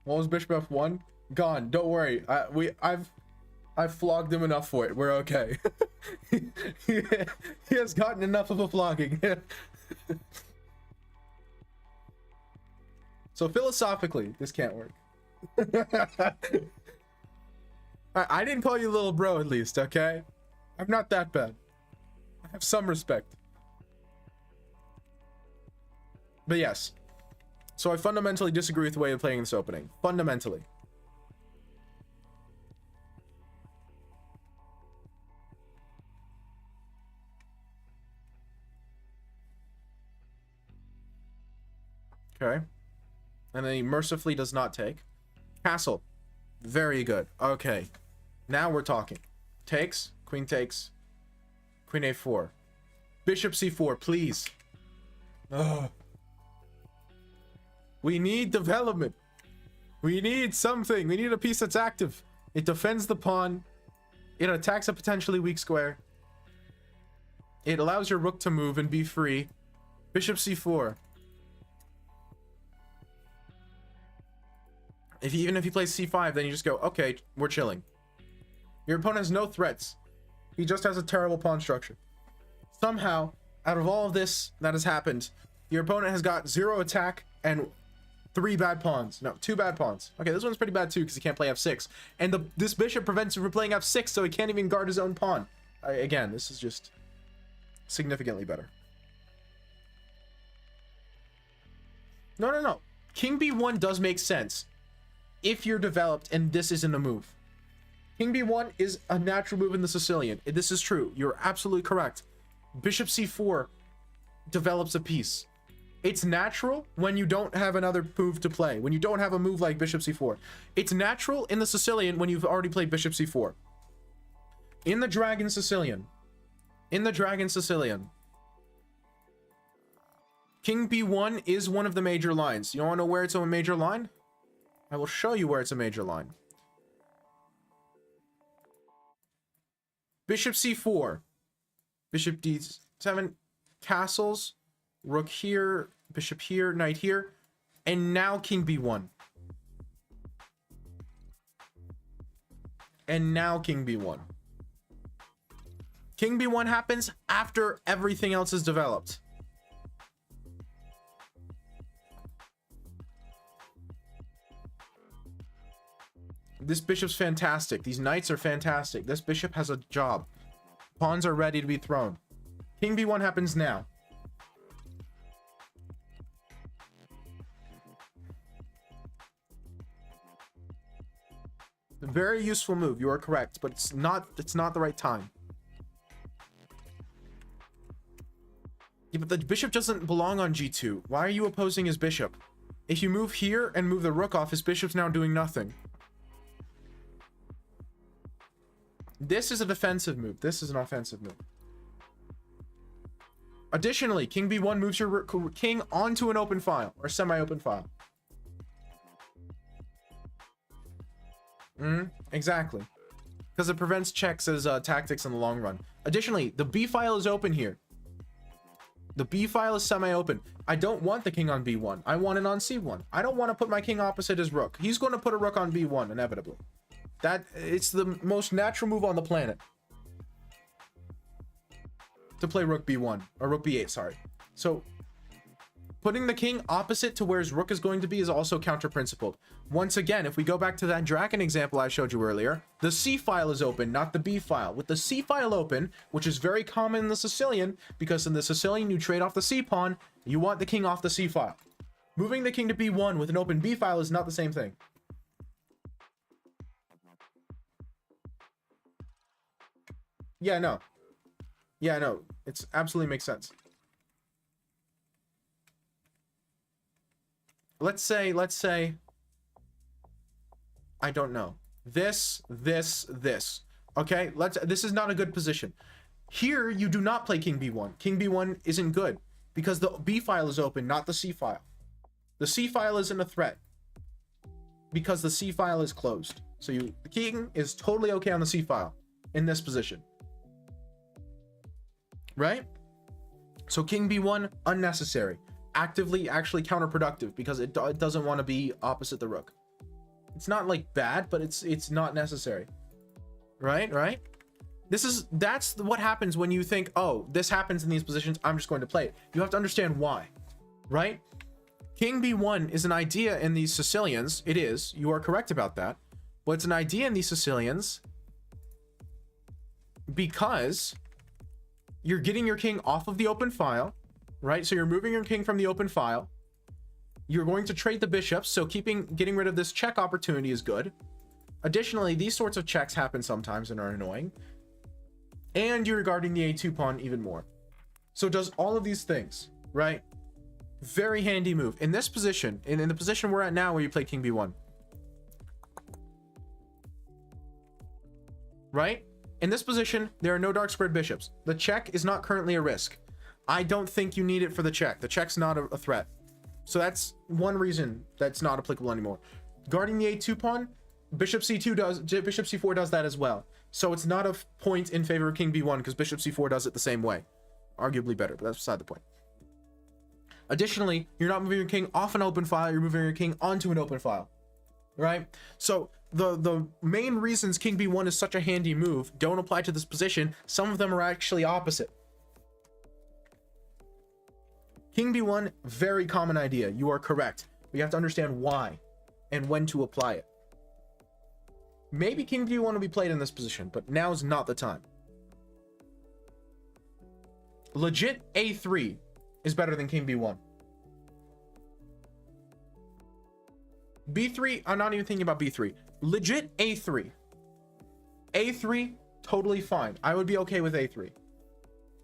What was bishop f1? Gone. Don't worry. I've flogged him enough for it. We're okay. he has gotten enough of a flogging. So philosophically, this can't work. I didn't call you little bro, at least, okay? I'm not that bad. I have some respect. But yes. So I fundamentally disagree with the way of playing this opening. Fundamentally. Okay. And then he mercifully does not take. Castle. Very good. Okay. Now we're talking. Takes. Queen takes. Queen a4. Bishop c4, please. Ugh. We need development. We need something. We need a piece that's active. It defends the pawn. It attacks a potentially weak square. It allows your rook to move and be free. Bishop c4. Even if he plays c5, then you just go, okay, we're chilling. Your opponent has no threats. He just has a terrible pawn structure. Somehow, out of all of this that has happened, your opponent has got 0 attack and 3 bad pawns. No, 2 bad pawns. Okay, this one's pretty bad too because he can't play f6. And this bishop prevents him from playing f6, so he can't even guard his own pawn. Again, this is just significantly better. No. King b1 does make sense if you're developed and this isn't a move. King b1 is a natural move in the Sicilian. This is true. You're absolutely correct. Bishop c4 develops a piece. It's natural when you don't have another move to play. When you don't have a move like bishop c4. It's natural in the Sicilian when you've already played bishop c4. In the Dragon Sicilian. King b1 is one of the major lines. You want to know where it's a major line? I will show you where it's a major line. Bishop c4. Bishop d7. Castles. Rook here. Bishop here. Knight here. And now king b1. And now king b1. King b1 happens after everything else is developed. This bishop's fantastic. These knights are fantastic. This bishop has a job. Pawns are ready to be thrown. King b1 happens now. A very useful move. You are correct, but it's not the right time. Yeah, but the bishop doesn't belong on g2. Why are you opposing his bishop? If you move here and move the rook off, his bishop's now doing nothing. This is a defensive move. This is an offensive move. Additionally, king b1 moves your king onto an open file or semi-open file. Exactly. Because it prevents checks as tactics in the long run. Additionally, the b file is open here. The b file is semi-open. I don't want the king on b1. I want it on c1. I don't want to put my king opposite his rook. He's going to put a rook on b1 inevitably. It's the most natural move on the planet to play rook b1 or rook b8, sorry. So putting the king opposite to where his rook is going to be is also counter-principled. Once again, if we go back to that dragon example I showed you earlier, the c file is open, not the b file. With the c file open, which is very common in the Sicilian, because in the Sicilian you trade off the c pawn, you want the king off the c file. Moving the king to b1 with an open b file is not the same thing. Yeah, no. It's absolutely makes sense. Let's say, I don't know. This. Okay, this is not a good position. Here, you do not play king b1. King b1 isn't good because the b file is open, not the c file. The c file isn't a threat because the c file is closed. So the king is totally okay on the c file in this position. Right? So king b1, unnecessary. Actually counterproductive because it doesn't want to be opposite the rook. It's not like bad, but it's not necessary. Right? That's what happens when you think, oh, this happens in these positions, I'm just going to play it. You have to understand why, right? King b1 is an idea in these Sicilians. It is. You are correct about that. But it's an idea in these Sicilians because you're getting your king off of the open file, right? So you're moving your king from the open file. You're going to trade the bishops, so getting rid of this check opportunity is good. Additionally, these sorts of checks happen sometimes and are annoying. And you're guarding the a2 pawn even more. So it does all of these things, right? Very handy move. In this position, in the position we're at now where you play king b1. Right? In this position, there are no dark squared bishops. The check is not currently a risk. I don't think you need it for the check. The check's not a threat. So that's one reason that's not applicable anymore. Guarding the a2 pawn, bishop c4 does that as well. So it's not a point in favor of king b1 because bishop c4 does it the same way. Arguably better, but that's beside the point. Additionally, you're not moving your king off an open file, you're moving your king onto an open file. Right? So the main reasons king b1 is such a handy move don't apply to this position. Some of them are actually opposite. King b1, very common idea. You are correct. We have to understand why and when to apply it. Maybe king b1 will be played in this position, but now is not the time. Legit a3 is better than king b1. b3, I'm not even thinking about b3. Legit a3. a3, totally fine. I would be okay with a3.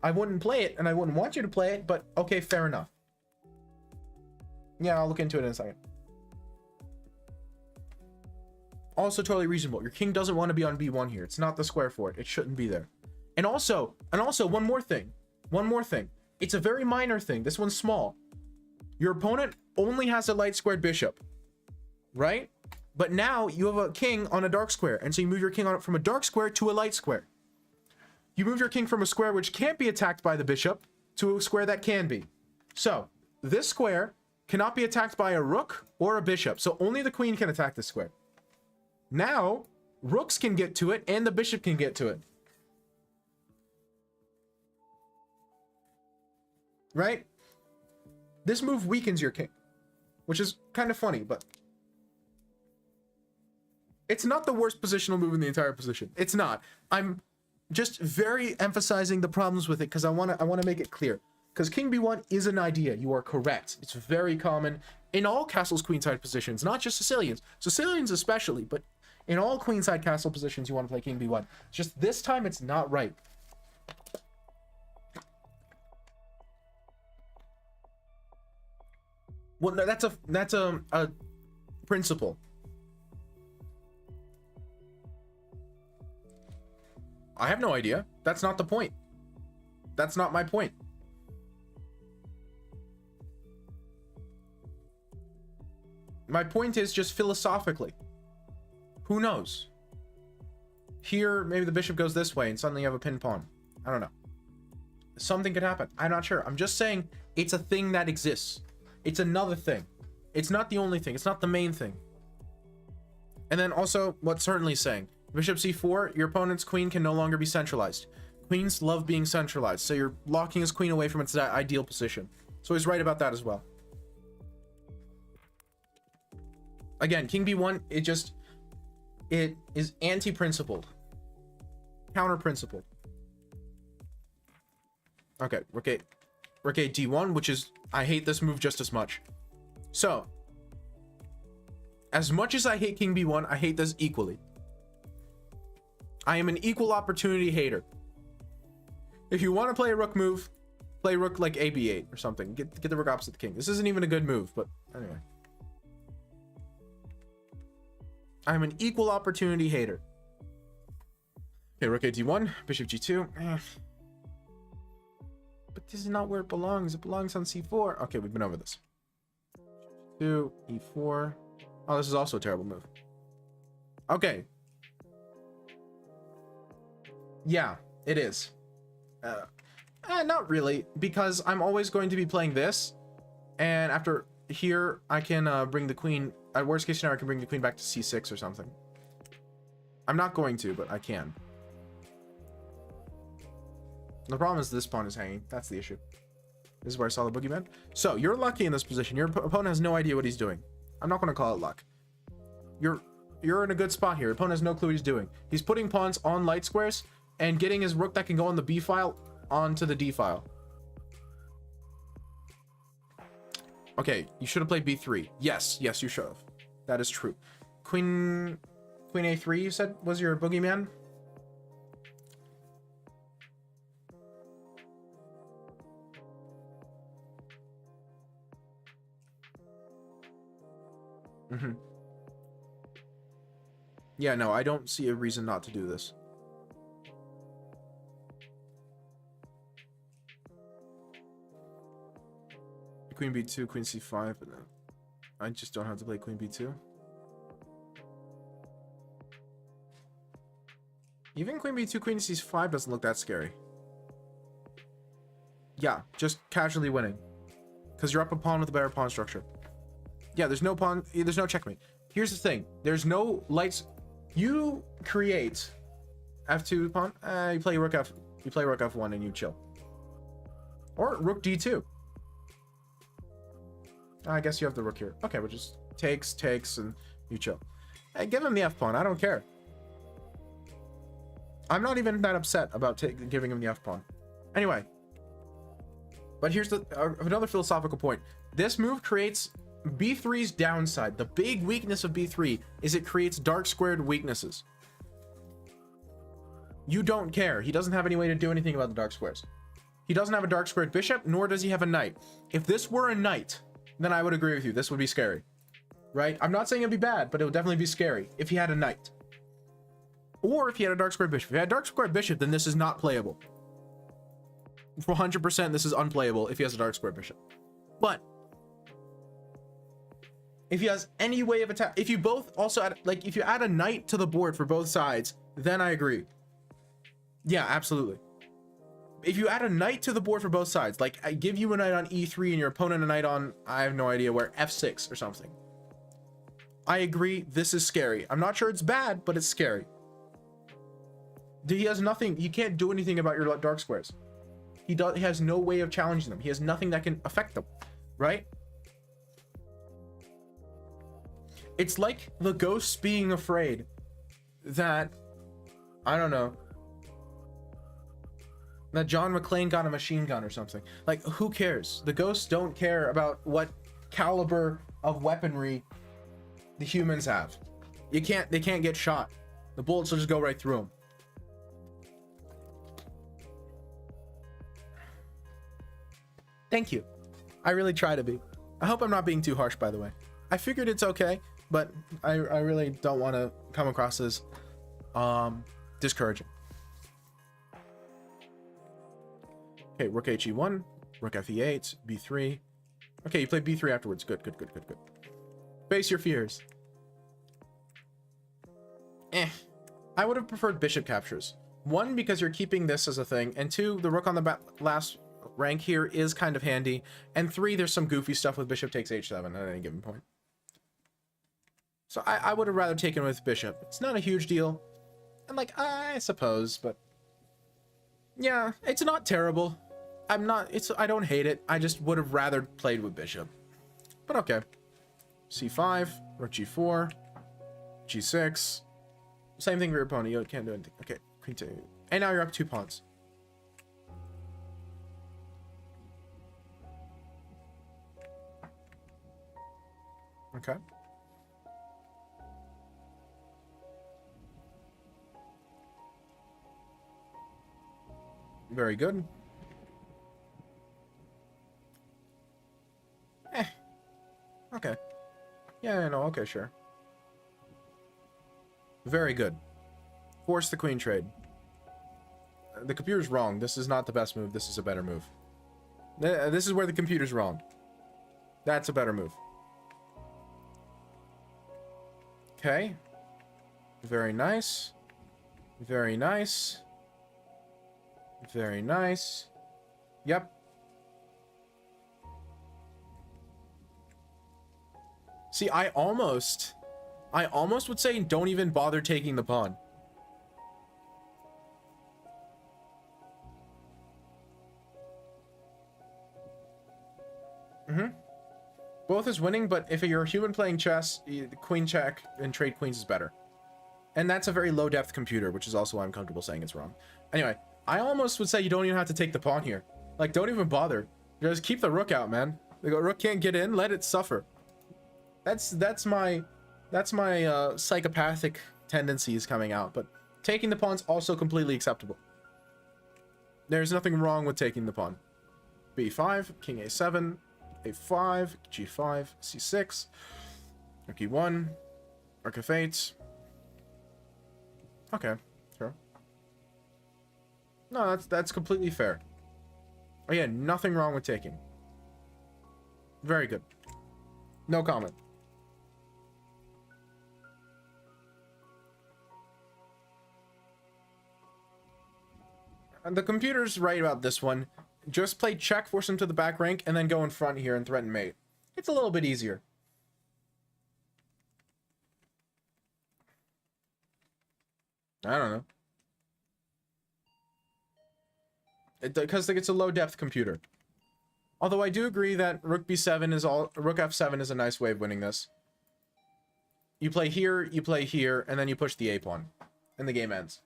I wouldn't play it, and I wouldn't want you to play it, but okay, fair enough. Yeah, I'll look into it in a second. Also totally reasonable. Your king doesn't want to be on b1 here. It's not the square for it. It shouldn't be there. And also, one more thing. One more thing. It's a very minor thing. This one's small. Your opponent only has a light squared bishop, right? But now you have a king on a dark square, and so you move your king on from a dark square to a light square. You move your king from a square which can't be attacked by the bishop to a square that can be. So this square cannot be attacked by a rook or a bishop, so only the queen can attack this square. Now rooks can get to it and the bishop can get to it. Right? This move weakens your king, which is kind of funny, but it's not the worst positional move in the entire position. It's not. I'm just very emphasizing the problems with it because I want to make it clear. Because king b1 is an idea. You are correct. It's very common in all castles queenside positions, not just Sicilians. Sicilians especially, but in all queenside castle positions you want to play king b1. It's just this time it's not right. Well, no, that's a principle. I have no idea. That's not the point. That's not my point. My point is just philosophically. Who knows? Here, maybe the bishop goes this way and suddenly you have a pin pawn. I don't know. Something could happen. I'm not sure. I'm just saying it's a thing that exists. It's another thing. It's not the only thing. It's not the main thing. And then also, what certainly saying, bishop c4, your opponent's queen can no longer be centralized. Queens love being centralized, so you're locking his queen away from its ideal position. So he's right about that as well. Again, king b1, it is anti-principled. Counter-principled. Okay, rook a d1, which is, I hate this move just as much. So, as much as I hate king b1, I hate this equally. I am an equal opportunity hater. If you want to play a rook move, play rook like a b8 or something. Get the rook opposite the king. This isn't even a good move, but anyway. I'm an equal opportunity hater. Okay, rook a d1, bishop g2. But this is not where it belongs. It belongs on c4. Okay, we've been over this. 2, e4. Oh, this is also a terrible move. Okay. Yeah, it is. Not really, because I'm always going to be playing this. And after here, I can bring the queen. At worst case scenario, I can bring the queen back to c6 or something. I'm not going to, but I can. The problem is this pawn is hanging. That's the issue. This is where I saw the boogeyman. So, you're lucky in this position. Your opponent has no idea what he's doing. I'm not going to call it luck. You're in a good spot here. Your opponent has no clue what he's doing. He's putting pawns on light squares and getting his rook that can go on the b file onto the D file. Okay, you should have played B3. Yes, you should have. That is true. Queen A3, you said, was your boogeyman? Mm-hmm. Yeah, no, I don't see a reason not to do this. Queen B2, Queen C5, but I just don't have to play Queen B2. Even Queen B2, Queen C5 doesn't look that scary. Yeah, just casually winning. Because you're up a pawn with a better pawn structure. Yeah, there's no pawn, there's no checkmate. Here's the thing, there's no lights. You create F2 pawn, you play rook F1 and you chill. Or rook D2. I guess you have the rook here. Okay, but just takes, and you chill. Hey, give him the F pawn. I don't care. I'm not even that upset about giving him the F pawn. Anyway, but here's another philosophical point. This move creates B3's downside. The big weakness of B3 is it creates dark squared weaknesses. You don't care. He doesn't have any way to do anything about the dark squares. He doesn't have a dark squared bishop, nor does he have a knight. If this were a knight, then I would agree with you. This would be scary, right? I'm not saying it'd be bad, but it would definitely be scary if he had a knight. Or if he had a dark squared bishop. If he had a dark squared bishop, then this is not playable. For 100%, this is unplayable if he has a dark squared bishop. But if he has any way of attack, if you both also add, like, if you add a knight to the board for both sides, then I agree. Yeah, absolutely. If you add a knight to the board for both sides, like I give you a knight on E3 and your opponent a knight on, I have no idea where, F6 or something. I agree, this is scary. I'm not sure it's bad, but it's scary. He has nothing, he can't do anything about your dark squares. He has no way of challenging them. He has nothing that can affect them, right? It's like the ghosts being afraid that, I don't know, that John McClane got a machine gun or something. Like, who cares? The ghosts don't care about what caliber of weaponry the humans have. They can't get shot. The bullets will just go right through them. Thank you. I really try to be. I hope I'm not being too harsh, by the way. I figured it's okay, but I really don't want to come across as discouraging. Okay, rook HE1, rook FE8, B3. Okay, you played B3 afterwards. Good. Face your fears. I would have preferred bishop captures. One, because you're keeping this as a thing, and two, the rook on the last rank here is kind of handy, and three, there's some goofy stuff with bishop takes H7 at any given point. So I would have rather taken with bishop. It's not a huge deal, and like, I suppose, but yeah, it's not terrible. I don't hate it. I just would have rather played with bishop, but okay. C5, rook G4, G6, same thing for your opponent. You can't do anything. Okay, queen 2, and now you're up 2 pawns. Okay. Very good. Okay. Yeah, no, okay, sure. Very good. Force the queen trade. The computer's wrong. This is not the best move. This is a better move. This is where the computer's wrong. That's a better move. Okay. Very nice. Very nice. Very nice. Yep. See, I almost would say don't even bother taking the pawn. Both is winning, but if you're a human playing chess, queen check and trade queens is better. And that's a very low depth computer, which is also why I'm comfortable saying it's wrong. Anyway, I almost would say you don't even have to take the pawn here. Like, don't even bother. Just keep the rook out, man. The rook can't get in, let it suffer. That's my psychopathic tendencies coming out, but taking the pawn's also completely acceptable. There's nothing wrong with taking the pawn. b5, king a7, a5, g5, c6, rook e1, rook f8. Okay, sure. No, that's completely fair. Again, nothing wrong with taking. Very good. No comment. And the computer's right about this one. Just play check, force him to the back rank, and then go in front here and threaten mate. It's a little bit easier. I don't know. Because it's a low depth computer. Although I do agree that rook b7 is rook f7 is a nice way of winning this. You play here, and then you push the a pawn, and the game ends.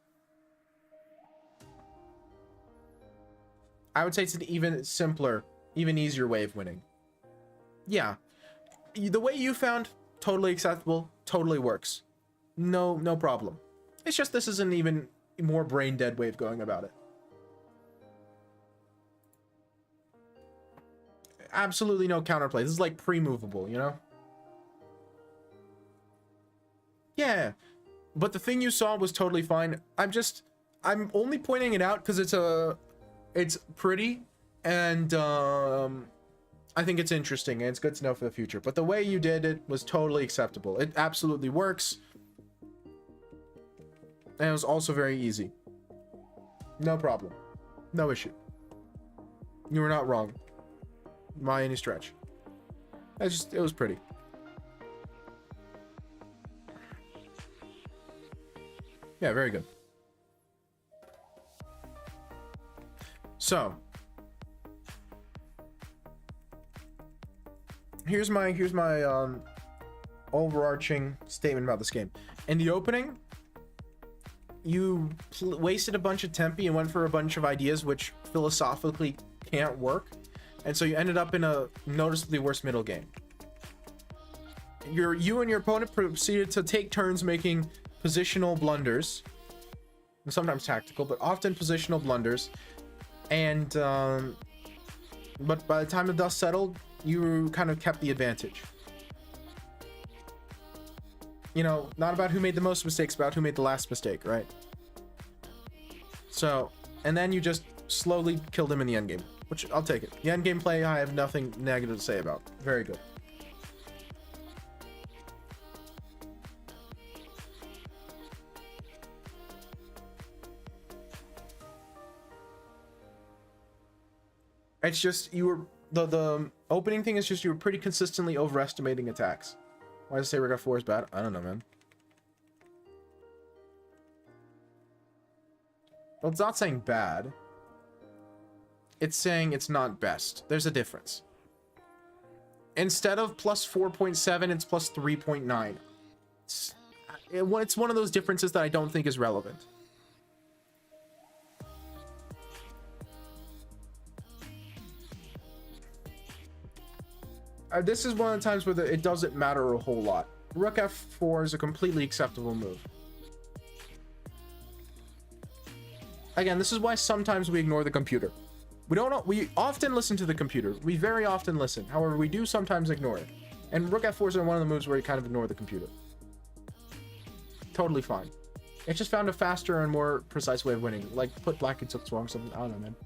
I would say it's an even simpler, even easier way of winning. Yeah, the way you found, totally acceptable, totally works. No problem. It's just this is an even more brain dead way of going about it. Absolutely no counterplay. This is like pre-movable, you know? Yeah, but the thing you saw was totally fine. I'm only pointing it out because it's pretty, and I think it's interesting, and it's good to know for the future. But the way you did it was totally acceptable. It absolutely works. And it was also very easy. No problem. No issue. You were not wrong. By any stretch. It was pretty. Yeah, very good. So here's my overarching statement about this game. In the opening, you wasted a bunch of tempi and went for a bunch of ideas which philosophically can't work, and so you ended up in a noticeably worse middle game. You and your opponent proceeded to take turns making positional blunders, and sometimes tactical, but often positional blunders. And but by the time the dust settled, you kind of kept the advantage. You know, not about who made the most mistakes, about who made the last mistake, right? So, and then you just slowly killed him in the endgame, which I'll take it. The endgame play, I have nothing negative to say about. Very good. It's just you were the opening thing is just you were pretty consistently overestimating attacks. Why does it say rook f4 is bad? I don't know, man. Well, it's not saying bad. It's saying it's not best. There's a difference. Instead of plus 4.7, it's plus 3.9. It's one of those differences that I don't think is relevant. This is one of the times where it doesn't matter a whole lot. Rook f4 is a completely acceptable move. Again, this is why sometimes we ignore the computer. We often listen to the computer. We very often listen. However, we do sometimes ignore it. And rook f4 is one of the moves where you kind of ignore the computer. Totally fine. It just found a faster and more precise way of winning. Like, put black and took or something. I don't know, man.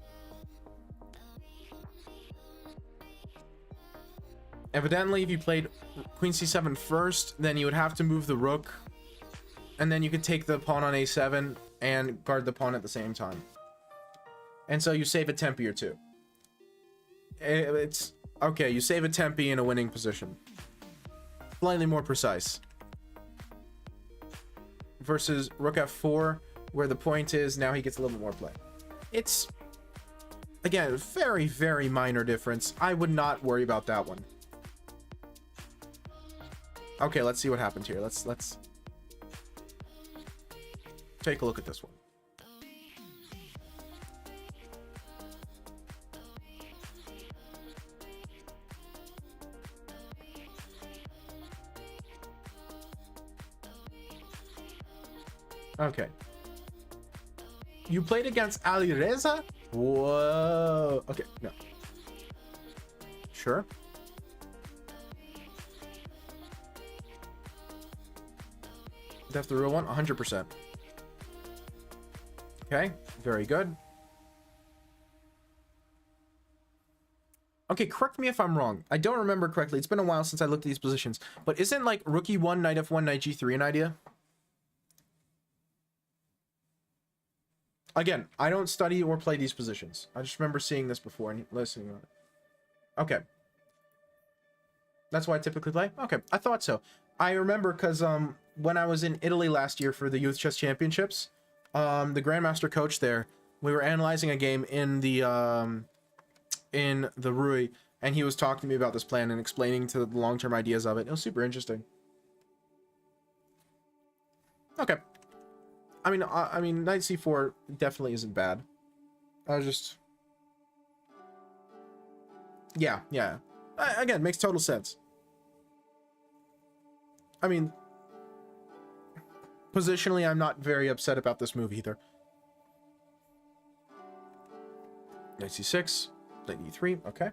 Evidently, if you played queen c7 first, then you would have to move the rook, and then you could take the pawn on a7 and guard the pawn at the same time. And so you save a tempi or two. It's okay, you save a tempi in a winning position. Slightly more precise. Versus rook f4, where the point is now he gets a little bit more play. It's, again, very, very minor difference. I would not worry about that one. Okay, let's see what happened here. Let's take a look at this one. Okay. You played against Ali Reza? Whoa. Okay, no. Sure. That's the real one? 100%. Okay, very good. Okay, correct me if I'm wrong. I don't remember correctly. It's been a while since I looked at these positions. But isn't like rook e1, knight f1, knight g3 an idea? Again, I don't study or play these positions. I just remember seeing this before and listening on it. Okay. That's why I typically play? Okay, I thought so. I remember because when I was in Italy last year for the Youth Chess Championships, the Grandmaster coach there, we were analyzing a game in the Rui, and he was talking to me about this plan and explaining to the long-term ideas of it. It was super interesting. Okay. I mean, knight c4 definitely isn't bad. I was just... Yeah. Again, makes total sense. I mean, positionally, I'm not very upset about this move either. Knight c6, knight e3, okay.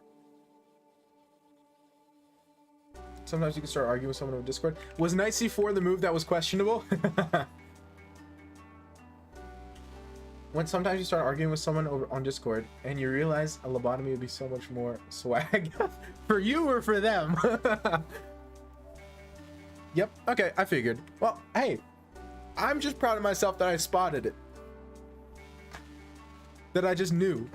Sometimes you can start arguing with someone on Discord. Was knight c4 the move that was questionable? When sometimes you start arguing with someone over on Discord and you realize a lobotomy would be so much more swag for you or for them. Yep, okay, I figured. Well, hey, I'm just proud of myself that I spotted it. That I just knew.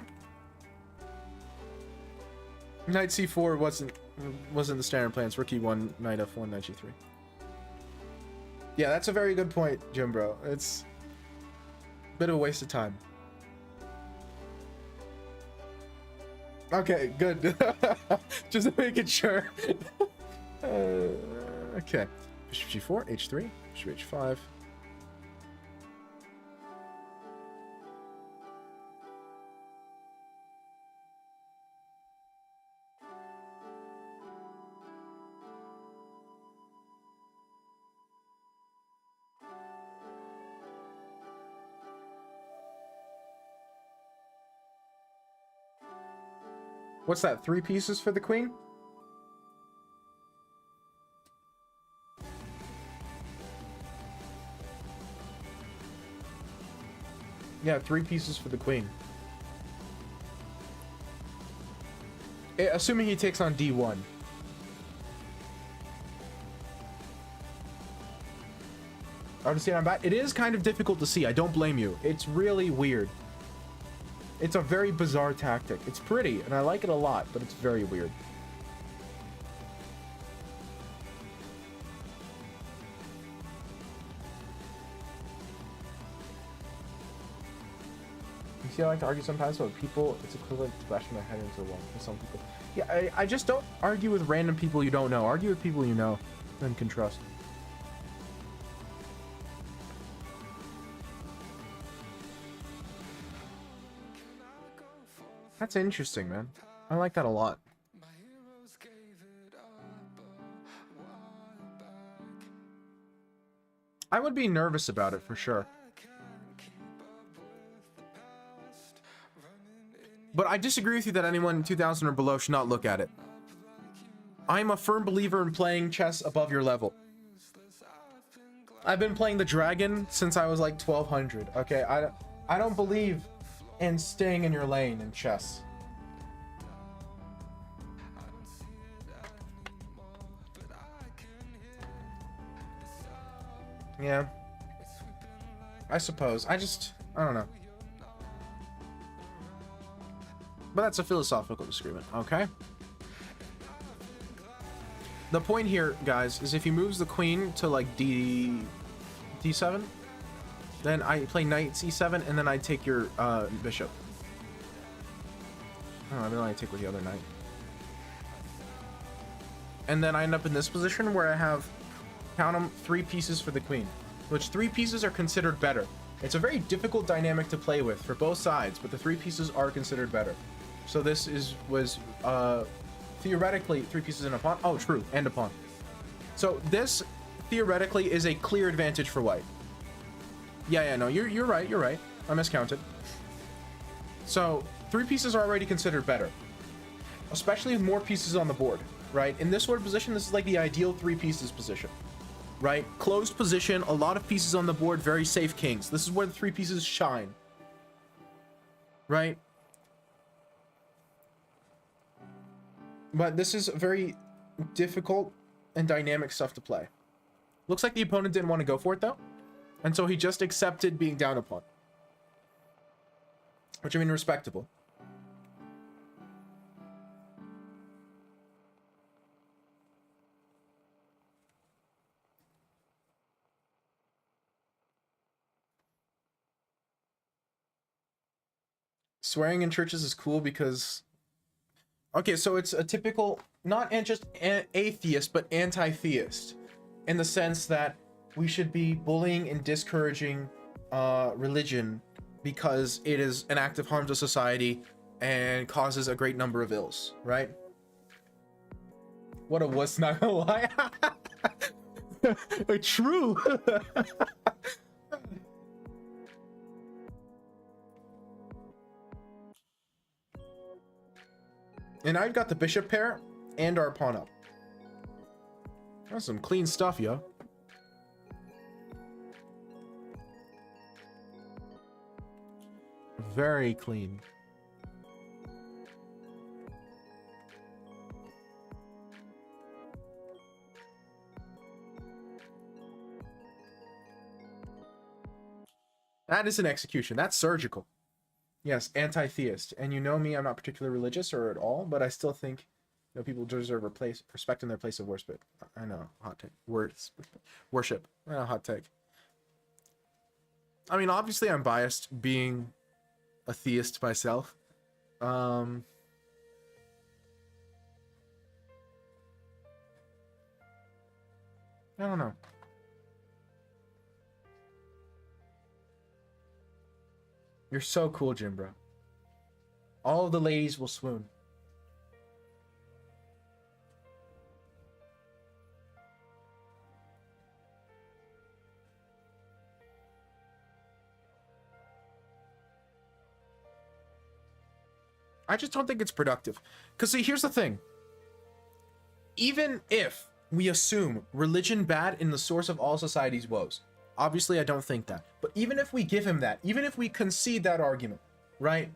Knight c4 wasn't the standard plans. Rook e1, knight f1, knight g3. Yeah, that's a very good point, Jim Bro. It's a bit of a waste of time. Okay, good. Just making sure. Okay. Bishop g4, h3, bishop h5. What's that? 3 pieces for the queen? Yeah, 3 pieces for the queen. Assuming he takes on d1. Oh, to see it on back. It is kind of difficult to see. I don't blame you. It's really weird. It's a very bizarre tactic. It's pretty, and I like it a lot, but it's very weird. You see, I like to argue sometimes, but people, it's equivalent to bashing my head into the wall for some people. Yeah, I just don't argue with random people you don't know. Argue with people you know and can trust. That's interesting, man. I like that a lot. I would be nervous about it for sure. But I disagree with you that anyone in 2000 or below should not look at it. I'm a firm believer in playing chess above your level. I've been playing the dragon since I was like 1200. Okay, I don't believe in staying in your lane in chess. Yeah. I suppose. I don't know. But that's a philosophical disagreement, okay? The point here, guys, is if he moves the queen to like d7, then I play knight c7, and then I take your bishop. Oh, then I take with the other knight. And then I end up in this position where I have, count them, 3 pieces for the queen, which 3 pieces are considered better. It's a very difficult dynamic to play with for both sides, but the 3 pieces are considered better. So this was theoretically 3 pieces and a pawn. Oh, true, and a pawn. So this theoretically is a clear advantage for white. Yeah, no, you're right, you're right. I miscounted. So 3 pieces are already considered better, especially with more pieces on the board, right? In this sort of position, this is like the ideal 3 pieces position, right? Closed position, a lot of pieces on the board, very safe kings. This is where the 3 pieces shine, right? But this is very difficult and dynamic stuff to play. Looks like the opponent didn't want to go for it though, and so he just accepted being down upon, which I mean, respectable. Swearing in churches is cool because, okay, so it's a typical, not just atheist, but anti-theist, in the sense that we should be bullying and discouraging religion because it is an act of harm to society and causes a great number of ills, right? What a wuss, not gonna lie. True. And I've got the bishop pair and our pawn up. That's some clean stuff, yo. Very clean. That is an execution. That's surgical. Yes, anti-theist. And you know me, I'm not particularly religious or at all, but I still think, you know, people deserve respect in their place of worship. I know, hot take. Worship. I know, hot take. I mean, obviously I'm biased being a theist myself. I don't know. You're so cool, Jim, bro. All of the ladies will swoon. I just don't think it's productive. Because see, here's the thing. Even if we assume religion bad in the source of all society's woes, obviously I don't think that, but even if we give him that, even if we concede that argument, right?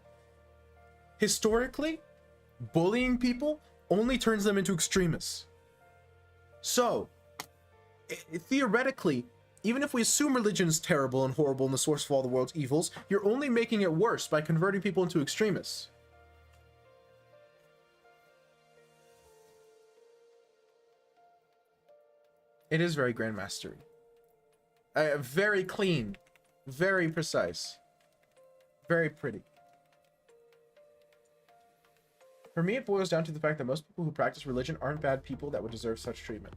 Historically, bullying people only turns them into extremists. So, theoretically, even if we assume religion is terrible and horrible and the source of all the world's evils, you're only making it worse by converting people into extremists. It is very grandmastery. Very clean, very precise, very pretty. For me, it boils down to the fact that most people who practice religion aren't bad people that would deserve such treatment.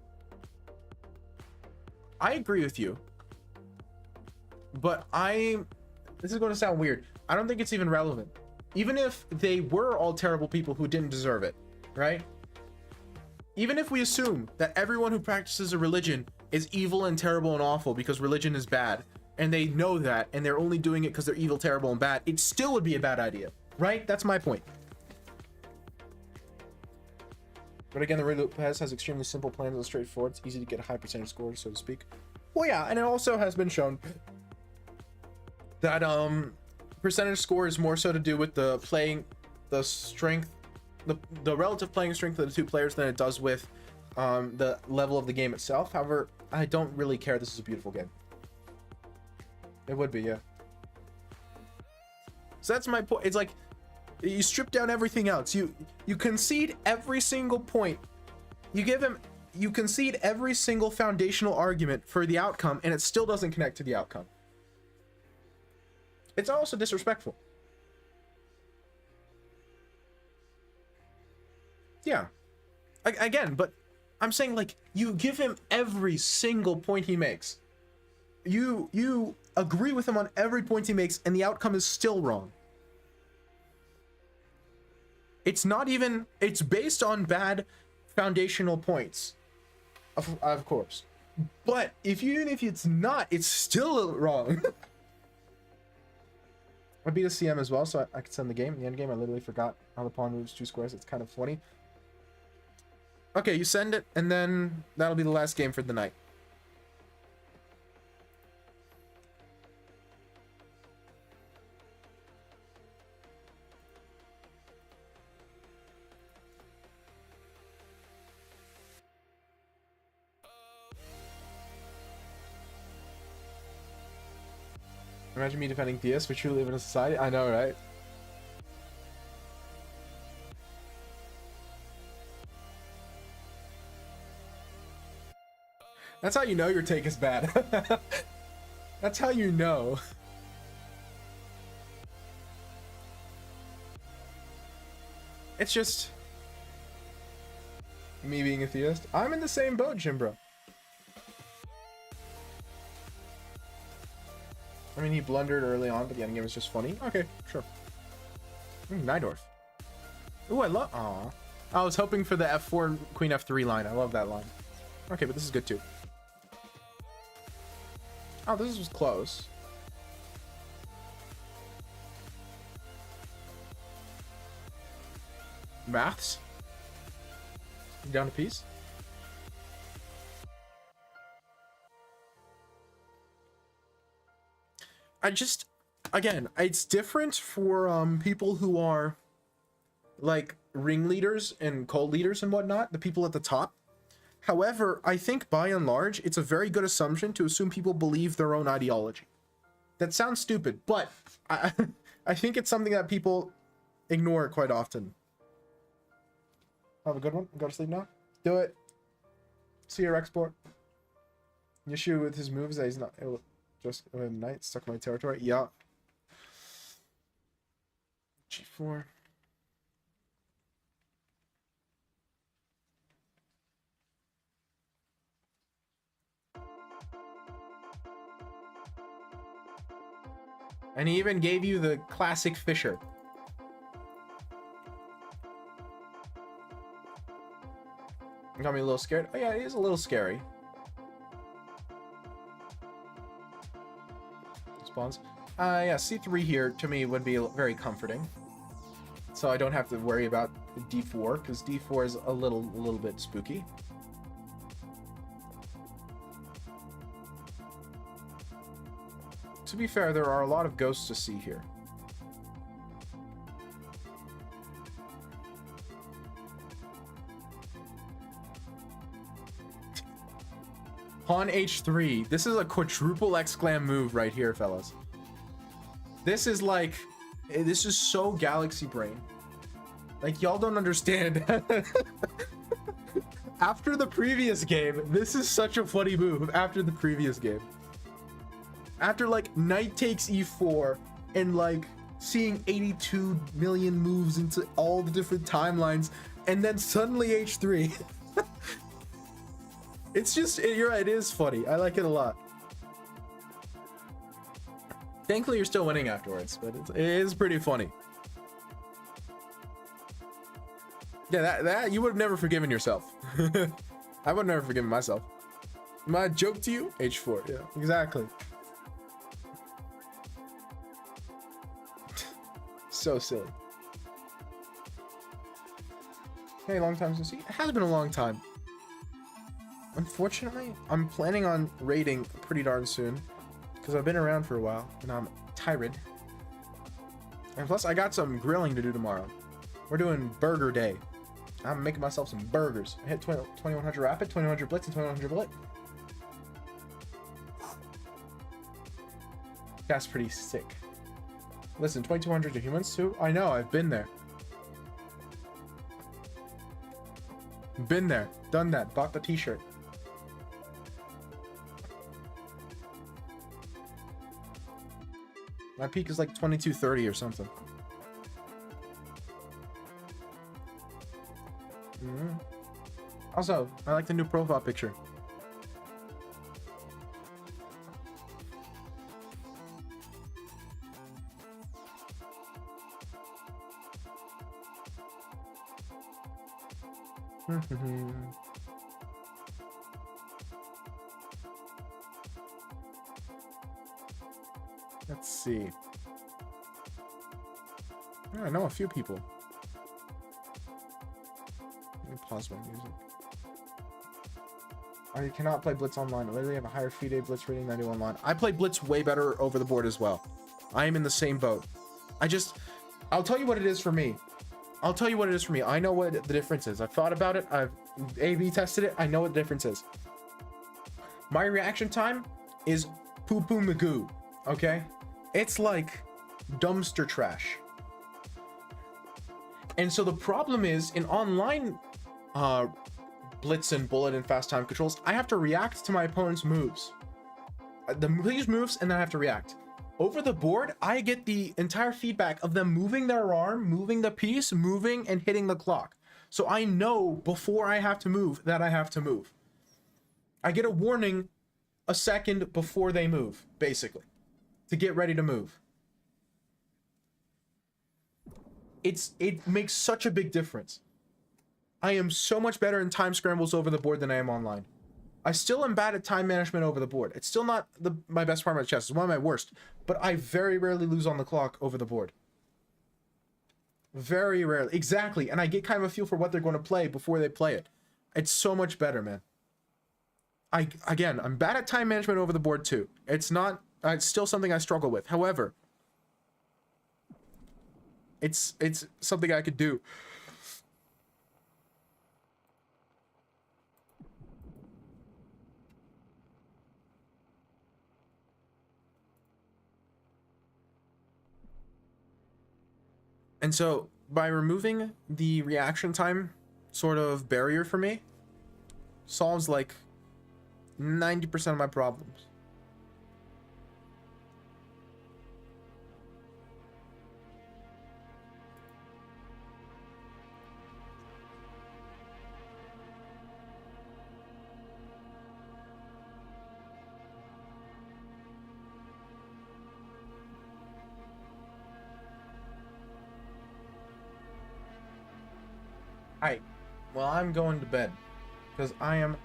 I agree with you, but this is going to sound weird. I don't think it's even relevant. Even if they were all terrible people who didn't deserve it, right? Even if we assume that everyone who practices a religion is evil and terrible and awful because religion is bad, and they know that, and they're only doing it because they're evil, terrible, and bad, it still would be a bad idea, right? That's my point. But again, the Ray Lopez has extremely simple plans and straightforward. It's easy to get a high percentage score, so to speak. Well, yeah, and it also has been shown that percentage score is more so to do with the strength, the relative playing strength of the two players than it does with the level of the game itself. However, I don't really care. This is a beautiful game. It would be, yeah. So that's my point. It's like you strip down everything else. You concede every single point. You concede every single foundational argument for the outcome, and it still doesn't connect to the outcome. It's also disrespectful. Yeah. Again, but I'm saying, like, you give him every single point he makes. You agree with him on every point he makes, and the outcome is still wrong. It's not even, it's based on bad foundational points, of course. But even if it's not, it's still wrong. I beat a CM as well, so I could send the game. In the end game, I literally forgot how the pawn moves 2 squares. It's kind of funny. Okay, you send it, and then that'll be the last game for the night. Imagine me defending theists. We truly live in a society. I know, right? That's how you know your take is bad. That's how you know. It's just me being a theist. I'm in the same boat, Jimbro. I mean, he blundered early on, but the endgame was just funny. Okay, sure. Nidorf. Ooh, I love... Aw. I was hoping for the F4 Queen F3 line. I love that line. Okay, but this is good too. Oh, this was close. Maths? You down a piece? I just, again, it's different for people who are like ringleaders and cult leaders and whatnot, the people at the top. However, I think by and large, it's a very good assumption to assume people believe their own ideology. That sounds stupid, but I think it's something that people ignore quite often. Have a good one. Go to sleep now. Do it. See your export. The issue with his moves that he's not able. Just knight stuck in my territory. Yeah. G4. And he even gave you the classic Fisher. Got me a little scared. Oh yeah, it is a little scary. Spawns. Yeah, C3 here to me would be very comforting. So I don't have to worry about D4 because D4 is a little bit spooky. To be fair, there are a lot of ghosts to see here. Pawn H3. This is a quadruple exclam move right here, fellas. This is like, this is so galaxy brain. Like, y'all don't understand. After the previous game, this is such a funny move after the previous game. After like knight takes e4 and like seeing 82 million moves into all the different timelines and then suddenly h3. It's just, you're right, it is funny. I like it a lot. Thankfully you're still winning afterwards, but it is pretty funny. Yeah, that you would have never forgiven yourself. I would have never forgiven myself. My joke to you? h4, yeah, exactly. So silly. Hey, long time to see. It has been a long time. Unfortunately, I'm planning on raiding pretty darn soon because I've been around for a while and I'm tired. And plus, I got some grilling to do tomorrow. We're doing burger day. I'm making myself some burgers. I hit 2100 rapid, 2100 blitz, and 2100 blitz. That's pretty sick. Listen, 2200 to humans too? I know, I've been there. Been there, done that, bought the t-shirt. My peak is like 2230 or something. Also, I like the new profile picture. Let's see. Yeah, I know a few people. Let me pause my music. I cannot play Blitz online. I literally have a higher FIDE Blitz rating than I do online. I play Blitz way better over the board as well. I am in the same boat. I'll tell you what it is for me. I'll tell you what it is for me. I know what the difference is. I've thought about it. I've A/B tested it. I know what the difference is. My reaction time is poo-poo magoo, okay? It's like dumpster trash. And so the problem is, in online blitz and bullet and fast time controls, I have to react to my opponent's moves. These moves, and then I have to react. Over the board, I get the entire feedback of them moving their arm, moving the piece, moving and hitting the clock. So I know before I have to move that I have to move. I get a warning a second before they move, basically, to get ready to move. It makes such a big difference. I am so much better in time scrambles over the board than I am online. I still am bad at time management over the board. It's still not my best part of my chess. It's one of my worst. But I very rarely lose on the clock over the board. Very rarely. Exactly. And I get kind of a feel for what they're going to play before they play it. It's so much better, man. Again, I'm bad at time management over the board too. It's still something I struggle with. However, it's something I could do. And so by removing the reaction time sort of barrier for me, solves like 90% of my problems. Alright, well, I'm going to bed because I am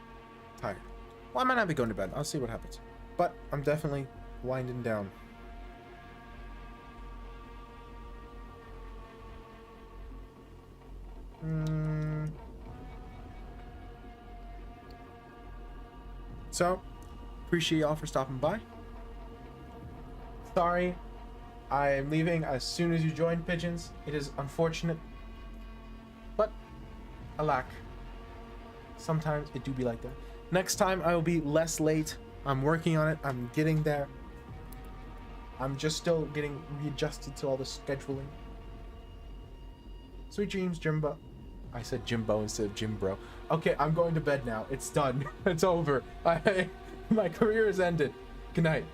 tired. Well, I might not be going to bed. I'll see what happens. But I'm definitely winding down. So, appreciate y'all for stopping by. Sorry, I am leaving as soon as you join, Pigeons. It is unfortunate. But alack, sometimes it do be like that. Next time I will be less late. I'm working on it. I'm getting there. I'm just still getting readjusted to all the scheduling. Sweet dreams, Jimbo. I said Jimbo instead of Jimbro. Okay, I'm going to bed now. It's done. It's over. My career is ended. Good night.